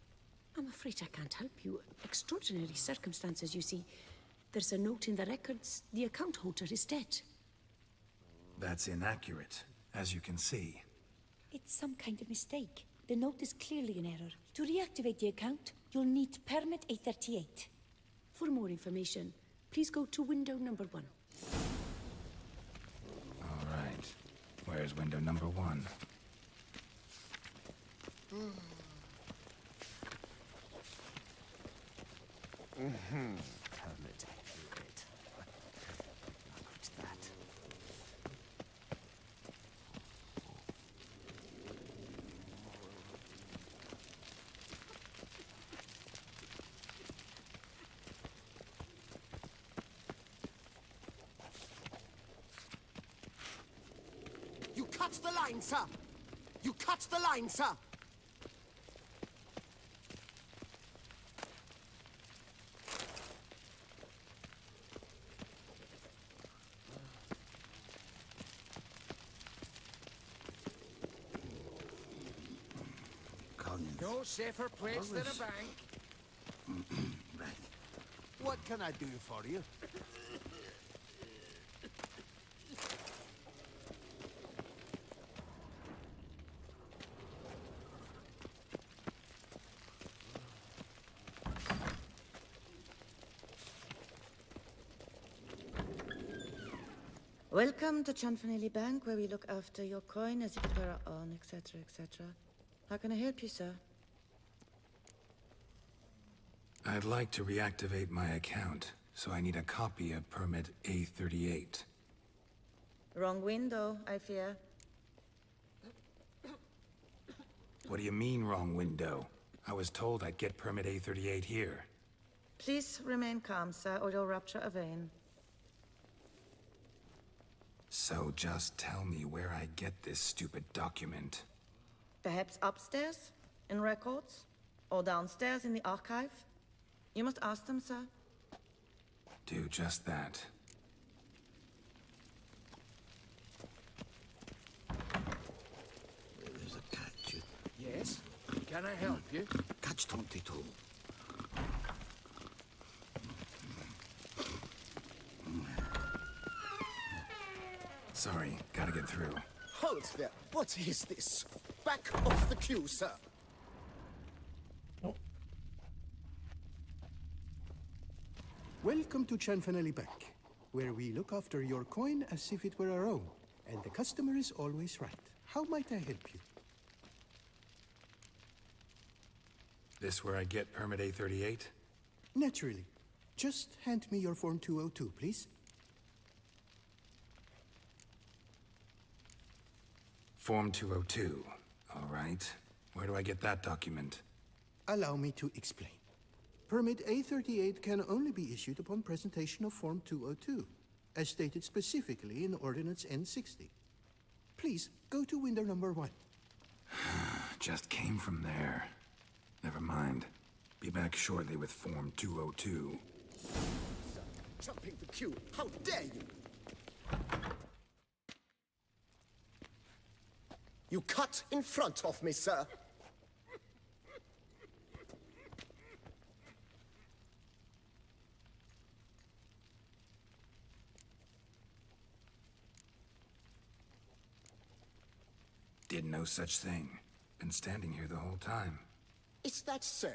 I'm afraid I can't help you. Extraordinary circumstances, you see. There's a note in the records. The account holder is dead. That's inaccurate, as you can see. It's some kind of mistake. The note is clearly in error. To reactivate the account, you'll need permit A38. For more information, please go to window number 1. All right. Where's window number 1? Permit accurate. What's that? You cut the line, sir! You cut the line, sir! No safer place than a bank. Right. What can I do for you? Welcome to Chanfanelli Bank, where we look after your coin as if it were our own, etc., etc. How can I help you, sir? I'd like to reactivate my account, so I need a copy of permit A38. Wrong window, I fear. What do you mean, wrong window? I was told I'd get permit A38 here. Please remain calm, sir, or you'll rupture a vein. So just tell me where I get this stupid document. Perhaps upstairs, in records? Or downstairs in the archive? You must ask them, sir. Do just that. There's a catch. Yes? Can I help you? Catch 22. Sorry, gotta get through. Halt there! What is this? Back off the queue, sir! Welcome to Chanfanelli Bank, where we look after your coin as if it were our own. and the customer is always right. How might I help you? This where I get permit A38? Naturally. Just hand me your Form 202, please. Form 202. All right. Where do I get that document? Allow me to explain. Permit A38 can only be issued upon presentation of Form 202, as stated specifically in Ordinance N60. Please, go to window number 1. Just came from there. Never mind. Be back shortly with Form 202. Jumping the queue, how dare you! You cut in front of me, sir. Did no such thing. Been standing here the whole time. Is that so?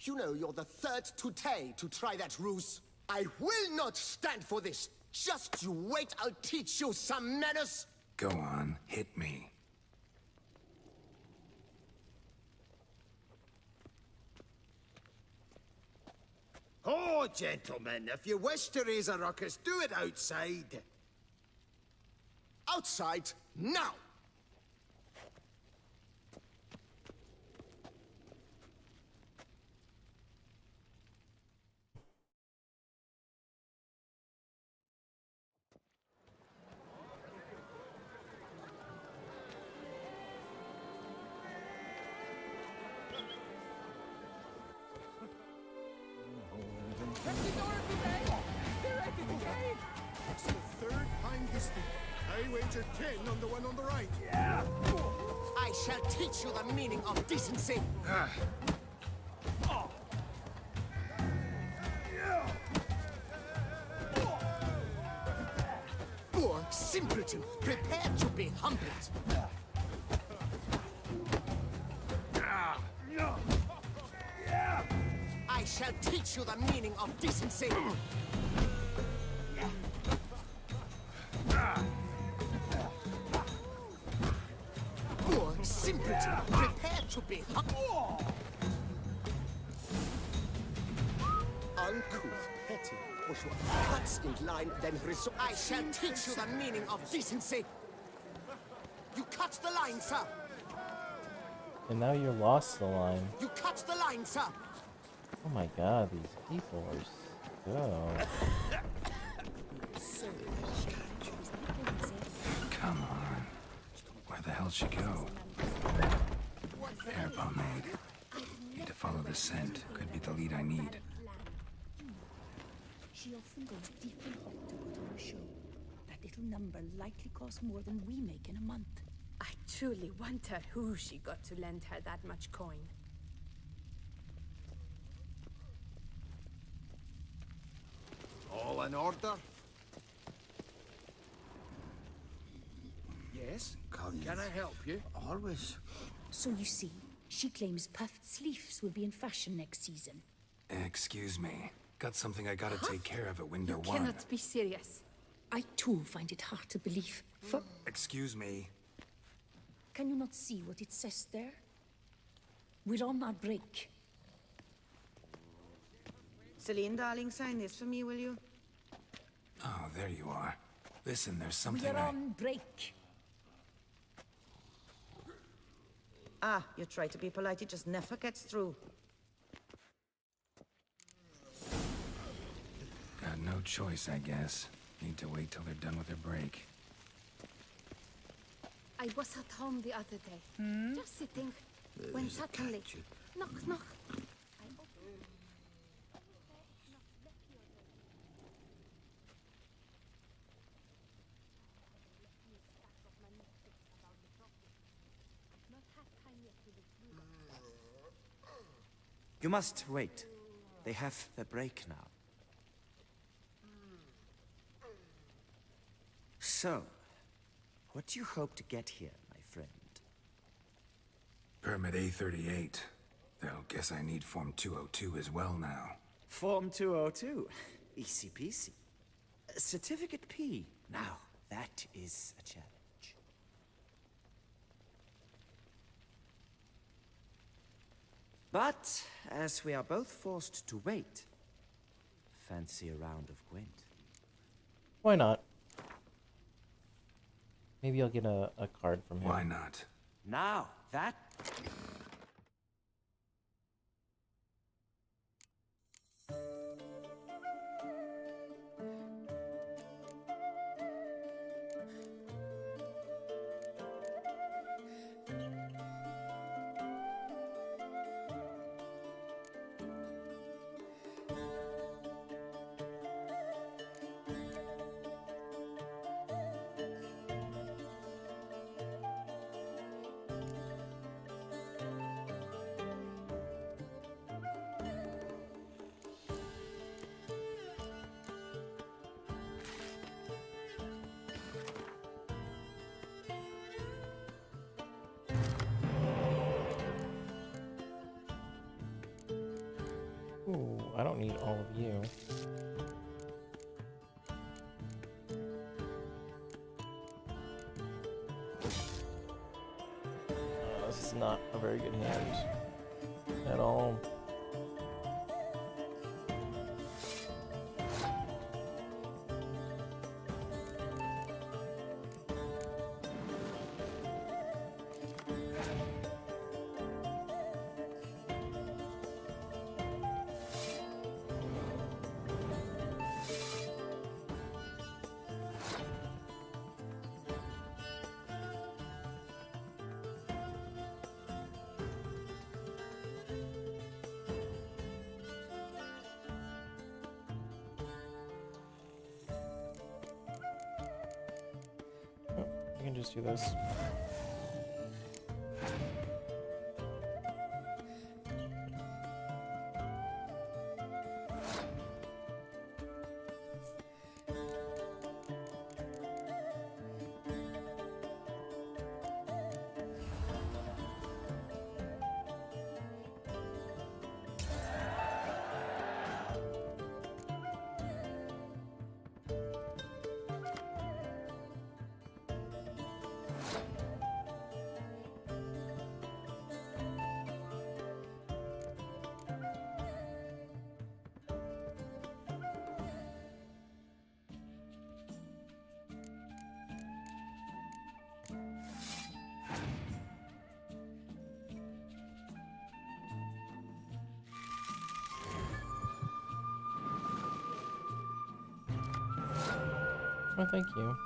You know you're the third today to try that ruse. I will not stand for this. Just you wait, I'll teach you some manners. Go on, hit me. Oh, gentlemen, if you wish to raise a ruckus, do it outside. Outside, now! It's the third time this week. I wager 10 on the one on the right. Yeah. I shall teach you the meaning of decency. Poor simpleton, prepare to be humbled. I shall teach you the meaning of decency. Poor simpleton, prepare to be humbled. Uncouth, petty, bourgeois, cuts in line, then resort. I shall teach you the meaning of decency. You cut the line, sir. And now you lost the line. You cut the line, sir. Oh my god, these people are so... Come on. Where the hell she go? Air pomade. Need to follow the scent. Could be the lead I need. She often goes deep and hot to put on a show. That little number likely costs more than we make in a month. I truly wonder who she got to lend her that much coin. All in order? Yes? Can I help you? Always. So you see, she claims puffed sleeves will be in fashion next season. Excuse me. Got something I gotta take care of at window You 1. cannot be serious. I too find it hard to believe. For Excuse me. can you not see what it says there? We're on our break. Celine, darling, sign this for me, will you? Oh, there you are. Listen, there's something We're on break. Ah, you try to be polite, it just never gets through. Got no choice, I guess. Need to wait till they're done with their break. I was at home the other day, just sitting, when suddenly... Knock, knock. You must wait. They have the break now. So, what do you hope to get here, my friend? Permit A38. Though, guess I need Form 202 as well now. Form 202. Easy peasy. Certificate P. Now, that is a challenge. But as we are both forced to wait, fancy a round of Gwent? Why not? Maybe I'll get a card from him. Why not? Now, that... Ooh, I don't need all of you. This is not a very good hand at all. I can just do this. Oh, thank you.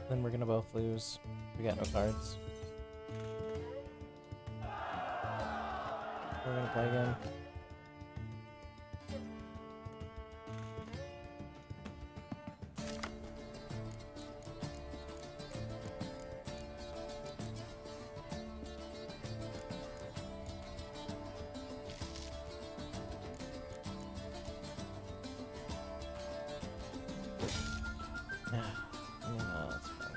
Then we're gonna both lose. We got no cards. We're gonna play again. No, that's fine.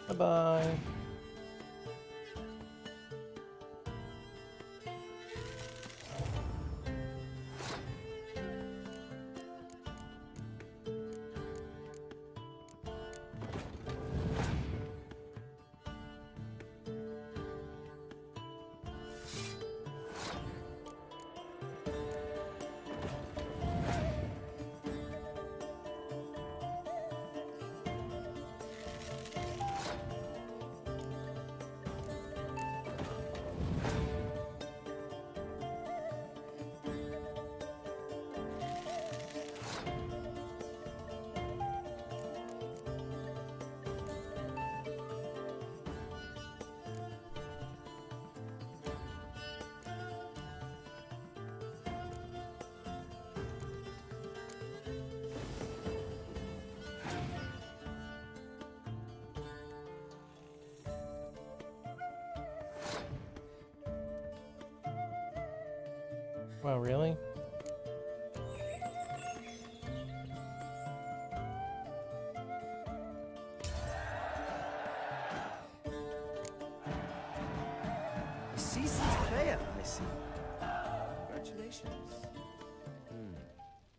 Bye-bye. Wow, really? A seasoned player, I see. Congratulations.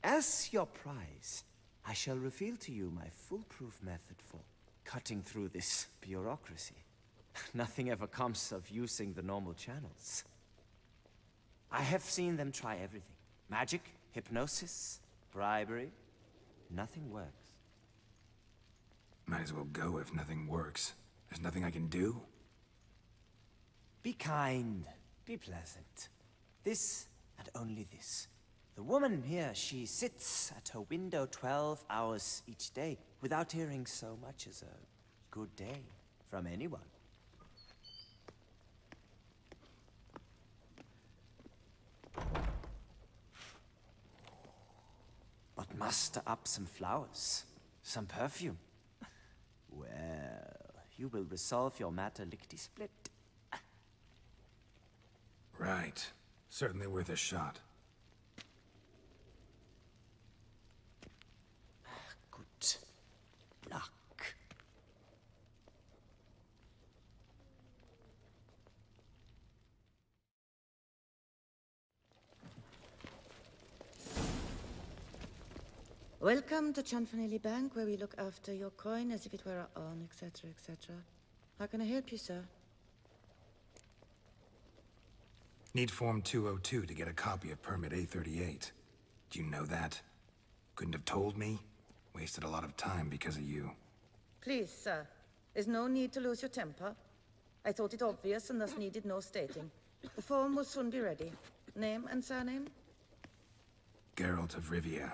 As your prize, I shall reveal to you my foolproof method for cutting through this bureaucracy. Nothing ever comes of using the normal channels. I have seen them try everything. Magic, hypnosis, bribery. Nothing works. Might as well go if nothing works. There's nothing I can do? Be kind. Be pleasant. This and only this. The woman here, she sits at her window 12 hours each day without hearing so much as a good day from anyone. But muster up some flowers, some perfume. Well, you will resolve your matter lickety-split. Right. Certainly worth a shot. Good luck. Welcome to Chanfanelli Bank, where we look after your coin as if it were our own, etc., etc. How can I help you, sir? Need Form 202 to get a copy of Permit A38. Do you know that? Couldn't have told me? Wasted a lot of time because of you. Please, sir. There's no need to lose your temper. I thought it obvious and thus needed no stating. The form will soon be ready. Name and surname? Geralt of Rivia.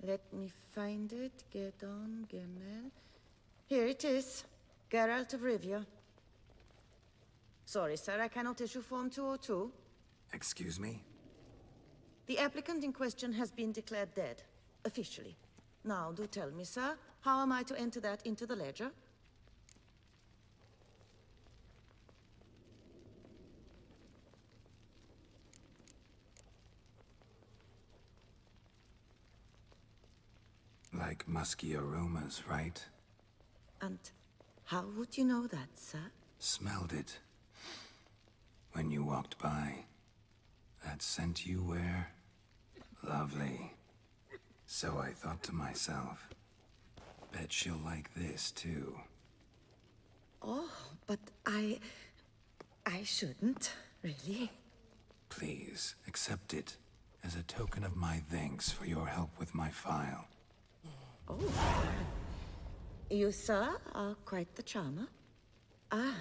Let me find it. Get on, Gemel. Here it is. Geralt of Rivia. Sorry, sir, I cannot issue Form 202. Excuse me? The applicant in question has been declared dead, officially. Now, do tell me, sir, how am I to enter that into the ledger? Like musky aromas, right? And how would you know that, sir? Smelled it. When you walked by. That scent you wear? Lovely. So I thought to myself, bet she'll like this too. Oh, but I shouldn't, really. Please, accept it as a token of my thanks for your help with my file. Oh. You, sir, are quite the charmer. Ah,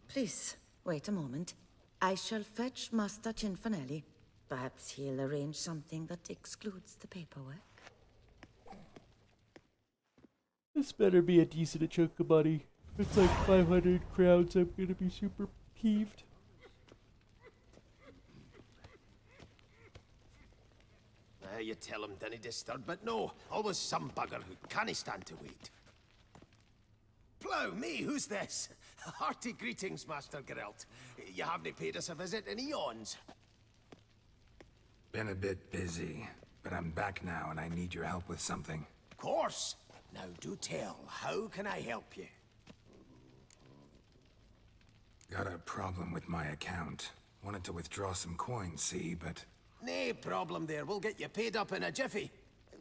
please, wait a moment. I shall fetch Master Cinfanelli. Perhaps he'll arrange something that excludes the paperwork. This better be a decent chunk of money. If it's like 500 crowns, I'm gonna be super peeved. You tell him, dinna disturb, but no, always some bugger who can't stand to wait. Plough me, who's this? Hearty greetings, Master Geralt. You haven't paid us a visit in eons. Been a bit busy, but I'm back now and I need your help with something. Of course. Now do tell, how can I help you? Got a problem with my account. Wanted to withdraw some coins, see, but... Nae problem there, we'll get you paid up in a jiffy.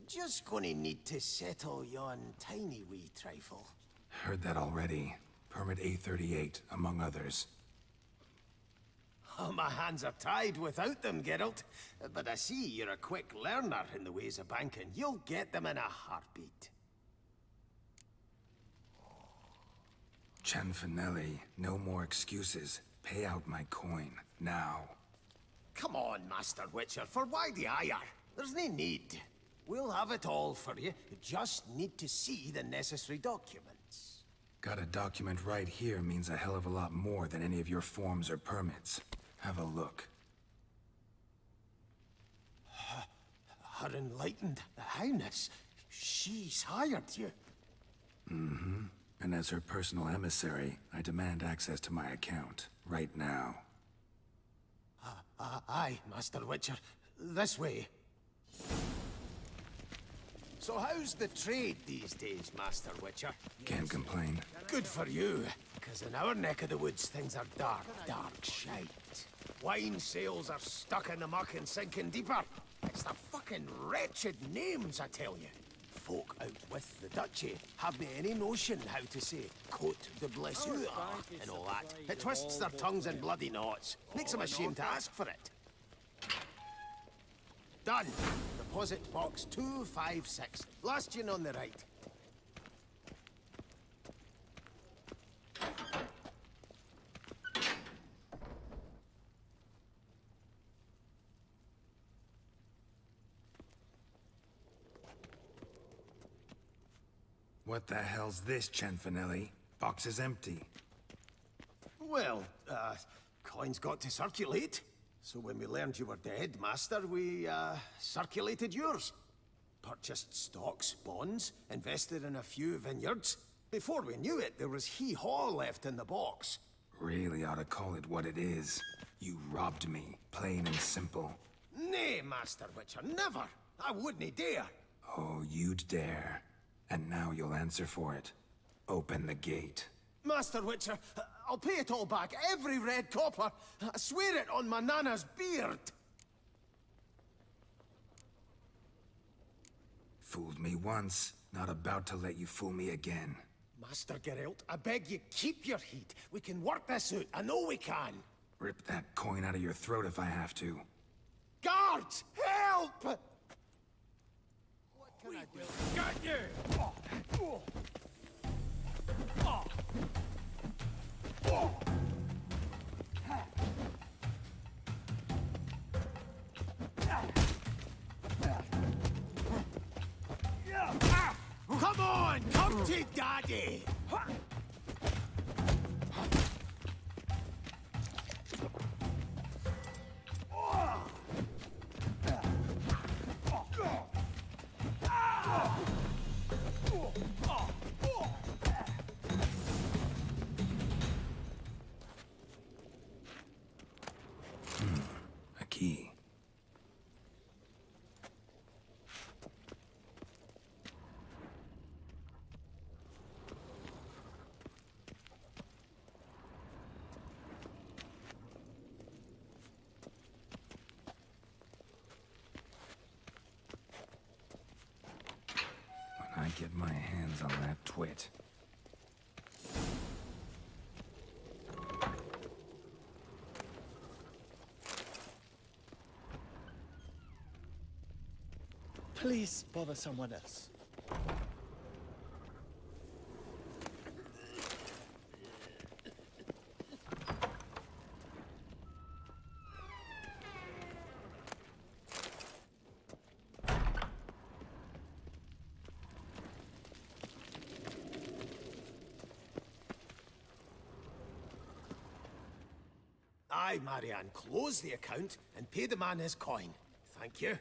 Just gonna need to settle yon tiny wee trifle. Heard that already. Permit A38, among others. Oh, my hands are tied without them, Geralt. But I see you're a quick learner in the ways of banking. You'll get them in a heartbeat. Chanfanelli, no more excuses. Pay out my coin, now. Come on, Master Witcher, for why the ire? There's no need. We'll have it all for you. You just need to see the necessary documents. Got a document right here means a hell of a lot more than any of your forms or permits. Have a look. Her enlightened highness. She's hired you. Mm-hmm. And as her personal emissary, I demand access to my account, right now. Aye, Master Witcher. This way. So how's the trade these days, Master Witcher? Can't complain. Good for you, because in our neck of the woods, things are dark, dark shite. Wine sales are stuck in the muck and sinking deeper. It's the fucking wretched names, I tell you. Folk out with the duchy haven't any notion how to say Cote de Blessure and all that. It twists their tongues in bloody knots. Makes them ashamed to ask for it. Done. Deposit box 256. Last yin on the right. What the hell's this, Chanfanelli? Box is empty. Well, coins got to circulate. So when we learned you were dead, Master, we, circulated yours. Purchased stocks, bonds, invested in a few vineyards. Before we knew it, there was hee-haw left in the box. Really ought to call it what it is. You robbed me, plain and simple. Nay, Master Witcher, never! I wouldn't dare! Oh, you'd dare. And now you'll answer for it. Open the gate. Master Witcher, I'll pay it all back, every red copper. I swear it on my nana's beard. Fooled me once, not about to let you fool me again. Master Geralt, I beg you, keep your heat. We can work this out. I know we can. Rip that coin out of your throat if I have to. Guards, help! What can I do? Got you! Come on, come to Daddy! A key. When I get my hands on that twit. Please bother someone else. Aye, Marianne, close the account and pay the man his coin. Thank you.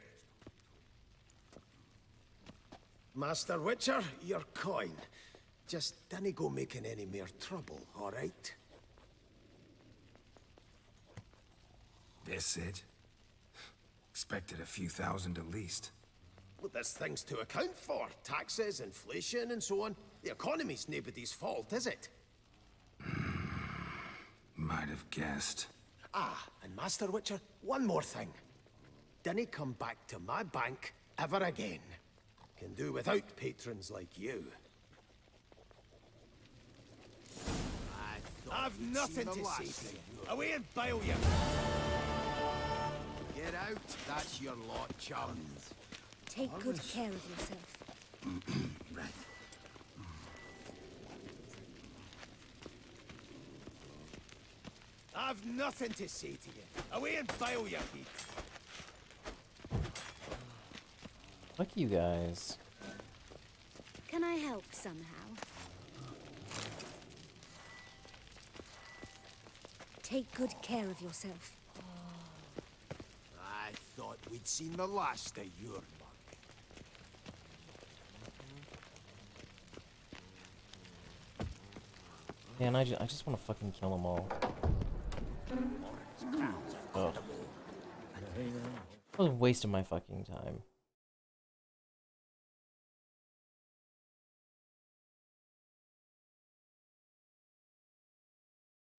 Master Witcher, your coin. Just dinna go making any more trouble, all right? This it? Expected a few thousand at least. Well, there's things to account for. Taxes, inflation, and so on. The economy's nobody's fault, is it? Might have guessed. Ah, and Master Witcher, one more thing. Dinna come back to my bank ever again. Can do without patrons like you. I've nothing to say to you. Away and bail you. Get out. That's your lot, chums. Take good care of yourself. Right. I've nothing to say to you. Away and bail you, Pete. Fuck you guys. Can I help somehow? Take good care of yourself. I thought we'd seen the last of your luck. Man, I just want to fucking kill them all. Ugh. That was a waste of my fucking time.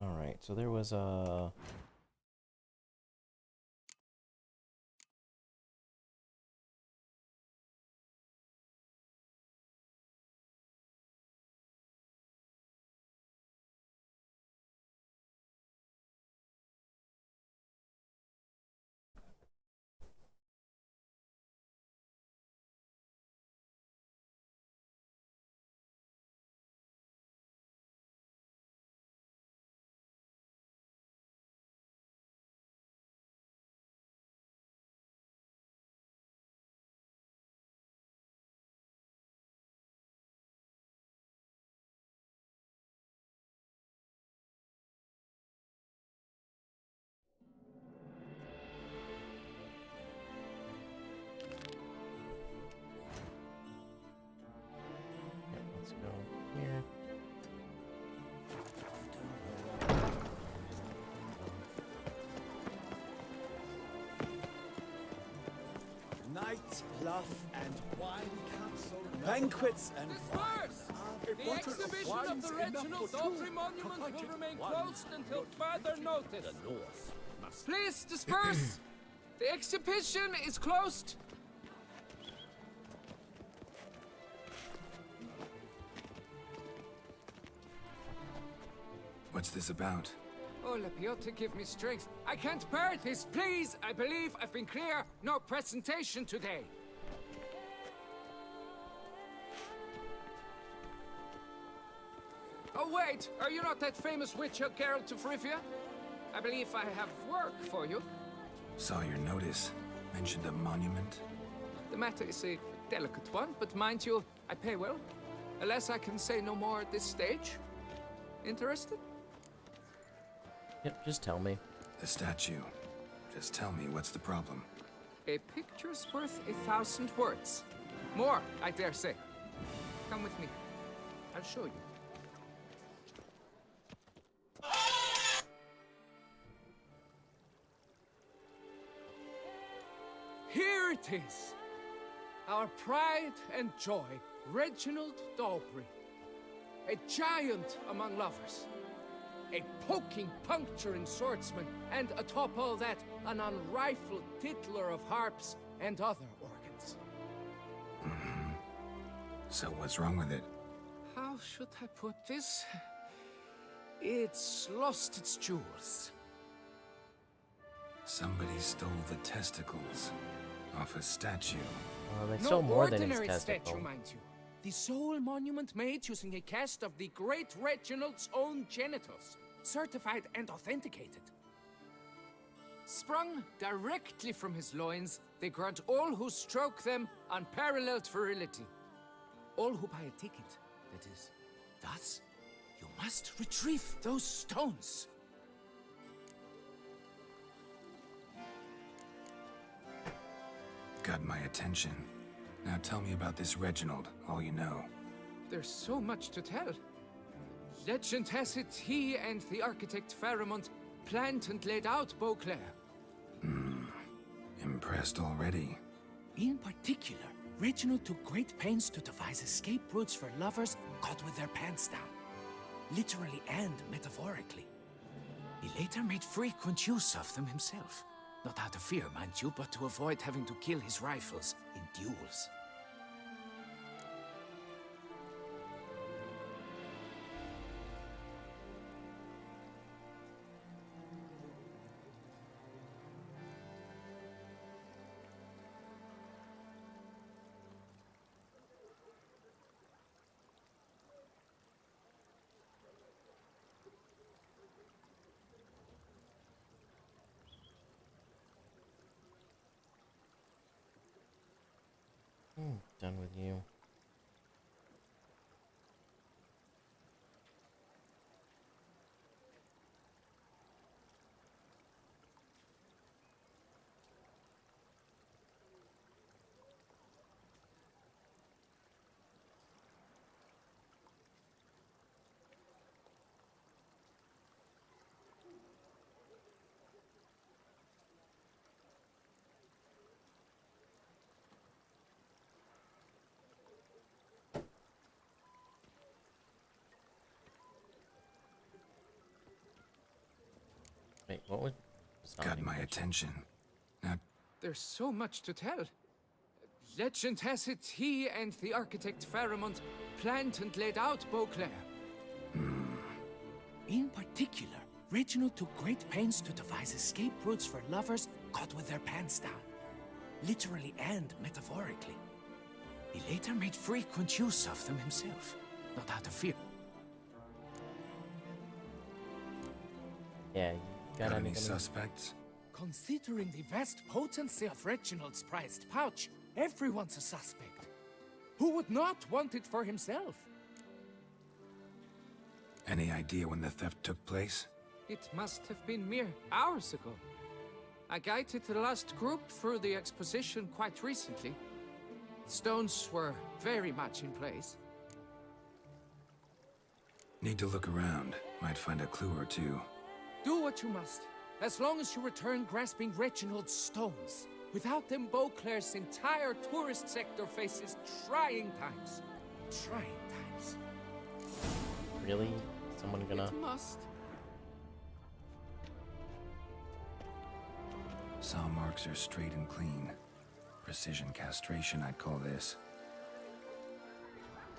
Alright, so there was a... Let's go here. Night, bluff, and wine council, banquets and Disperse! The exhibition of the regional Dauphin monument will remain closed until further notice. The north must... Please disperse! The exhibition is closed! What's this about? Oh, Lapiota, give me strength. I can't bear this, please! I believe I've been clear. No presentation today. Oh, wait! Are you not that famous witcher, Geralt of Rivia? I believe I have work for you. Saw your notice. Mentioned a monument. The matter is a delicate one, but mind you, I pay well. Alas, I can say no more at this stage. Interested? Yep, just tell me. The statue. Just tell me what's the problem. A picture's worth 1,000 words. More, I dare say. Come with me. I'll show you. Here it is! Our pride and joy, Reginald Dalbury. A giant among lovers. A poking, puncturing swordsman, and atop all that, an unrifled tittler of harps and other organs. So what's wrong with it? How should I put this? It's lost its jewels. Somebody stole the testicles off a statue. They stole more than his ordinary testicle. statue, mind you. The sole monument made using a cast of the great Reginald's own genitals, certified and authenticated. Sprung directly from his loins, they grant all who stroke them unparalleled virility. All who buy a ticket, that is. Thus, you must retrieve those stones. Got my attention. Now tell me about this Reginald, all you know. There's so much to tell. Legend has it he and the architect Faramond planned and laid out Beauclair. Impressed already. In particular, Reginald took great pains to devise escape routes for lovers caught with their pants down. Literally and metaphorically. He later made frequent use of them himself. Not out of fear, mind you, but to avoid having to kill his rivals in duels. Done with you. Wait, what was... Got my attention. Now... There's so much to tell. Legend has it he and the architect Faramond planned and laid out Beauclair. In particular, Reginald took great pains to devise escape routes for lovers caught with their pants down. Literally and metaphorically. He later made frequent use of them himself. Not out of fear. Yeah, you got any anything? suspects? Considering the vast potency of Reginald's prized pouch, everyone's a suspect. Who would not want it for himself? Any idea when the theft took place? It must have been mere hours ago. I guided the last group through the exposition quite recently. The stones were very much in place. Need to look around. Might find a clue or two. Do what you must, as long as you return grasping Reginald's stones. Without them, Beauclair's entire tourist sector faces trying times. Trying times. Really? Someone gonna... It must. Saw marks are straight and clean. Precision castration, I'd call this.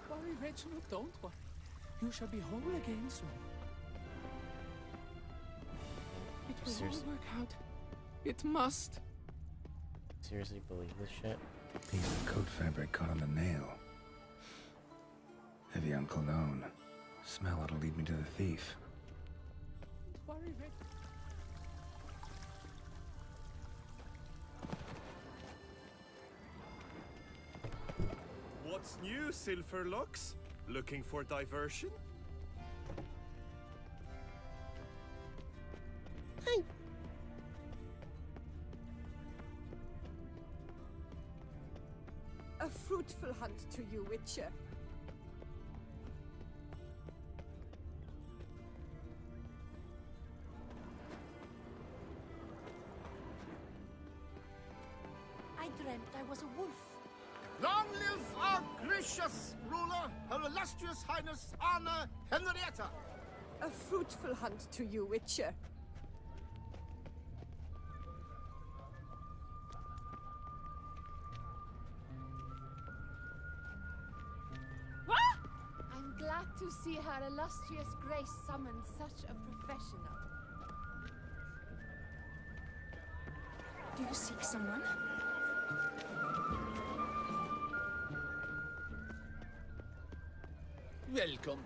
Worry, Reginald, don't worry. You shall be whole again soon. will all Seriously. work out. It must. Seriously believe this shit? Piece of coat fabric caught on the nail. Heavy on cologne. Smell it'll lead me to the thief. Don't worry, Red. What's new, Silverlocks? Looking for diversion? Hey. A fruitful hunt to you, Witcher. I dreamt I was a wolf. Long live our gracious ruler, Her Illustrious Highness Anna Henrietta! A fruitful hunt to you, Witcher. I'm glad to see Her Illustrious Grace summon such a professional. Do you seek someone? Welcome.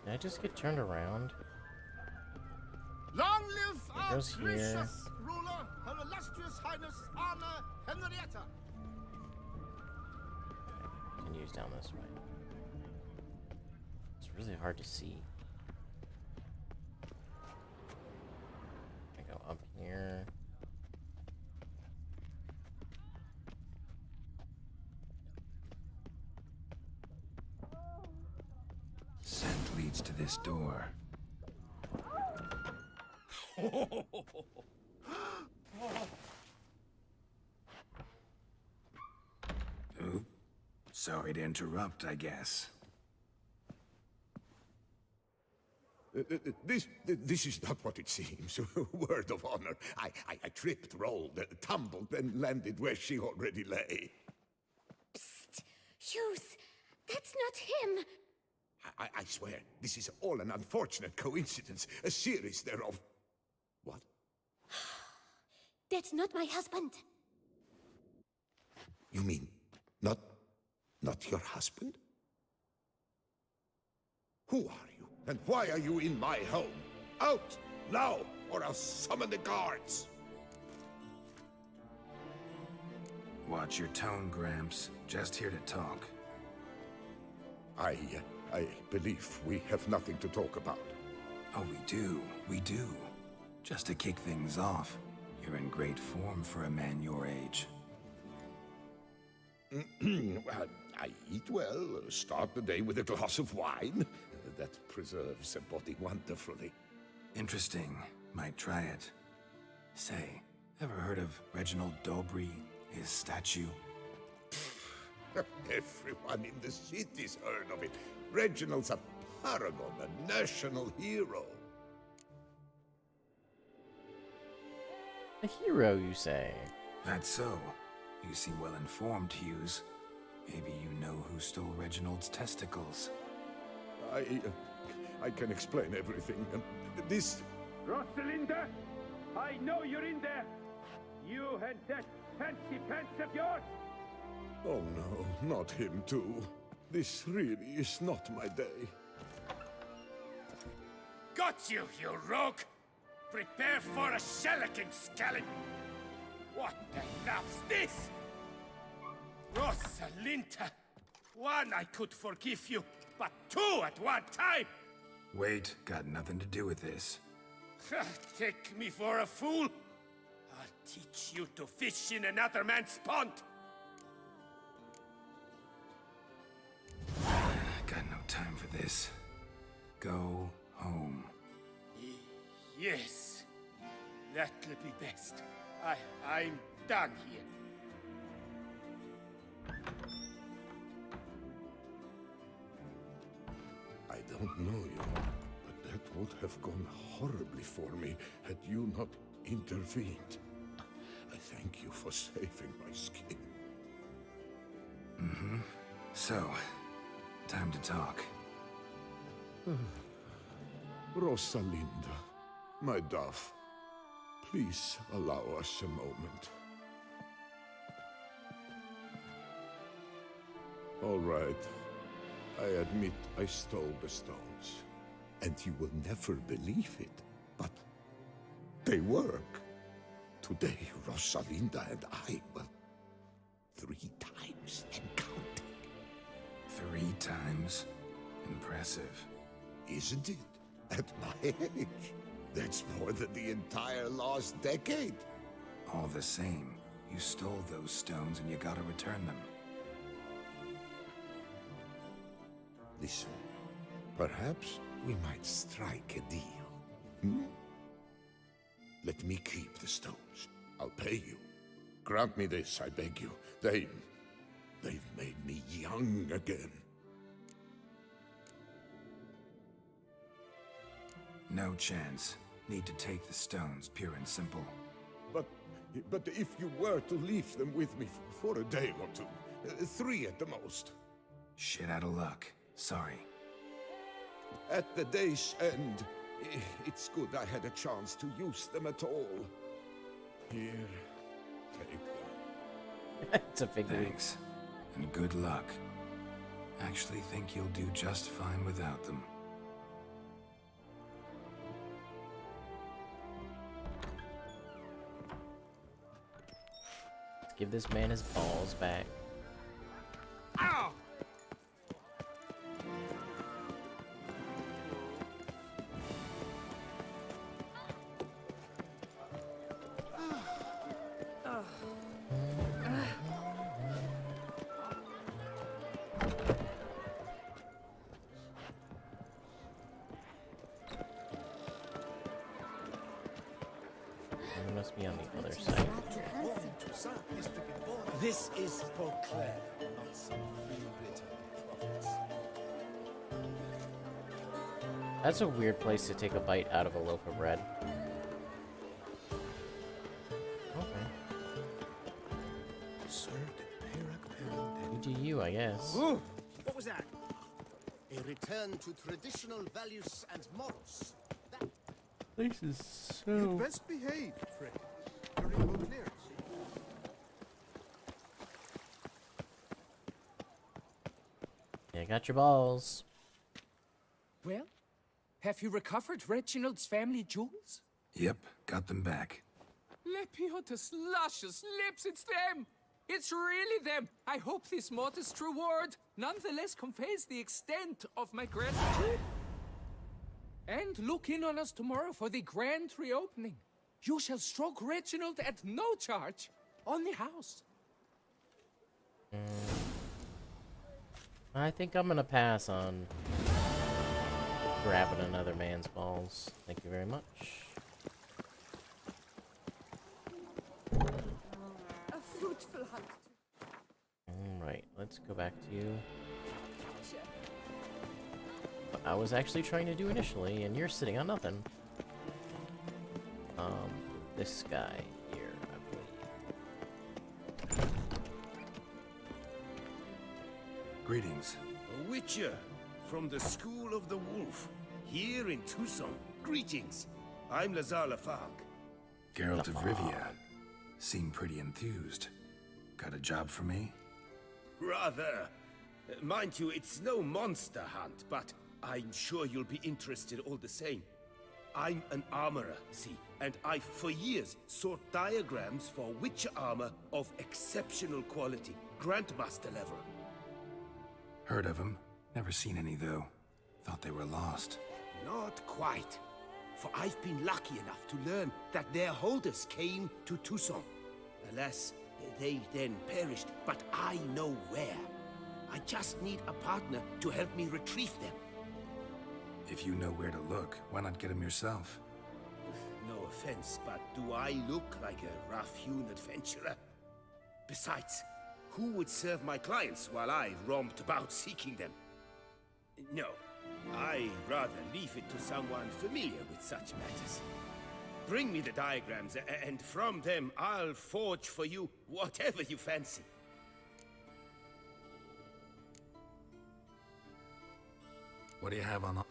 Did I just get turned around? Long live our goes here. gracious ruler, Her Illustrious Highness Anna Henrietta! Continues down this way. It's really hard to see. I go up here. Scent leads to this door. Oop. Sorry to interrupt, I guess. This is not what it seems. Word of honor. I tripped, rolled, tumbled, and landed where she already lay. Psst! Hughes! That's not him! I swear, this is all an unfortunate coincidence. A series thereof. What? That's not my husband. You mean, not your husband? Who are you? And why are you in my home? Out! Now! Or I'll summon the guards! Watch your tone, Gramps. Just here to talk. I believe we have nothing to talk about. Oh, we do. We do. Just to kick things off, you're in great form for a man your age. Well, I eat well, start the day with a glass of wine. That preserves a body wonderfully. Interesting. Might try it. Say, ever heard of Reginald Dobry, his statue? Everyone in the city's heard of it. Reginald's a paragon, a national hero. A hero, you say? That's so. You seem well informed, Hughes. Maybe you know who stole Reginald's testicles. I can explain everything. This... Rosalinda, I know you're in there. You and that fancy pants of yours. Oh no, not him too. This really is not my day. Got you, you rogue! Prepare for a shellacking, scallop! What the laugh's this? Rosalinda! One, I could forgive you, but two at one time! Wait, got nothing to do with this. Take me for a fool? I'll teach you to fish in another man's pond! Got no time for this. Go home. Yes, that'll be best. I'm done here. I don't know you, but that would have gone horribly for me had you not intervened. I thank you for saving my skin. Mm-hmm. So, time to talk. Rosalinda, My dove, please allow us a moment. All right. I admit I stole the stones. And you will never believe it, but they work. Today, Rosalinda and I, well, 3 times and counting. 3 times? Impressive. Isn't it? At my age. That's more than the entire last decade. All the same, you stole those stones and you gotta return them. Listen, perhaps we might strike a deal. Hmm? Let me keep the stones. I'll pay you. Grant me this, I beg you. They've made me young again. No chance. Need to take the stones, pure and simple. But if you were to leave them with me for a day or 2, 3 at the most. Shit out of luck. Sorry. At the day's end, it's good I had a chance to use them at all. Here, take them. It's a figure. Thanks. And good luck. Actually think you'll do just fine without them. Let's give this man his balls back. Ow! It must be on the other side. This is for Claire, not some few-written prophets. That's a weird place to take a bite out of a loaf of bread. Okay. Sir, the Peyrac You do you, I guess. Ooh, what was that? A return to traditional values and morals. This is You'd best behave, Fred. You're in good clears. Yeah, got your balls. Well, have you recovered Reginald's family jewels? Yep, got them back. Lepiotus luscious lips, it's them! It's really them! I hope this modest reward nonetheless conveys the extent of my gratitude. And look in on us tomorrow for the grand reopening. You shall stroke Reginald at no charge on the house. I think I'm gonna pass on grabbing another man's balls. Thank you very much. A fruitful hunt. Alright, let's go back to you. What I was actually trying to do initially, and you're sitting on nothing. This guy here, I believe. Greetings. A witcher from the School of the Wolf, here in Toussaint. Greetings. I'm Lazar Lafargue. Geralt of Rivia. Seem pretty enthused. Got a job for me? Rather. Mind you, it's no monster hunt, but I'm sure you'll be interested all the same. I'm an armorer, see, and I've for years sought diagrams for witcher armor of exceptional quality, Grandmaster level. Heard of them. Never seen any, though. Thought they were lost. Not quite. For I've been lucky enough to learn that their holders came to Toussaint. Alas, they then perished, but I know where. I just need a partner to help me retrieve them. If you know where to look, why not get them yourself? No offense, but do I look like a rough-hewn adventurer? Besides, who would serve my clients while I romped about seeking them? No, I'd rather leave it to someone familiar with such matters. Bring me the diagrams, and from them I'll forge for you whatever you fancy. What do you have on the...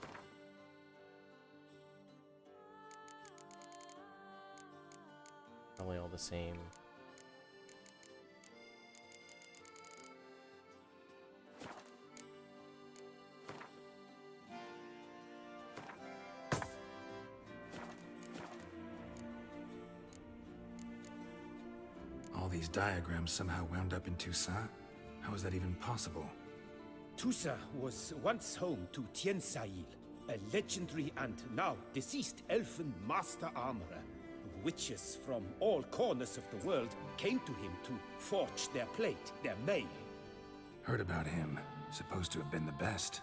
Probably all the same. All these diagrams somehow wound up in Toussaint? How is that even possible? Toussaint was once home to Toussaint, a legendary and now deceased elfin master armorer. Witches from all corners of the world came to him to forge their plate, their mail. Heard about him. Supposed to have been the best.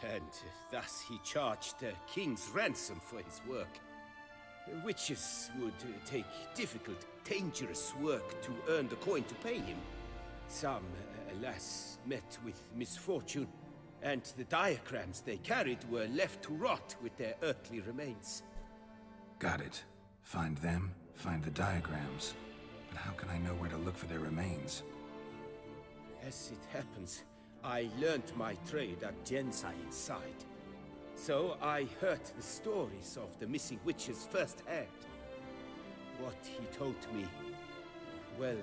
And thus he charged a king's ransom for his work. Witches would take difficult, dangerous work to earn the coin to pay him. Some, alas, met with misfortune, and the diagrams they carried were left to rot with their earthly remains. Got it. Find them, find the diagrams. But how can I know where to look for their remains? As it happens, I learned my trade at Toussaint's side. So I heard the stories of the missing witches firsthand. What he told me, well,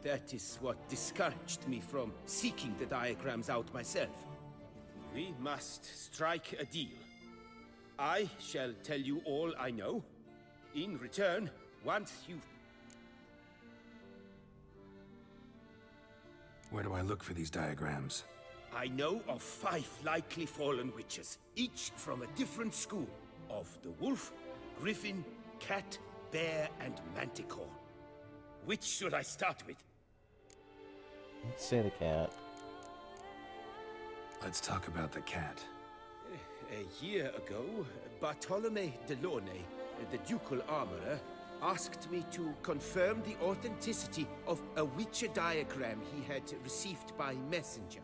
that is what discouraged me from seeking the diagrams out myself. We must strike a deal. I shall tell you all I know. In return, once you've... Where do I look for these diagrams? I know of 5 likely fallen witches, each from a different school of the wolf, griffin, cat, bear, and manticore. Which should I start with? Let's say the cat. Let's talk about the cat. A year ago, Bartolome de Launay, the ducal armorer, asked me to confirm the authenticity of a witcher diagram he had received by messenger.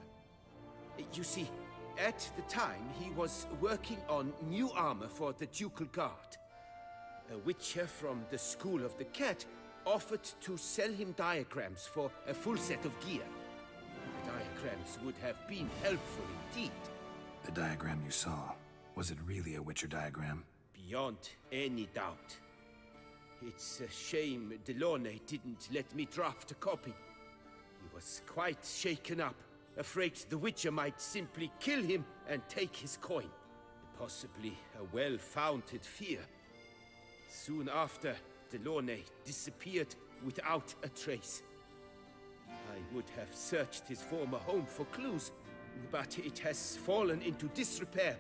You see, at the time he was working on new armor for the ducal guard. A witcher from the school of the cat offered to sell him diagrams for a full set of gear. The diagrams would have been helpful indeed. The diagram you saw, was it really a witcher diagram? Beyond any doubt. It's a shame Delaunay didn't let me draft a copy. He was quite shaken up, afraid the Witcher might simply kill him and take his coin. Possibly a well-founded fear. Soon after, Delaunay disappeared without a trace. I would have searched his former home for clues, but it has fallen into disrepair,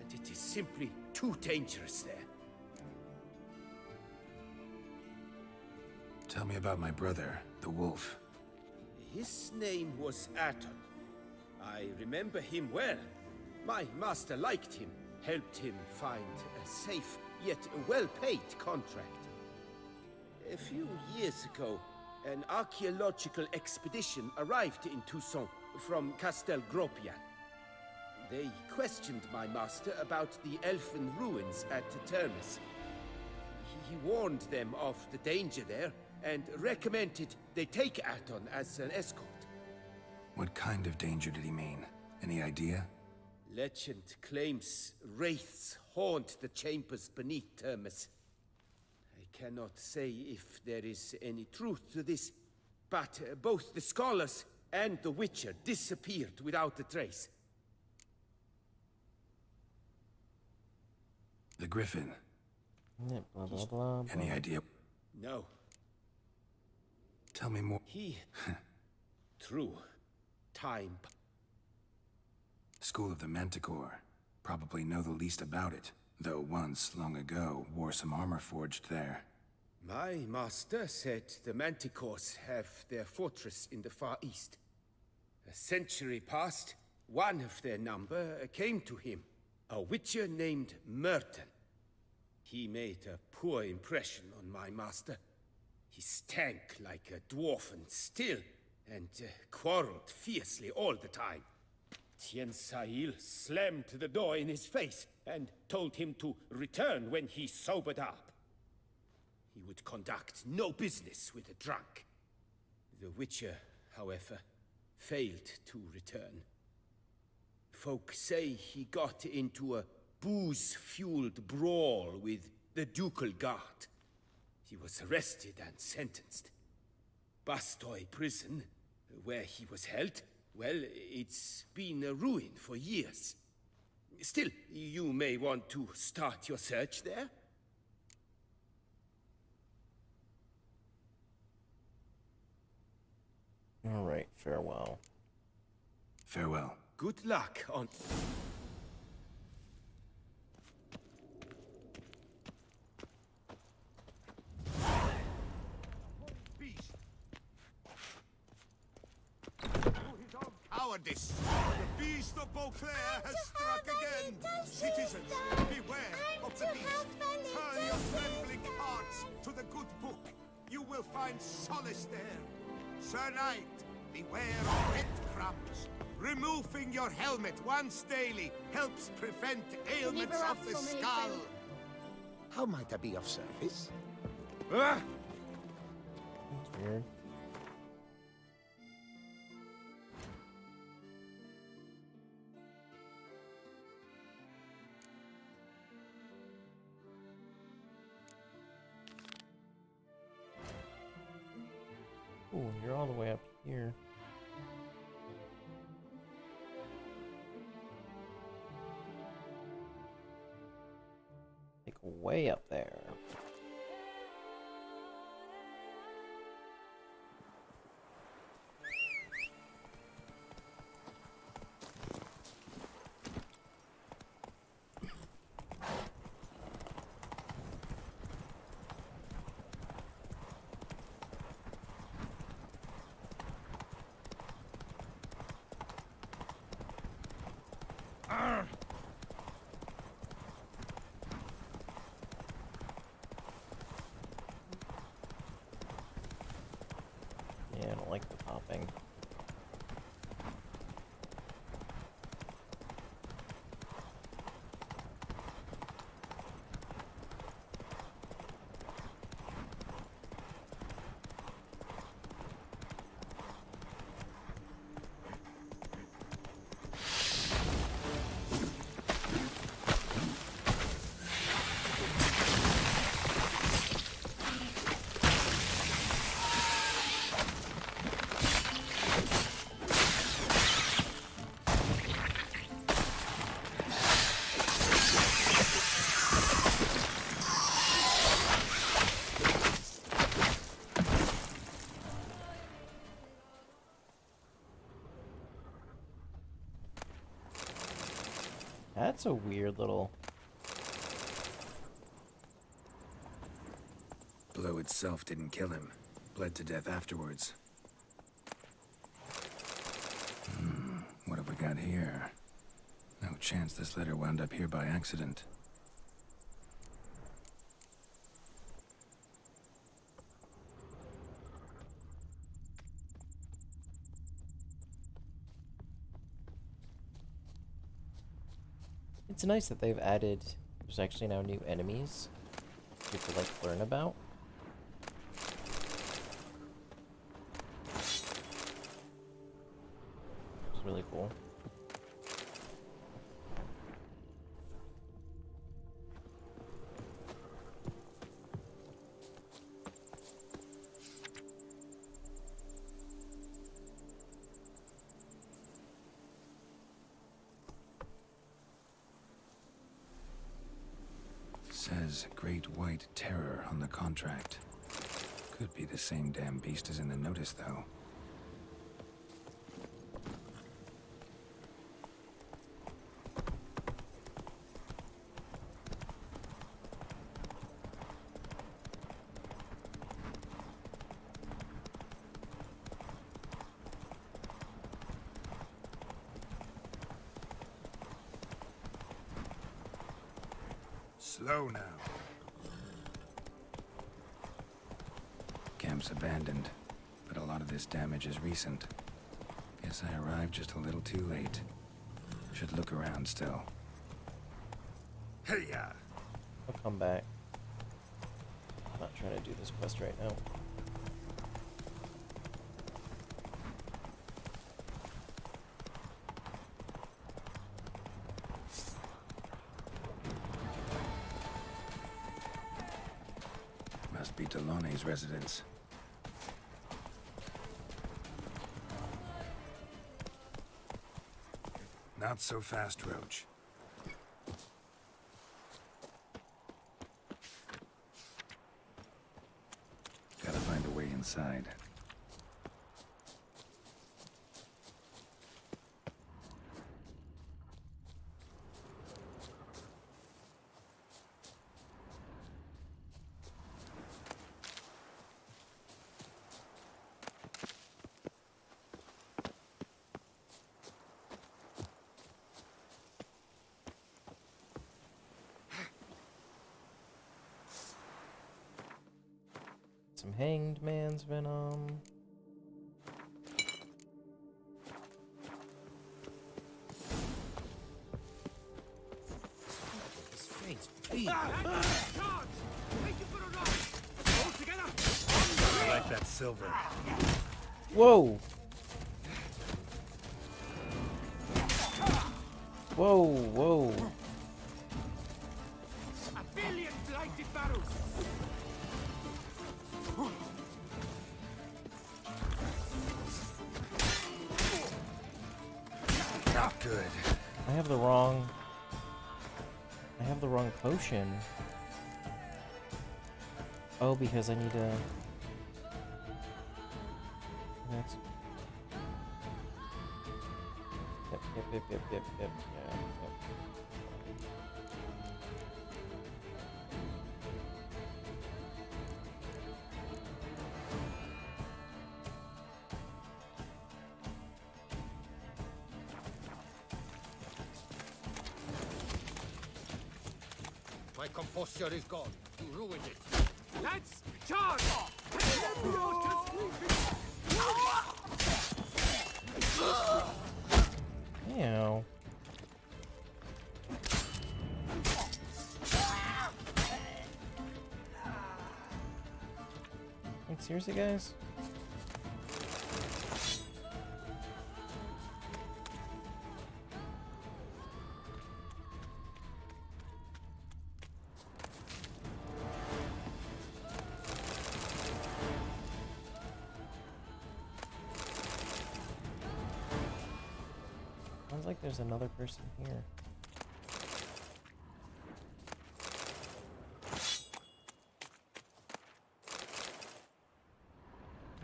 and it is simply too dangerous there. Tell me about my brother, the wolf. His name was Aton. I remember him well. My master liked him, helped him find a safe, yet well-paid contract. A few years ago, an archaeological expedition arrived in Toussaint from Castel Gropian. They questioned my master about the elfin ruins at Termes. He warned them of the danger there and recommended they take Aton as an escort. What kind of danger did he mean? Any idea? Legend claims wraiths haunt the chambers beneath Termes. I cannot say if there is any truth to this, but both the scholars and the Witcher disappeared without a trace. The Griffin. Blah, blah, blah, blah. Any idea? No. Tell me more. He... True. Time. School of the Manticore. Probably know the least about it, though once, long ago, wore some armor forged there. My master said the Manticores have their fortress in the Far East. A century past, one of their number came to him, a witcher named Merton. He made a poor impression on my master. He stank like a dwarfen still, and quarreled fiercely all the time. Toussaint slammed the door in his face and told him to return when he sobered up. He would conduct no business with a drunk. The Witcher, however, failed to return. Folk say he got into a booze-fueled brawl with the ducal guard. He was arrested and sentenced. Bastoy prison, where he was held, well, it's been a ruin for years. Still, you may want to start your search there. All right, farewell. Farewell. Good luck on... Cowardice! The beast of Beauclair has struck again! Citizens, beware of the beast! Turn your trembling hearts to the good book. You will find solace there. Sir Knight, beware of breadcrumbs. Removing your helmet once daily helps prevent ailments of the skull. How might I be of service? Ah! That's weird. Ooh, you're all the way up here. Like way up there. Yeah, I don't like the popping. That's a weird little... Blow itself didn't kill him. Bled to death afterwards. What have we got here? No chance this letter wound up here by accident. It's nice that they've added, there's actually now new enemies you could like learn about. It's really cool. Says Great White Terror on the contract. Could be the same damn beast as in the notice, though. Slow now. Camp's abandoned, but a lot of this damage is recent. Guess I arrived just a little too late. Should look around still. Hey-ya! I'll come back. I'm not trying to do this quest right now. Must be Delaune's residence. Not so fast, Roach. Gotta find a way inside. Some hanged man's venom. His face, please. I like that silver. Whoa! Whoa, whoa. A billion blighted barrels. Not good. I have the wrong potion. Oh, because I need to. That's. Yep. Yeah, yep. My composure is gone. You ruined it. Lads, charge! Ew. Like, seriously, guys? Sounds like there's another person here.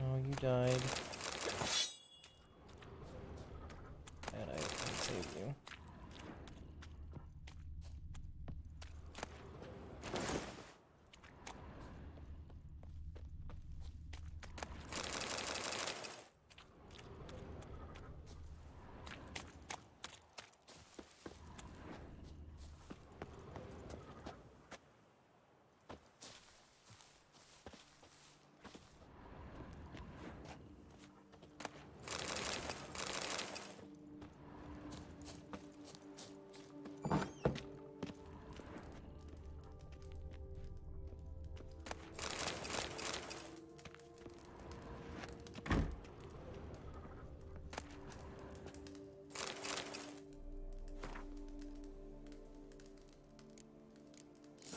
Oh, you died. And I can save you.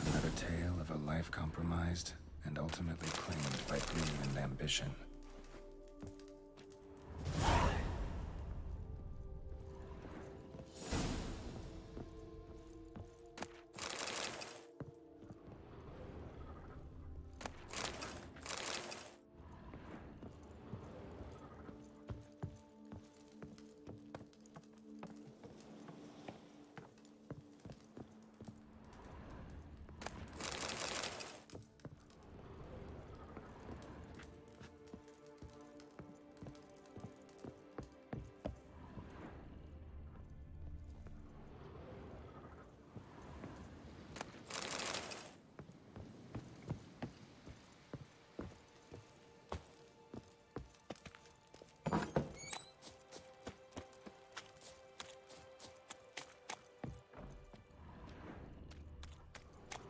Another tale of a life compromised and ultimately claimed by greed and ambition.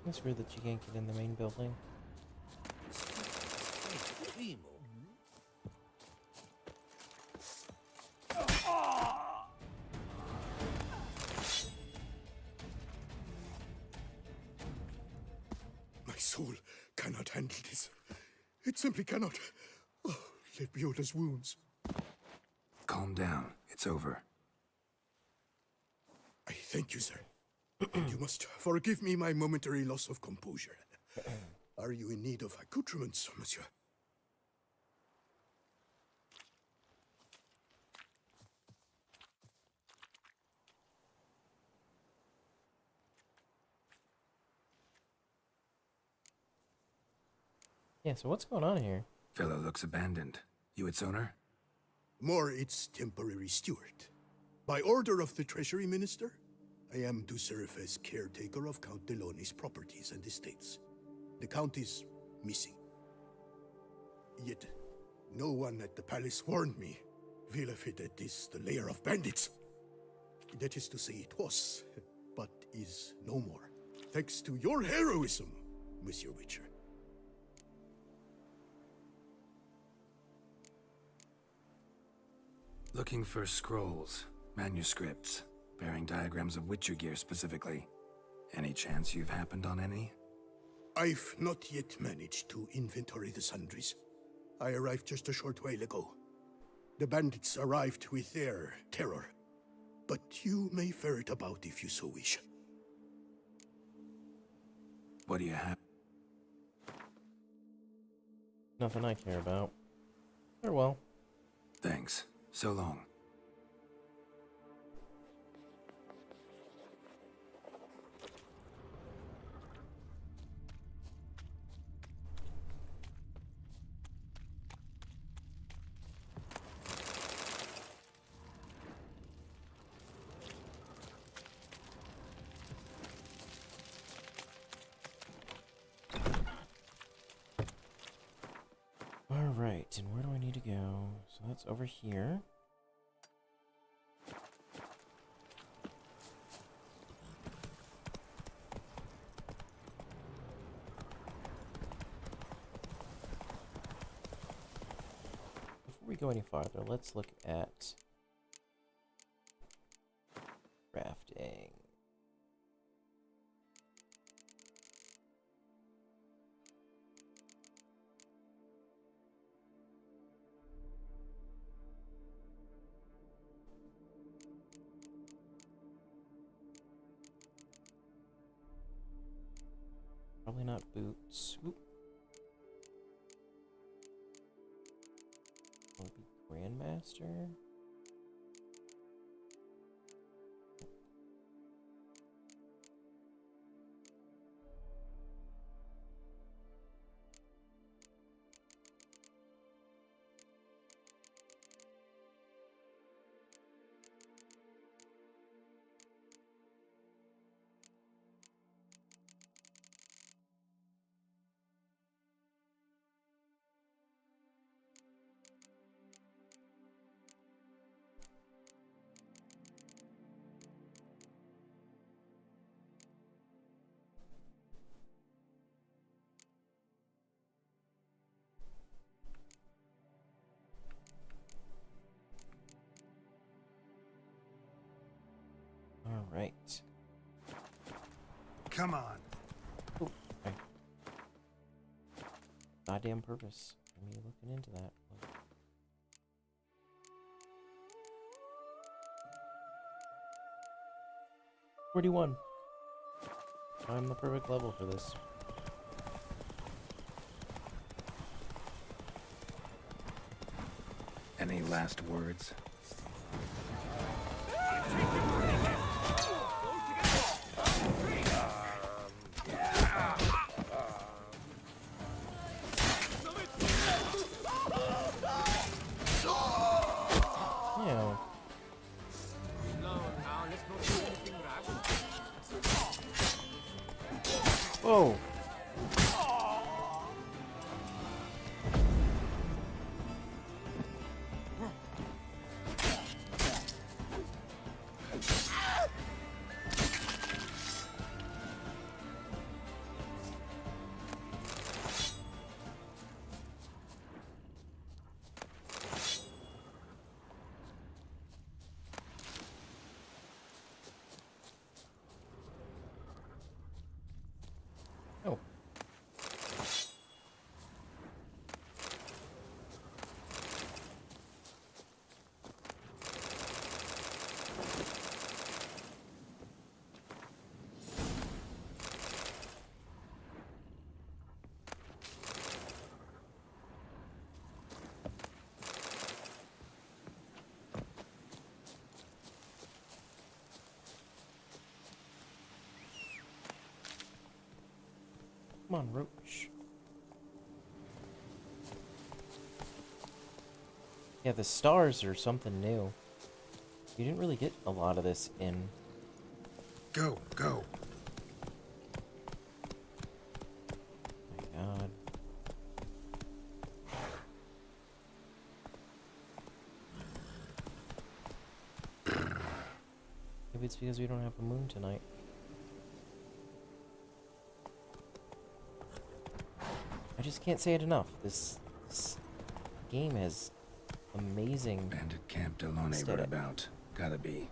It's weird that you can't get in the main building. My soul cannot handle this. It simply cannot. Oh, Lepiola's wounds. Calm down. It's over. I thank you, sir. And you must forgive me my momentary loss of composure. Are you in need of accoutrements, monsieur? Yeah, so what's going on here? Fellow looks abandoned. You its owner? More its temporary steward. By order of the Treasury Minister, I am to serve as caretaker of Count Deloni's properties and estates. The Count is missing. Yet, no one at the palace warned me. Villafit that is the lair of bandits. That is to say it was, but is no more. Thanks to your heroism, Monsieur Witcher. Looking for scrolls, manuscripts, bearing diagrams of Witcher gear specifically. Any chance you've happened on any? I've not yet managed to inventory the sundries. I arrived just a short while ago. The bandits arrived with their terror. But you may ferret about if you so wish. What do you have? Nothing I care about. Farewell. Thanks. So long. Alright, and where do I need to go? So that's over here. Before we go any farther, let's look at crafting. Probably not boots. Oop. Would be Grandmaster. All right. Come on. Oh, okay. Goddamn purpose for me looking into that. 41. I'm the perfect level for this. Any last words? Whoa! on, Roach. Yeah, the stars are something new. You didn't really get a lot of this in... Go, go. My god. Maybe it's because we don't have a moon tonight. I just can't say it enough. This game has amazing... Bandit Camp Delone wrote about. Gotta be.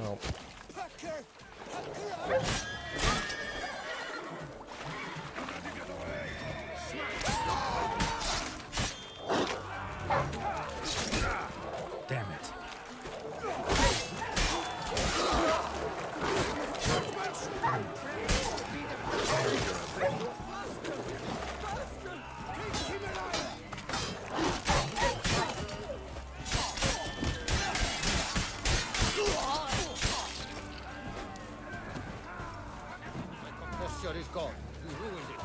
Oh. Damn it. Posture is gone. You ruined it.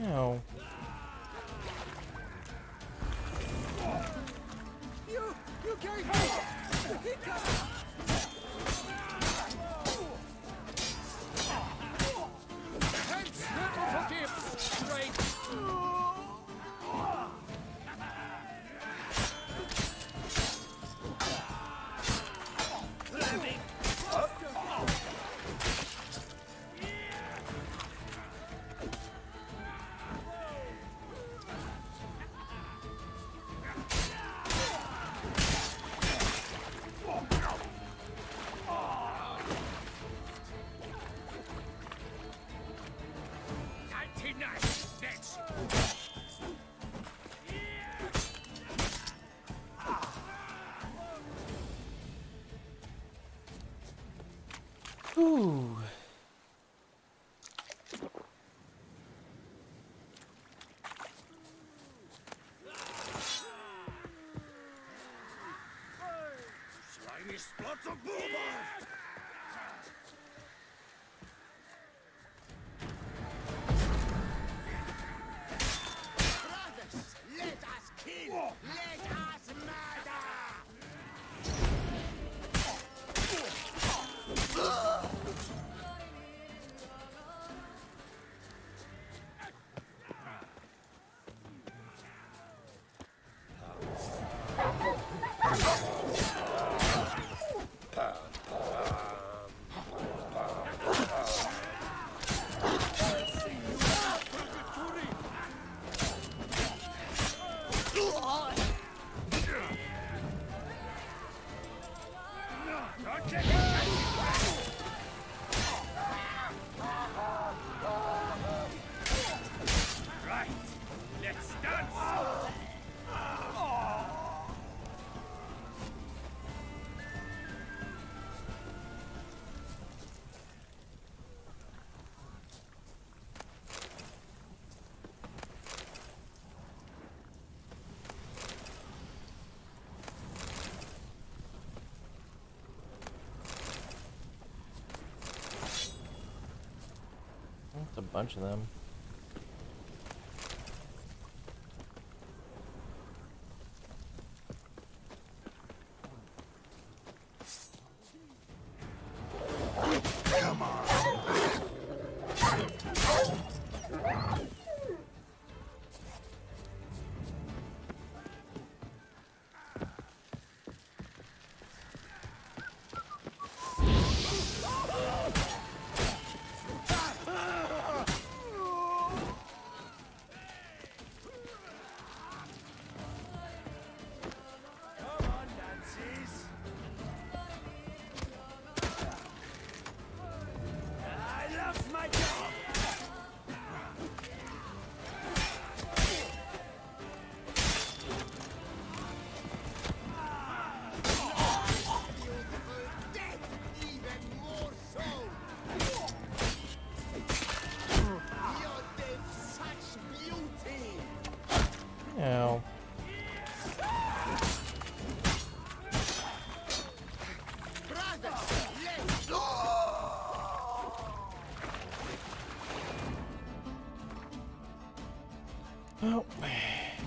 No. You gave me! Hence never forgives, straight. Ooh. Slimy splots of boomer! Brothers, let us kill! Let us murder! Right, let's dance! That's a bunch of them. Come on. Oh,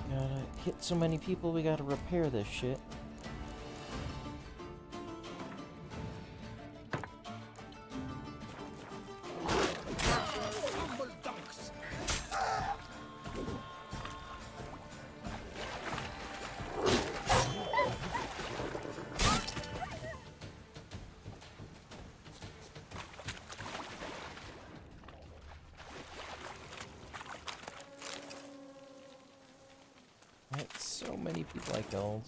gotta hit so many people, we gotta repair this shit. So many people I killed.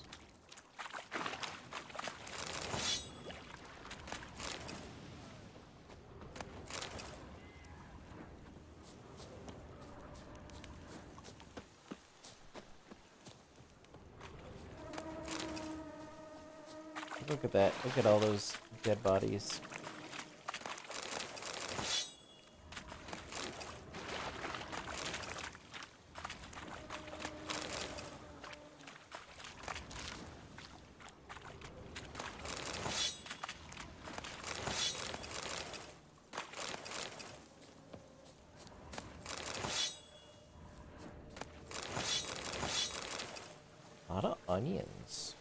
Look at that. Look at all those dead bodies. A lot of onions.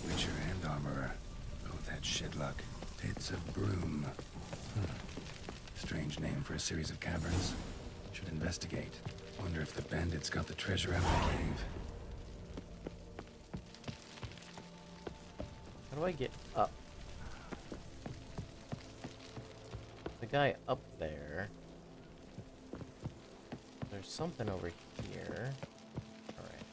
Witcher and armorer. Both had shit luck. Pits of Broom. Strange name for a series of caverns. Should investigate. Wonder if the bandits got the treasure out of the cave. How do I get up? The guy up there. There's something over here. Alright.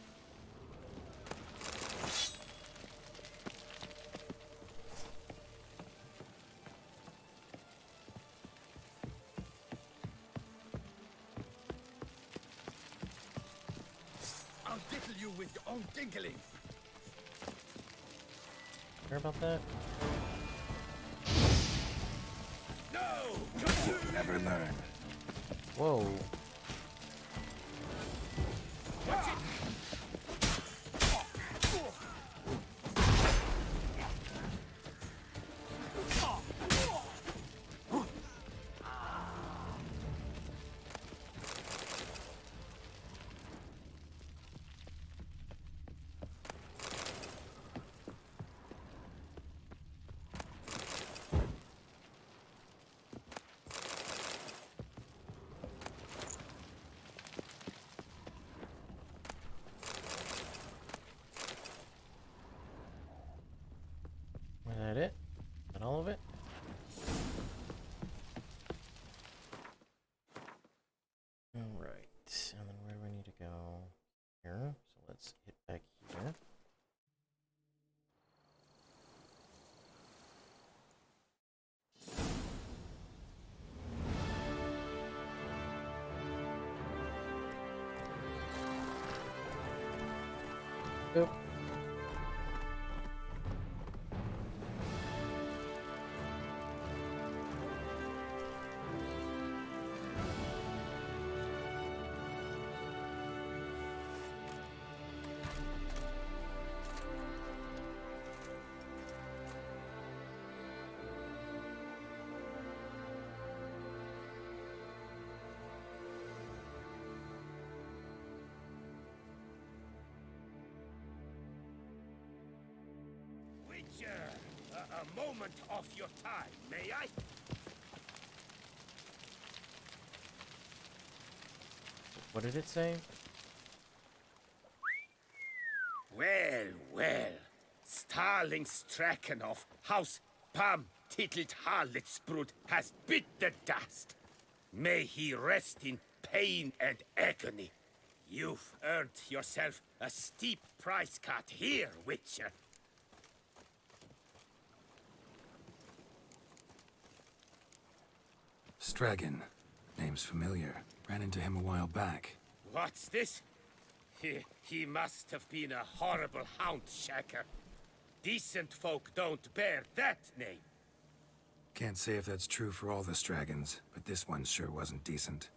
I'll tickle you with your own tinkling. Care about that? No! Never learn. Whoa. Watch it! A moment of your time, may I? What did it say? Well, well. Starling Strakenhoff, House Pam Tittled Harlotsbrud has bit the dust. May he rest in pain and agony. You've earned yourself a steep price cut here, Witcher. Stragan. Name's familiar. Ran into him a while back. What's this? He must have been a horrible hound shacker. Decent folk don't bear that name. Can't say if that's true for all the Stragons, but this one sure wasn't decent.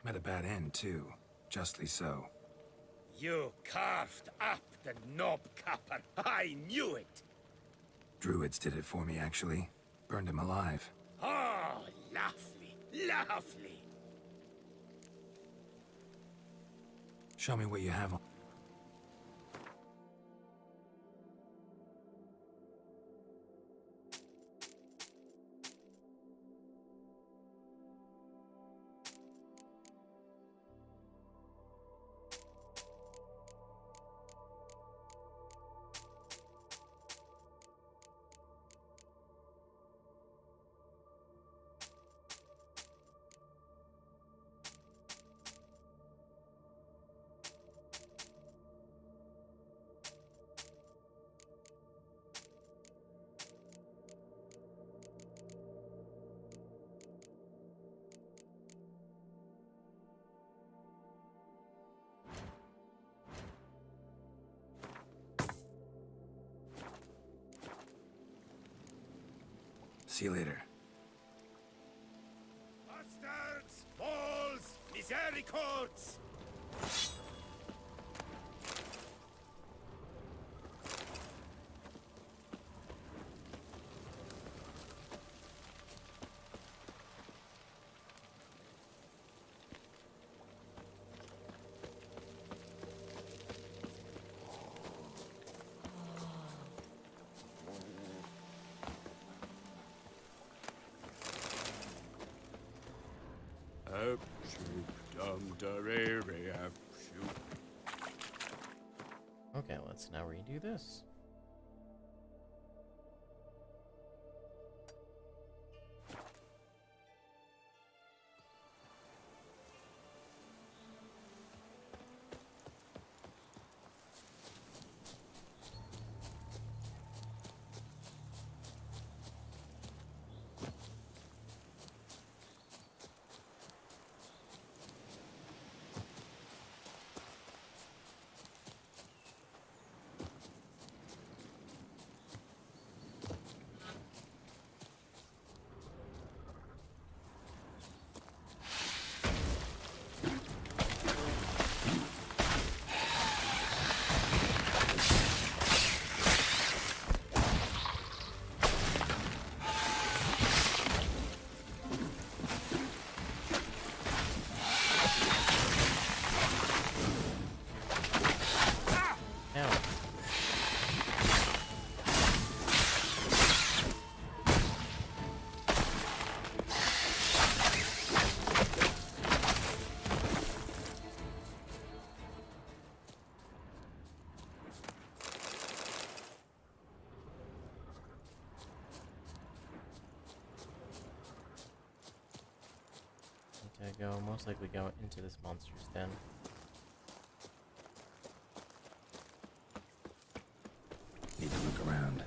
Met a bad end, too. Justly so. You carved up the knob capper. I knew it. Druids did it for me, actually. Burned him alive. Oh, lovely, lovely. Show me what you have on. See you later. Bastards, balls, misericords! Okay, let's now redo this. To go, most likely go into this monster's den. Need to look around.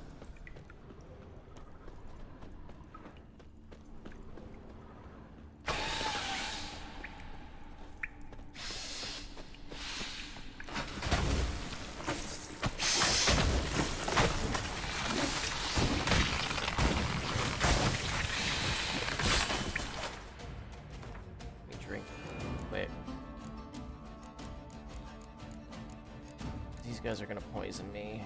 These guys are gonna poison me.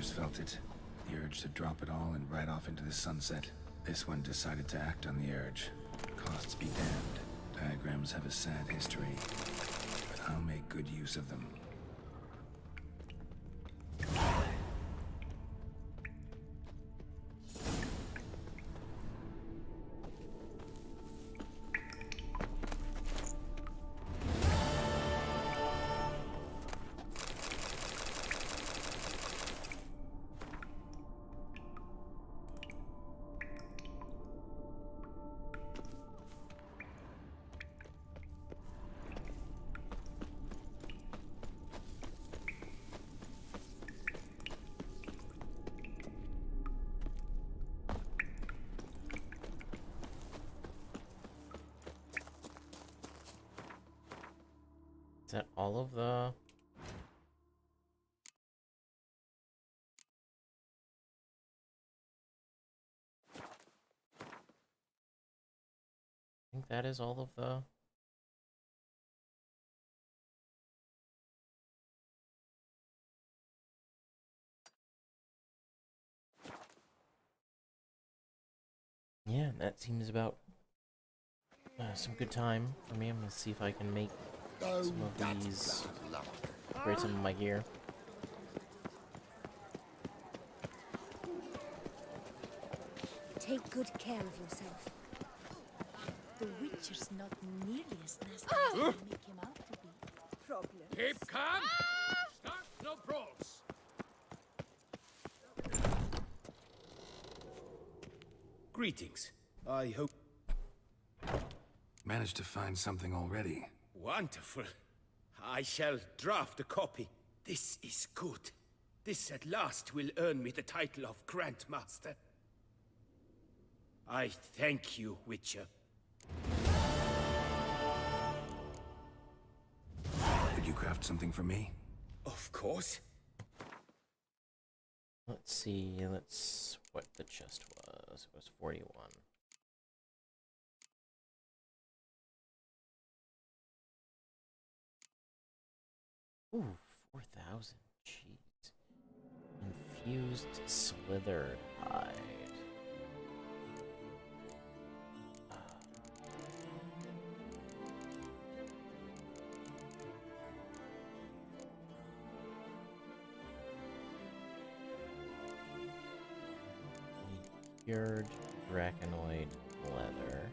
corpse felt it. The urge to drop it all and ride off into the sunset. This one decided to act on the urge. Costs be damned. Diagrams have a sad history, but I'll make good use of them. Is that all of the... I think that is all of the... Yeah, that seems about some good time for me. I'm gonna see if I can make some of these, upgrade some of my gear. Take good care of yourself. The Witcher's not nearly as nasty as you make him out to be. Problem. Keep calm! Start no brawls! Greetings. I hope... Managed to find something already. Wonderful. I shall draft a copy. This is good. This at last will earn me the title of Grandmaster. I thank you, Witcher. Could you craft something for me? Of course. Let's see, what the chest was. It was 41. Ooh, 4,000. Jeez. Infused slithered hide. Cured Dracanoid leather.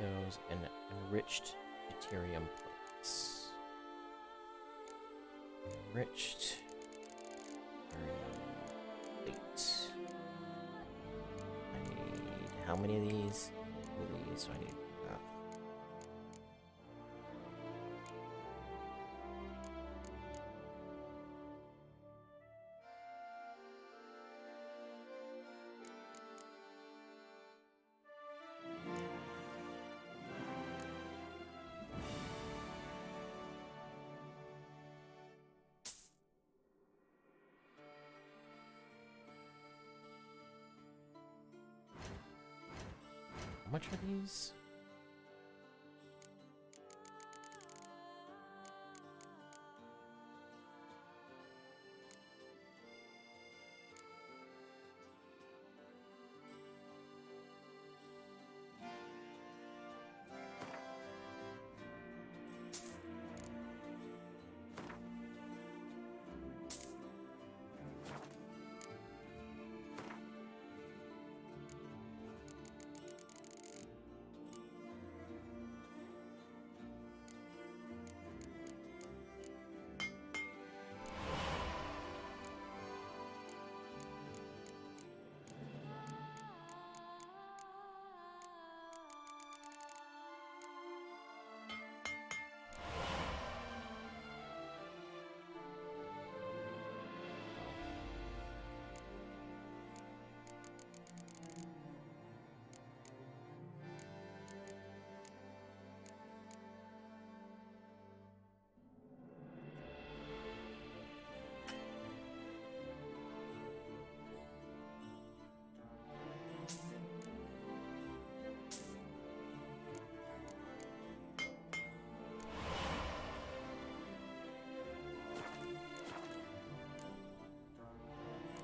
Those and enriched deuterium plates. Enriched deuterium plate. I need how many of these? Two of these, so I need that. How much are these?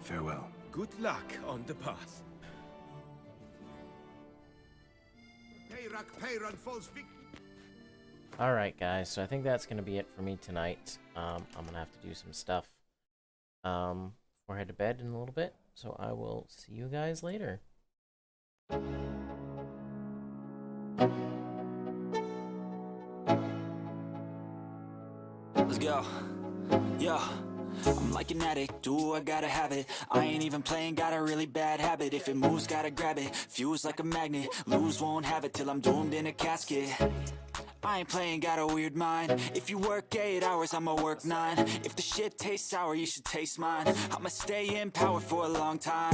Farewell. Good luck on the path. Alright guys, so I think that's going to be it for me tonight. I'm going to have to do some stuff before I head to bed in a little bit, so I will see you guys later. Let's go. Yo, I'm like an addict, do I gotta have it. I ain't even playing, got a really bad habit. If it moves, gotta grab it, fuse like a magnet. Lose, won't have it till I'm doomed in a casket. I ain't playing, got a weird mind. If you work 8 hours, I'ma work 9. If the shit tastes sour, you should taste mine. I'ma stay in power for a long time.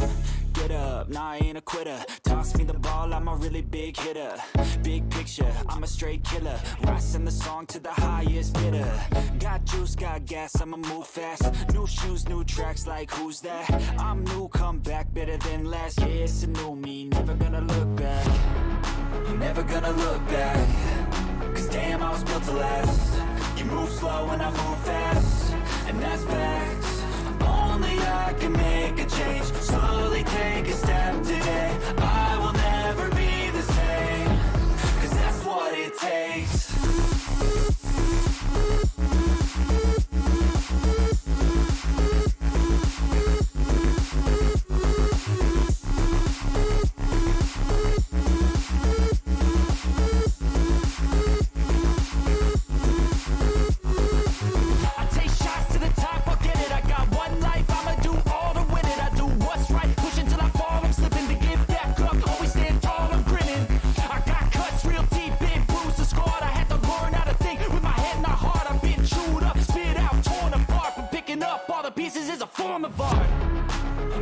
Get up, nah, I ain't a quitter. Toss me the ball, I'm a really big hitter. Big picture, I'm a straight killer. Rising the song to the highest bidder. Got juice, got gas, I'ma move fast. New shoes, new tracks, like who's that? I'm new, come back, better than last. Yeah, it's a new me, never gonna look back. Never gonna look back. Cause damn, I was built to last. You move slow and I move fast, and that's facts. Only I can make a change. Slowly take a step today. I will never be the same. Cause that's what it takes.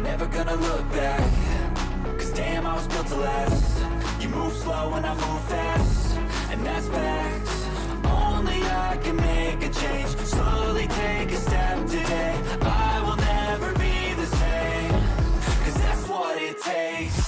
Never gonna look back. Cause damn, I was built to last. You move slow and I move fast, and that's facts. Only I can make a change. Slowly take a step today. I will never be the same. Cause that's what it takes.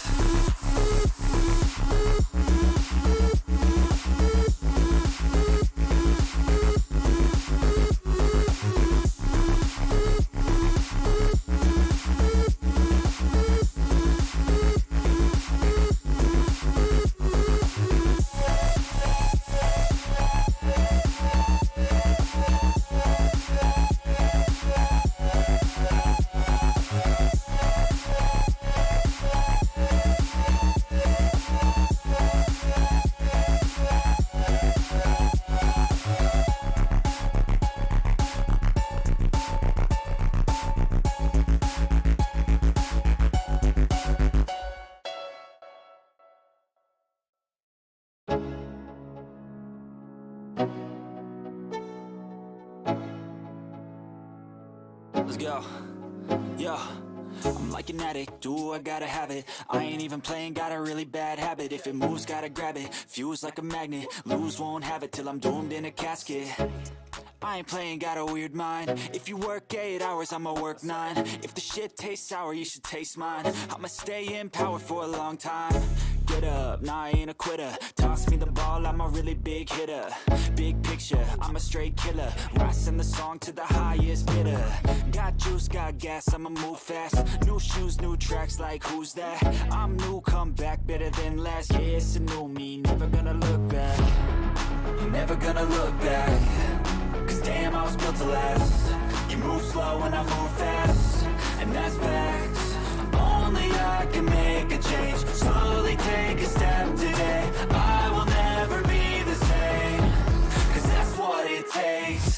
Let's go. Yo, I'm like an addict, do I gotta have it. I ain't even playing, got a really bad habit. If it moves, gotta grab it, fuse like a magnet. Lose, won't have it till I'm doomed in a casket. I ain't playing, got a weird mind. If you work 8 hours, I'ma work 9. If the shit tastes sour, you should taste mine. I'ma stay in power for a long time. Get up, nah, I ain't a quitter. Toss me the ball, I'm a really big hitter. Big picture, I'm a straight killer. Rising the song to the highest bidder. Got juice, got gas, I'ma move fast. New shoes, new tracks, like who's that? I'm new, come back, better than last. Yeah, it's a new me, never gonna look back. Never gonna look back. Cause damn, I was built to last. You move slow and I move fast, and that's facts. Only I can make a change. Slowly take a step today. I will never be the same. Cause that's what it takes.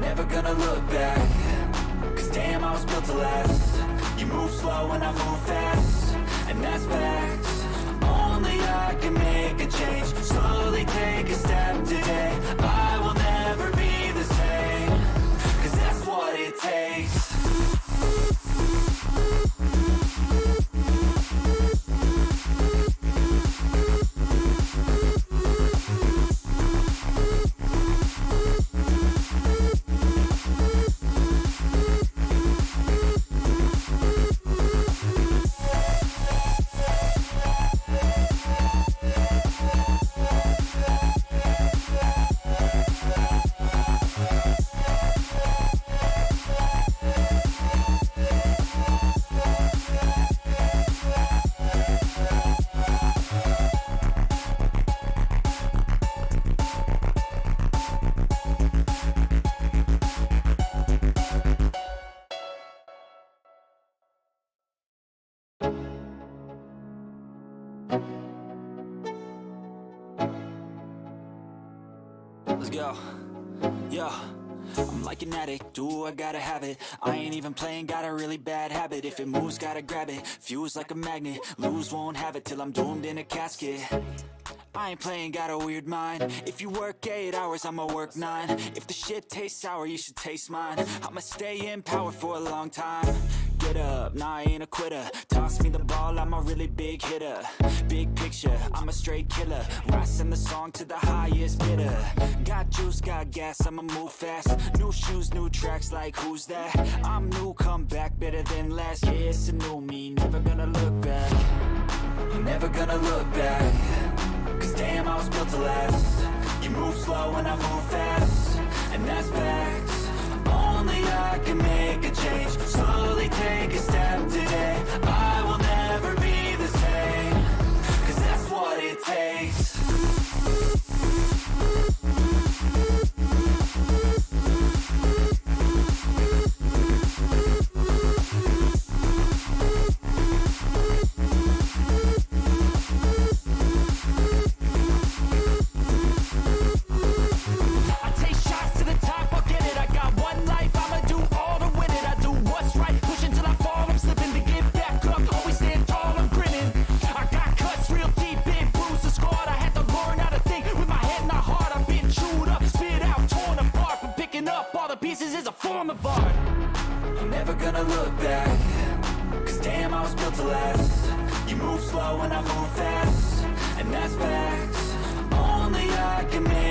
Never gonna look back. Cause damn, I was built to last. You move slow and I move fast, and that's facts. Only I can make a change. Slowly take a step today. Let's go. Yeah. I'm like an addict, ooh, I gotta have it. I ain't even playing, got a really bad habit. If it moves, gotta grab it. Fuse like a magnet, lose, won't have it till I'm doomed in a casket. I ain't playing, got a weird mind. If you work 8 hours, I'ma work 9. If the shit tastes sour, you should taste mine. I'ma stay in power for a long time. Get up, nah, I ain't a quitter. Toss me the ball, I'm a really big hitter. Big picture, I'm a straight killer. Rising the song to the highest bidder. Got juice, got gas, I'ma move fast. New shoes, new tracks, like who's that? I'm new, come back, better than last. Yeah, it's a new me, never gonna look back. Never gonna look back. Cause damn, I was built to last. You move slow and I move fast, and that's facts. Only I can make a change. Slowly take a step today. I will never be the same. Cause that's what it takes. And that's facts. Only I can make